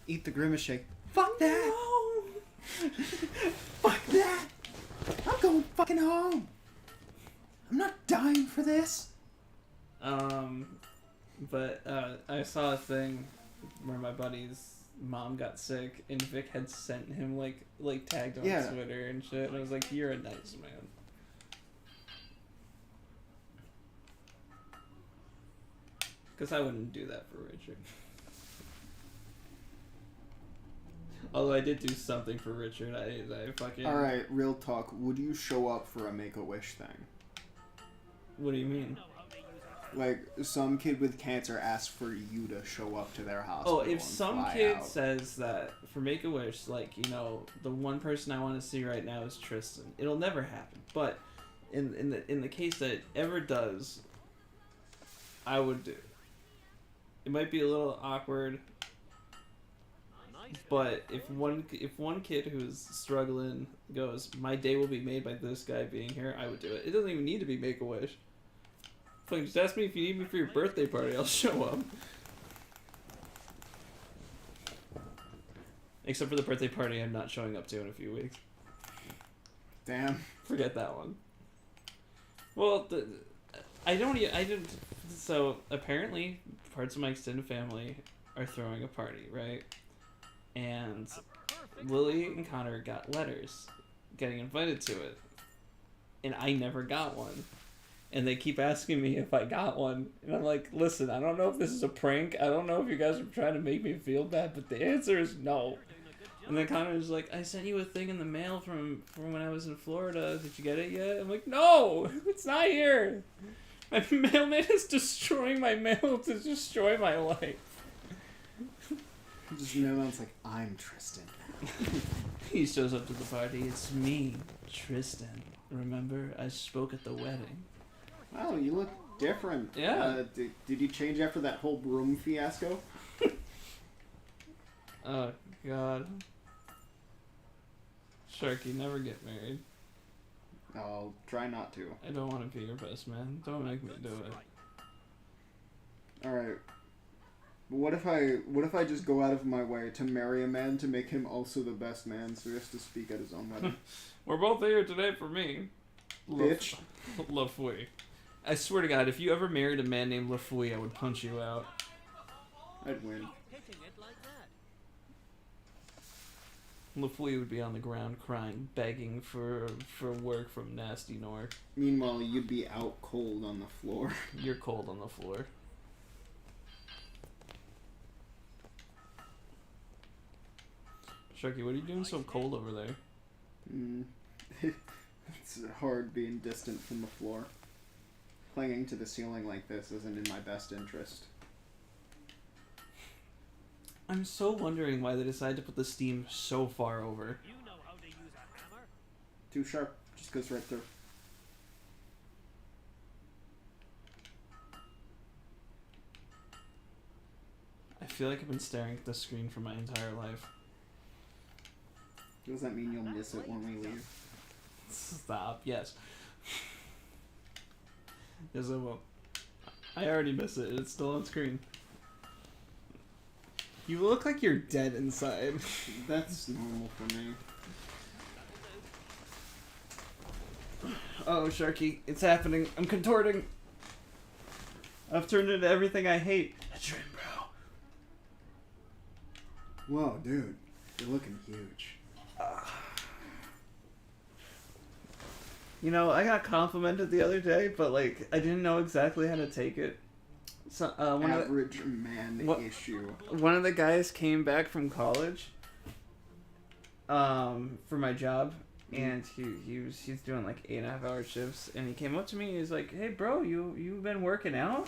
S3: eat the Grimace Shake. Fuck that!
S2: No!
S3: Fuck that! I'm going fucking home! I'm not dying for this!
S2: But I saw a thing where my buddy's mom got sick, and Vic had sent him, like tagged on Twitter and shit, and I was like, you're a nice man. Because I wouldn't do that for Richard. Although I did do something for Richard. I fucking...
S3: Alright, real talk. Would you show up for a Make-A-Wish thing?
S2: What do you mean?
S3: Like, some kid with cancer asks for you to show up to their hospital.
S2: Oh, if
S3: and
S2: some
S3: fly
S2: kid
S3: out.
S2: says that for Make-A-Wish, like, you know, the one person I want to see right now is Tristan. It'll never happen. But in the case that it ever does, I would do. It might be a little awkward, but if one kid who's struggling goes, my day will be made by this guy being here, I would do it. It doesn't even need to be Make-A-Wish. Fucking just ask me if you need me for your birthday party, I'll show up. Except for the birthday party I'm not showing up to in a few weeks.
S3: Damn.
S2: Forget that one. Well, so apparently parts of my extended family are throwing a party, right? And Lily and Connor got letters getting invited to it. And I never got one. And they keep asking me if I got one. And I'm like, listen, I don't know if this is a prank. I don't know if you guys are trying to make me feel bad, but the answer is no. And then Connor's like, I sent you a thing in the mail from when I was in Florida. Did you get it yet? I'm like, no, it's not here. My mailman is destroying my mail to destroy my life.
S3: Just mailman's like, I'm Tristan.
S2: He shows up to the party. It's me, Tristan. Remember, I spoke at the wedding.
S3: Wow, you look different.
S2: Yeah.
S3: Did you change after that whole broom fiasco?
S2: Oh, God. Sharky, never get married.
S3: I'll try not to.
S2: I don't want to be your best man. Don't make me do it.
S3: Alright. What if I just go out of my way to marry a man to make him also the best man so he has to speak at his own wedding?
S2: We're both here today for me.
S3: Bitch.
S2: Love we. I swear to God, if you ever married a man named LaFouille, I would punch you out.
S3: I'd win.
S8: Hitting it like that.
S2: LaFouille would be on the ground crying, begging for work from Nasty Nork.
S3: Meanwhile, you'd be out cold on the floor.
S2: You're cold on the floor. Sharky, what are you doing so cold over there?
S3: It's hard being distant from the floor. Clinging to the ceiling like this isn't in my best interest.
S2: I'm so wondering why they decided to put the steam so far over.
S8: You know how to use a hammer.
S3: Too sharp. Just goes right through.
S2: I feel like I've been staring at the screen for my entire life.
S3: Does that mean you'll miss it when we leave?
S2: Stop. Yes. Yes, I will. I already miss it. It's still on screen. You look like you're dead inside.
S3: That's normal for me.
S2: Oh, Sharky, it's happening. I'm contorting. I've turned into everything I hate. A dream, bro.
S3: Whoa, dude. You're looking huge.
S2: You know, I got complimented the other day, but like I didn't know exactly how to take it. So
S3: Average man issue.
S2: One of the guys came back from college, for my job, and he's doing like 8.5-hour shifts, and he came up to me and he's like, "Hey, bro, you've been working out?"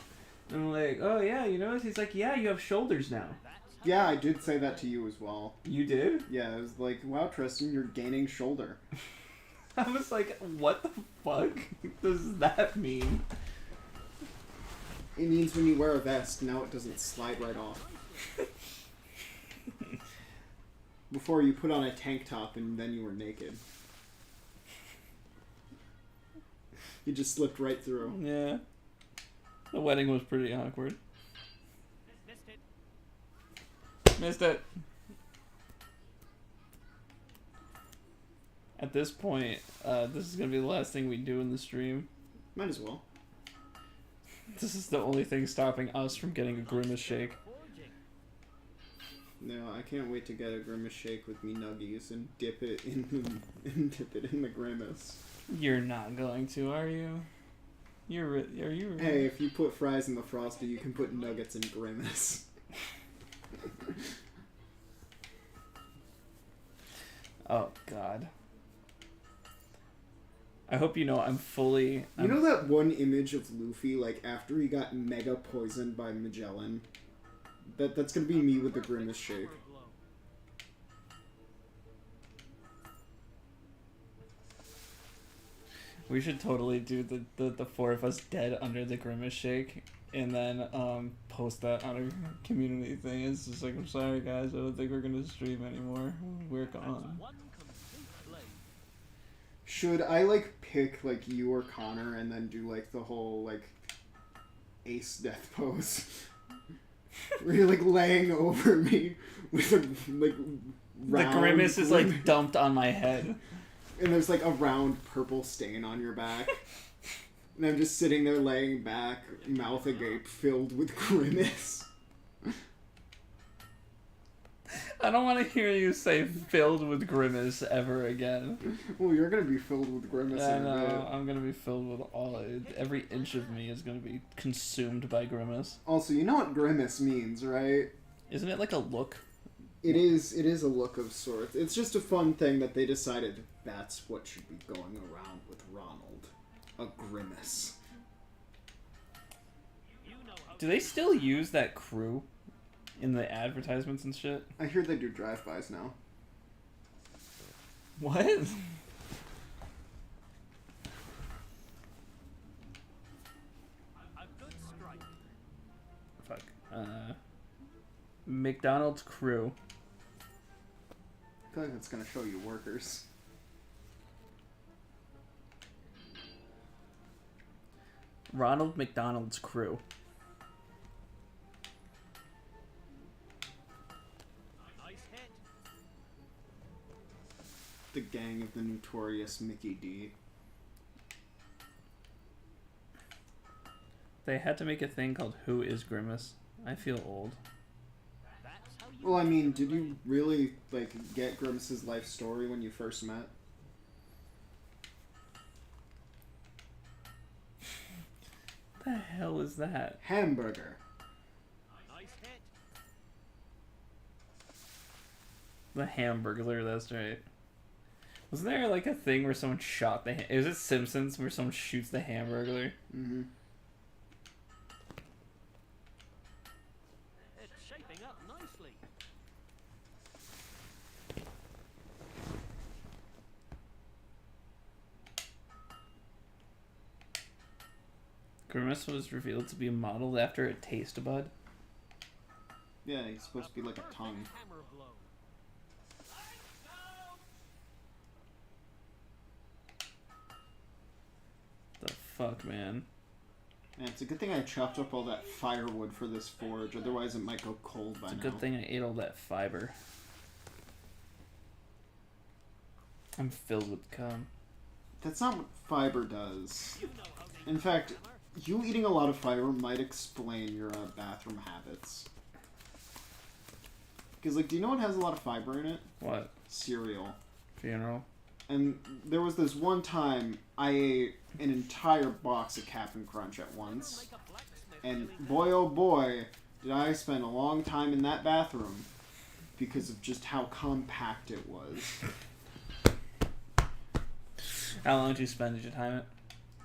S2: And I'm like, "Oh yeah, you know?" He's like, "Yeah, you have shoulders now."
S3: Yeah, I did say that to you as well.
S2: You did?
S3: Yeah, I was like, "Wow, Tristan, you're gaining shoulder."
S2: I was like, what the fuck does that mean?
S3: It means when you wear a vest, now it doesn't slide right off. Before you put on a tank top and then you were naked. You just slipped right through.
S2: Yeah. The wedding was pretty awkward. Missed it. At this point, this is gonna be the last thing we do in the stream.
S3: Might as well.
S2: This is the only thing stopping us from getting a Grimace shake.
S3: No, I can't wait to get a Grimace shake with me nuggies and dip it in the Grimace.
S2: You're not going to, are you? Are you?
S3: Hey, if you put fries in the Frosty, you can put nuggets in Grimace.
S2: Oh God. I hope you know I'm fully...
S3: You know that one image of Luffy, like, after he got mega poisoned by Magellan? That's gonna be me with the Grimace shake.
S2: We should totally do the four of us dead under the Grimace shake, and then post that on our community thing. It's just like, I'm sorry guys, I don't think we're gonna stream anymore. We're gone.
S3: Should I, like, pick, like, you or Connor and then do, like, the whole, like, ace death pose? Where you're, like, laying over me with a, like, round...
S2: The Grimace is, like, dumped on my head.
S3: And there's, like, a round purple stain on your back. And I'm just sitting there laying back, mouth agape, filled with Grimace.
S2: I don't want to hear you say filled with Grimace ever again.
S3: Well, you're gonna be filled with Grimace in a bit.
S2: I'm gonna be filled with every inch of me is gonna be consumed by Grimace.
S3: Also, you know what Grimace means, right?
S2: Isn't it like a look?
S3: It is a look of sorts. It's just a fun thing that they decided that's what should be going around with Ronald. A Grimace.
S2: Do they still use that crew in the advertisements and shit?
S3: I hear they do drive-bys now.
S2: What? Fuck. McDonald's crew.
S3: I feel like that's gonna show you workers.
S2: Ronald McDonald's crew.
S3: The gang of the notorious Mickey D.
S2: They had to make a thing called Who is Grimace. I feel old.
S10: That's how you
S3: Well, I mean, did you really, like, get Grimace's life story when you first met?
S2: What the hell is that?
S3: Hamburger.
S10: nice hit.
S2: The Hamburglar, that's right. Wasn't there like a thing where someone shot the... Is it Simpsons where someone shoots the Hamburglar?
S3: Mm-hmm.
S10: It's shaping up nicely.
S2: Grimace was revealed to be modeled after a taste bud.
S3: Yeah, he's supposed to be like a tongue.
S10: Hammer blow.
S2: The fuck, man?
S3: Man, it's a good thing I chopped up all that firewood for this forge, otherwise it might go cold by
S2: It's a
S3: now.
S2: good thing I ate all that fiber. I'm filled with cum.
S3: That's not what fiber does.
S10: You know how they
S3: In fact,
S10: hammer.
S3: you eating a lot of fiber might explain your bathroom habits. Because, like, do you know what has a lot of fiber in it?
S2: What?
S3: Cereal.
S2: Funeral?
S3: And there was this one time I ate an entire box of Cap'n Crunch at once.
S10: Make a blacksmith
S3: And
S10: really
S3: boy oh boy, did I spend a long time in that bathroom because of just how compact it was.
S2: How long did you spend? Did you time it?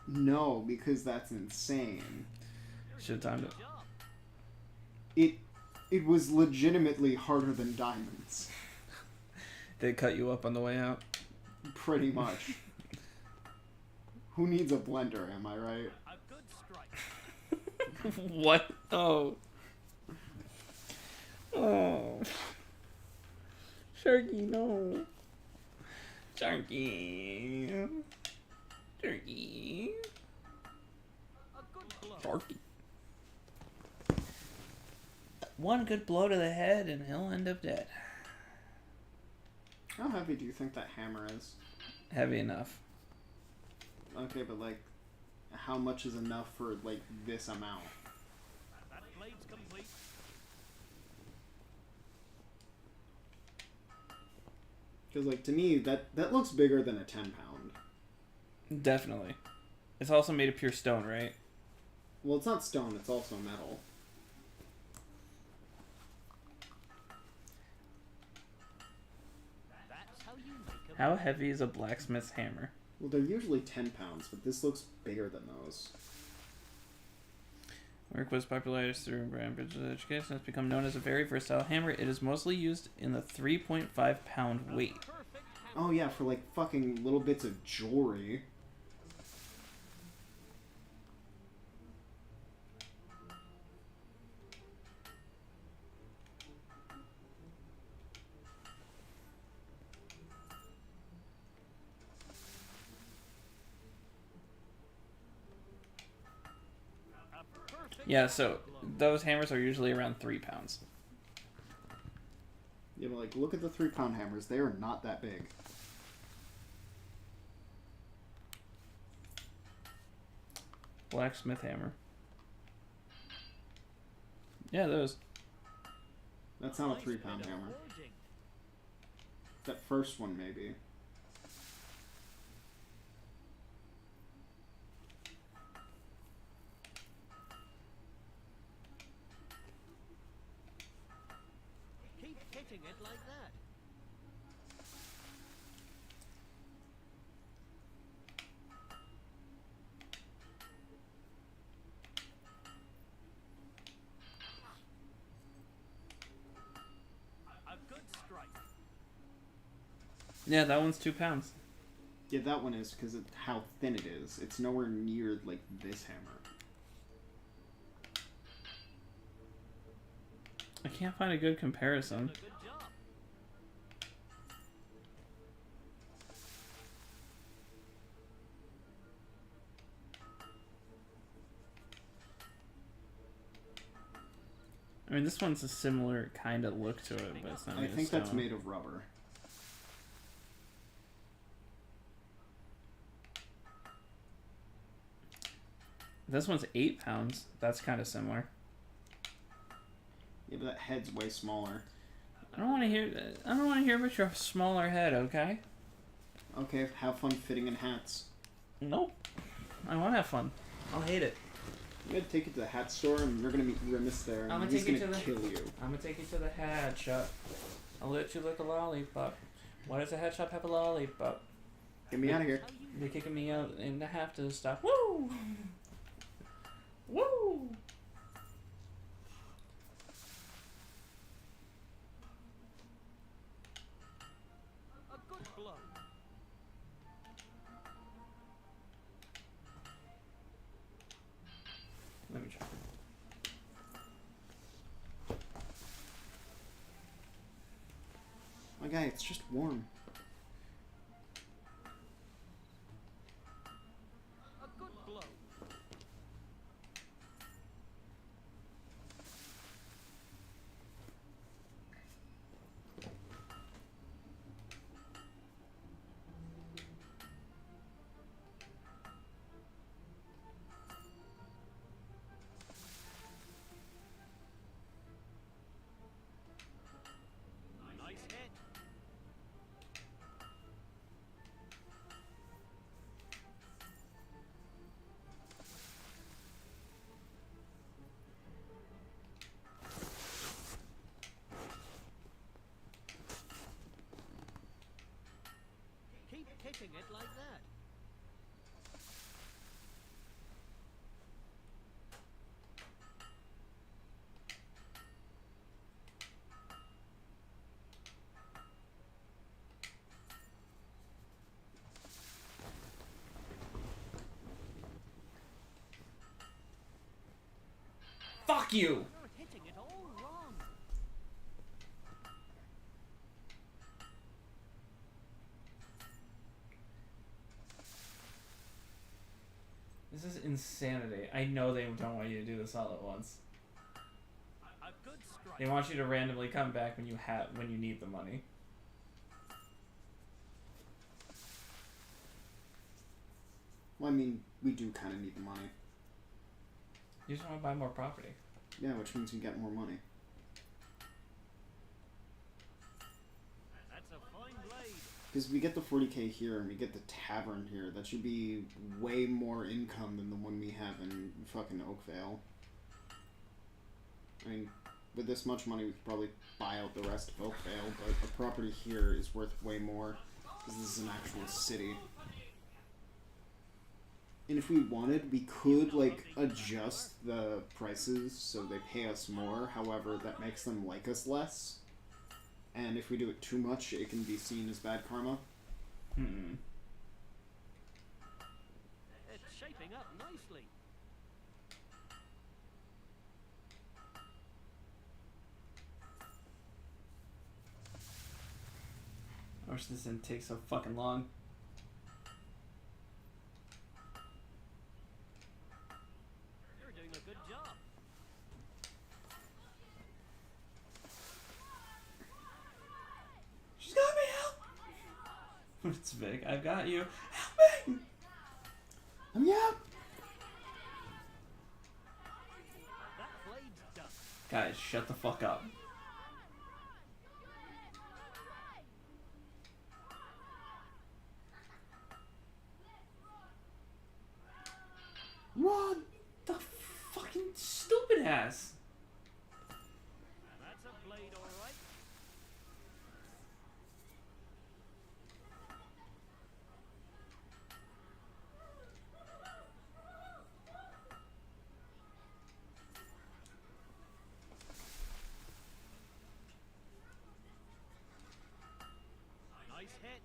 S3: No, because that's insane.
S2: Should have timed it.
S10: job.
S3: It was legitimately harder than diamonds.
S2: Did it cut you up on the way out?
S3: Pretty much. Who needs a blender, am I right?
S10: A good strike.
S2: What? Oh. Oh. Sharky, no. Sharky. Sharky.
S10: A good blow.
S2: Sharky. One good blow to the head and he'll end up dead.
S3: How heavy do you think that hammer is?
S2: Heavy enough.
S3: Okay, but like, how much is enough for like this amount?
S10: That blade's complete.
S3: Because like to me, that looks bigger than a 10-pound.
S2: Definitely. It's also made of pure stone, right?
S3: Well, it's not stone; it's also metal.
S10: That's how you make a
S2: How heavy is a blacksmith's hammer?
S3: Well, they're usually 10 pounds, but this looks bigger than those.
S2: Work was popularized through Bridge education. Has become known as a very versatile hammer. It is mostly used in the 3.5 pound weight.
S10: perfect hammer.
S3: Oh yeah, for like fucking little bits of jewelry.
S10: A perfect
S2: Yeah, so
S10: blow.
S2: those hammers are usually around 3 pounds.
S3: Yeah, but like, look at the 3-pound hammers. They are not that big.
S2: Blacksmith hammer. Yeah, those.
S3: That's not a
S10: Nice
S3: 3-pound
S10: bit of
S3: hammer.
S10: forging.
S3: That first one, maybe.
S10: Keep hitting it like that. A good strike.
S2: Yeah, that one's 2 pounds.
S3: Yeah, that one is because of how thin it is. It's nowhere near like this hammer.
S2: I can't find a good comparison.
S10: A good job.
S2: I mean, this one's a similar kind of look to it, but it's not
S3: I
S2: made of
S3: think that's
S2: stone.
S3: made of rubber.
S2: This one's 8 pounds. That's kind of similar.
S3: Yeah, but that head's way smaller.
S2: I don't want to hear that. I don't want to hear about your smaller head, okay?
S3: Okay, have fun fitting in hats.
S2: Nope. I want to have fun. I'll hate it.
S3: I'm gonna take you to the hat store and we're gonna meet Remus there and
S2: I'm gonna
S3: he's
S2: take you
S3: gonna
S2: to the-
S3: kill you.
S2: I'm gonna take you to the hat shop. I'll let you lick a lollipop. Why does the hat shop have a lollipop?
S3: Get me out of here.
S2: They're kicking me out and I have to stop. Woo! Woo!
S8: A good blow.
S2: Let me try.
S3: My guy, it's just warm.
S8: A good blow. Nice hit. Keep kicking it like that.
S2: Fuck you!
S8: You're hitting it all wrong.
S2: This is insanity. I know they don't want you to do this all at once.
S8: A good strike.
S2: They want you to randomly come back when you need the money.
S3: Well, I mean, we do kind of need the money.
S2: You just want to buy more property.
S3: Yeah, which means we get more money.
S8: That's a fine blade.
S3: Because we get the 40k here and we get the tavern here. That should be way more income than the one we have in fucking Oakvale. I mean, with this much money, we could probably buy out the rest of Oakvale, but the property here is worth way more. Because this is an actual city. And if we wanted, we could, like, adjust the prices so they pay us more. However, that makes them like us less. And if we do it too much, it can be seen as bad karma.
S2: Hmm.
S8: It's shaping up nicely.
S2: I wish this didn't take so fucking long.
S8: You're doing a good job.
S2: She's got me, help! It's Vic. I got you. Help me!
S3: Let me out!
S8: That blade's done.
S2: Guys, shut the fuck up. Run! The fucking stupid ass!
S8: That's a blade, all right. Nice hit.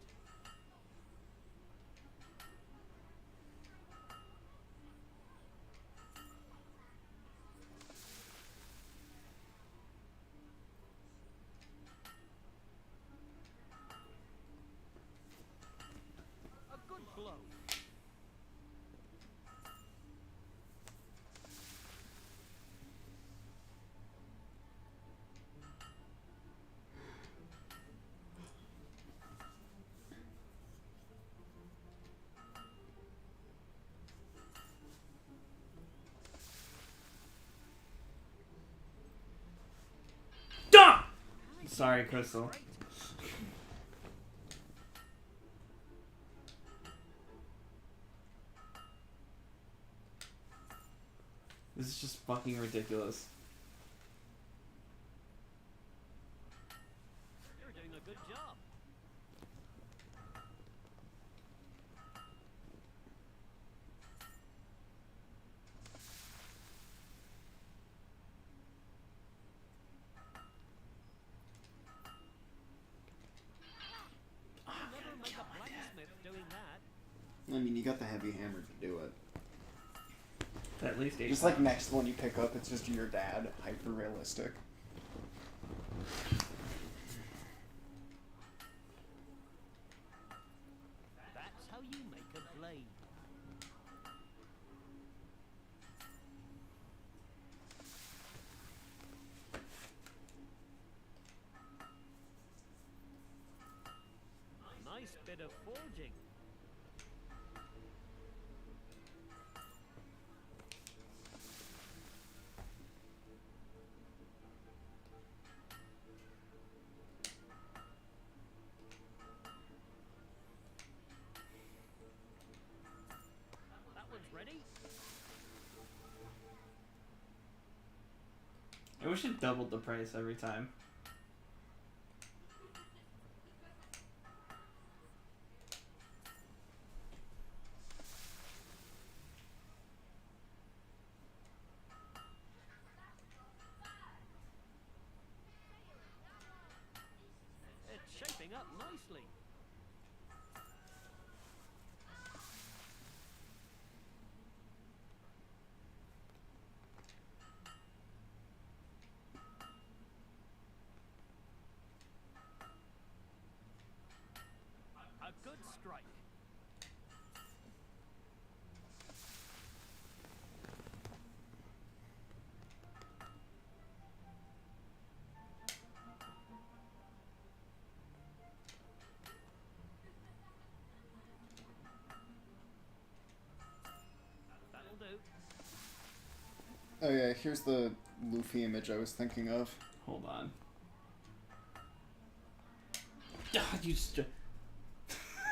S8: A good blow.
S2: Sorry, Crystal. This is just fucking ridiculous.
S8: You're doing a good job. Never make a blacksmith doing that.
S3: I mean, you got the heavy hammer to do it.
S2: At least 8
S3: Just like next one you pick up, it's just your dad, hyper realistic.
S8: That's how you make a blade. Nice bit of forging. That one's ready.
S2: I wish it doubled the price every time.
S8: It's shaping up nicely. A good strike. That'll do.
S3: Oh yeah, here's the Luffy image I was thinking of.
S2: Hold on. God, you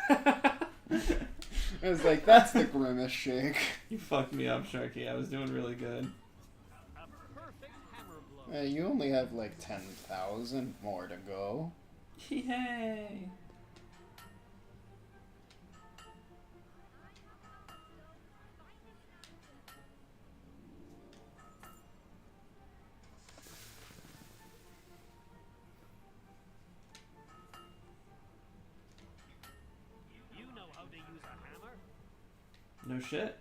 S3: I was like, that's the grimace shake.
S2: You fucked me up, Sharky. I was doing really good.
S8: A perfect hammer blow.
S3: You only have like 10,000 more to go.
S2: Yay!
S8: You know how to use a hammer.
S2: No shit.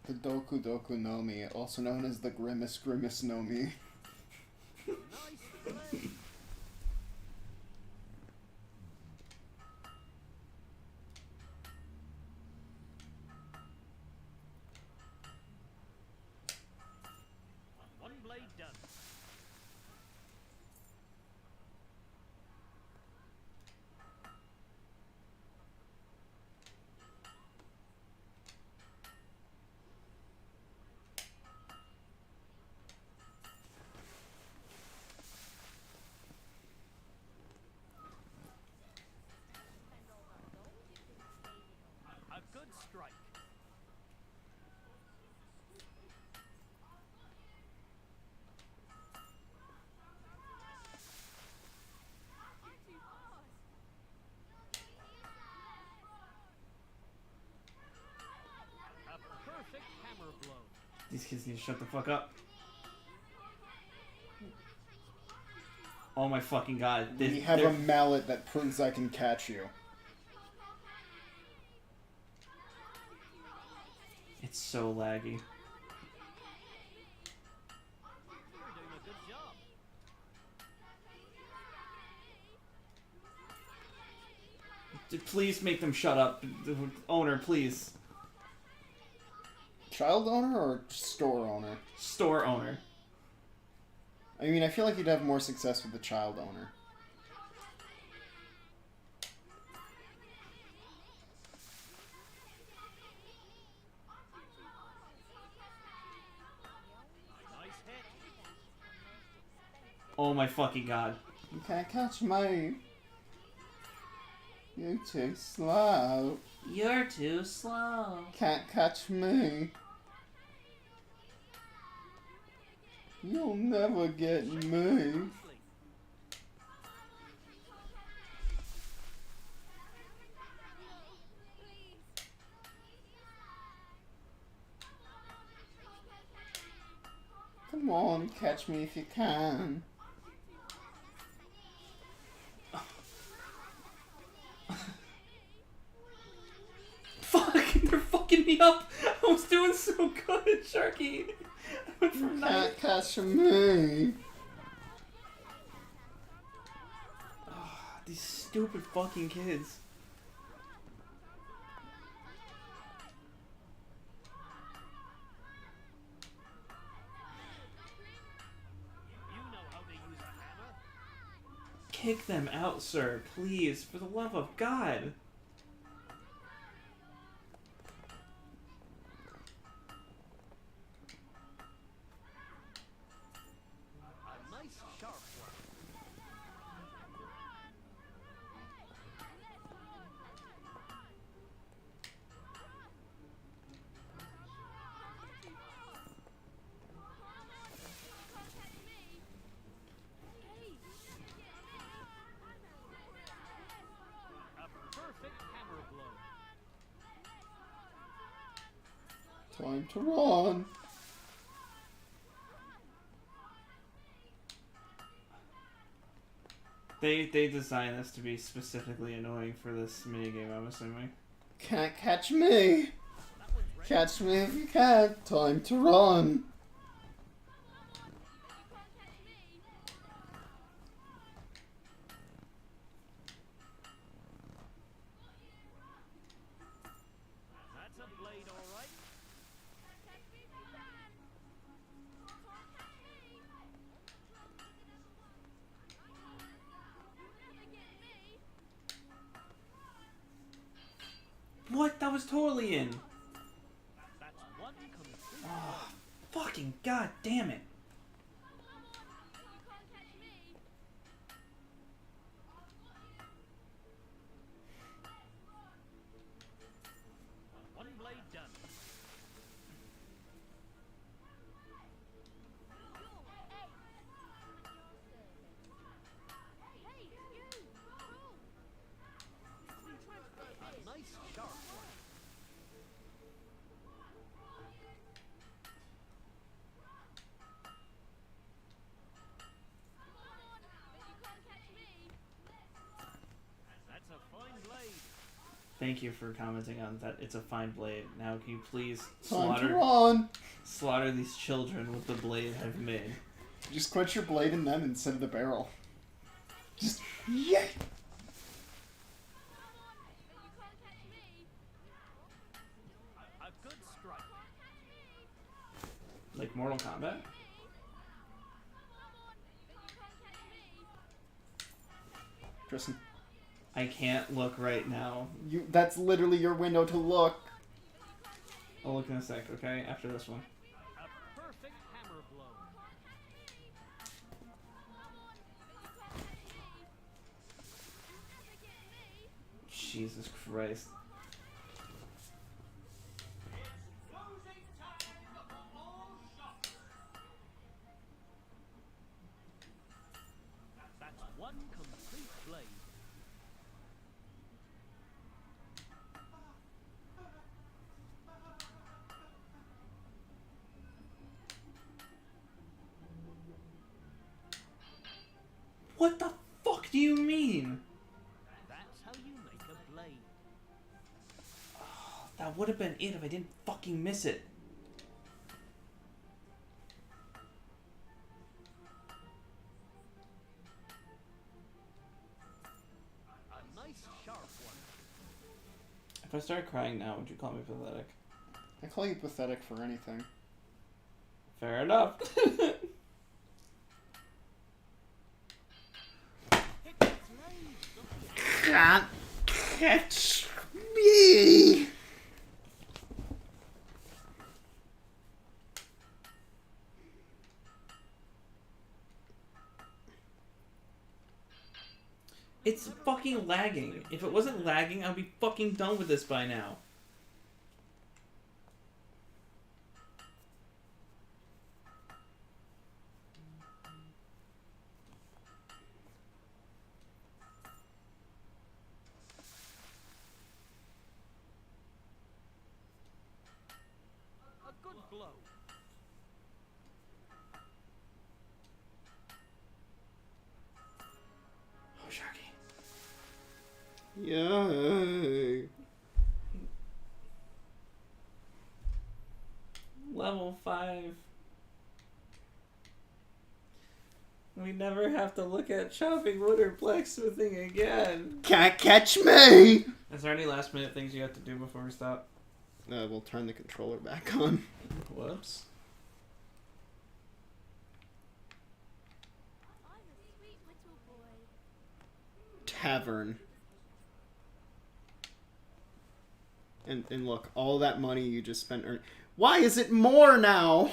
S3: The Doku Doku no Mi, also known as the Grimace Grimace no Mi.
S8: Nice blade. One blade done. A good strike. A perfect hammer blow.
S2: These kids need to shut the fuck up. Oh my fucking god.
S3: We have a mallet that proves I can catch you.
S2: It's so laggy.
S8: You're doing a good job.
S2: Please make them shut up. Owner, please.
S3: Child owner or store owner?
S2: Store owner.
S3: I mean, I feel like you'd have more success with the child owner.
S2: my fucking god.
S3: You can't catch me. You're too slow.
S2: You're too slow.
S3: Can't catch me. You'll never get me. Come on, catch me if you can.
S2: Fuck, they're fucking me up. I was doing so good, Sharky. I went
S3: You
S2: from
S3: can't catch me.
S2: These stupid fucking kids. Kick them out, sir, please, for the love of God.
S8: A nice sharp one. A perfect hammer blow.
S3: Time to run.
S2: They designed this to be specifically annoying for this minigame, I'm assuming.
S3: Can't catch me. Catch me if you can. Time to run.
S8: That's a blade, all right.
S2: What? That was totally in.
S8: That's one complete.
S2: Oh, fucking god damn it.
S8: One blade done. A nice sharp one. That's a fine blade.
S2: Thank you for commenting on that. It's a fine blade. Now can you please
S3: Time to run.
S2: slaughter these children with the blade I've made?
S3: Just quench your blade in them instead of the barrel. Just yeah.
S8: A good strike.
S2: Like Mortal Kombat?
S3: Tristan,
S2: I can't look right now.
S3: that's literally your window to look.
S2: I'll look in a sec, okay? After this one.
S8: A perfect hammer blow.
S2: Jesus Christ.
S8: That's one complete blade.
S2: What the fuck do you mean?
S8: That's how you make a blade.
S2: That would have been it if I didn't fucking miss it.
S8: A nice sharp one.
S2: If I start crying now, would you call me pathetic?
S3: I call you pathetic for anything.
S2: Fair enough.
S3: Can't catch me.
S2: It's fucking lagging. If it wasn't lagging, I'd be fucking done with this by now.
S8: A good blow.
S2: Oh, Sharky.
S3: Yay.
S2: Level 5. We never have to look at chopping wood or blacksmithing again.
S3: Can't catch me!
S2: Is there any last minute things you have to do before we stop?
S3: We'll turn the controller back on.
S2: Whoops.
S5: I'm a sweet little boy.
S3: Tavern. And look, all that money you just spent why is it more now?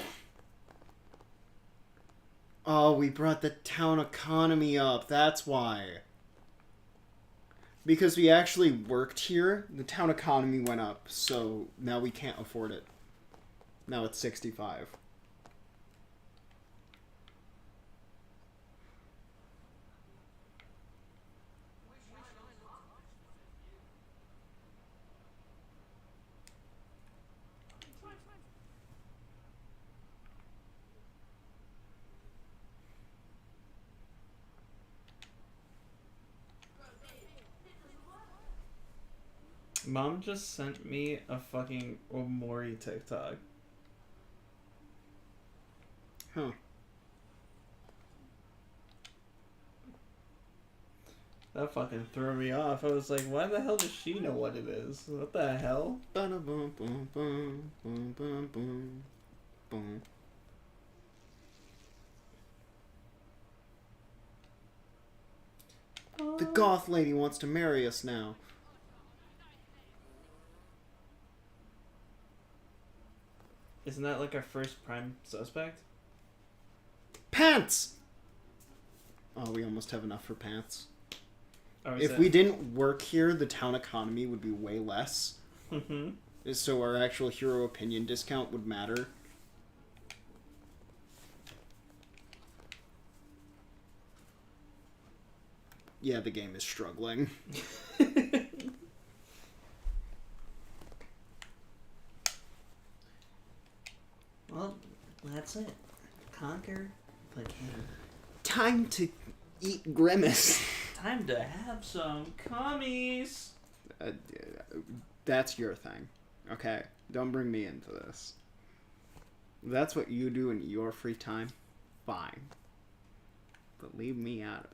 S3: Oh, we brought the town economy up. That's why. Because we actually worked here, the town economy went up, so now we can't afford it. Now it's 65.
S2: Mom just sent me a fucking Omori TikTok.
S3: Huh.
S2: That fucking threw me off. I was like, why the hell does she know what it is? What the hell?
S3: The goth lady wants to marry us now.
S2: Isn't that like our first prime suspect?
S3: Pants! Oh, we almost have enough for pants.
S2: Or is
S3: If
S2: that-
S3: we didn't work here, the town economy would be way less.
S2: Mhm.
S3: So our actual hero opinion discount would matter. Yeah, the game is struggling.
S2: Well, that's it. Conquer the king.
S3: Time to eat Grimace.
S2: Time to have some commies.
S3: That's your thing. Okay? Don't bring me into this. If that's what you do in your free time, fine. But leave me out of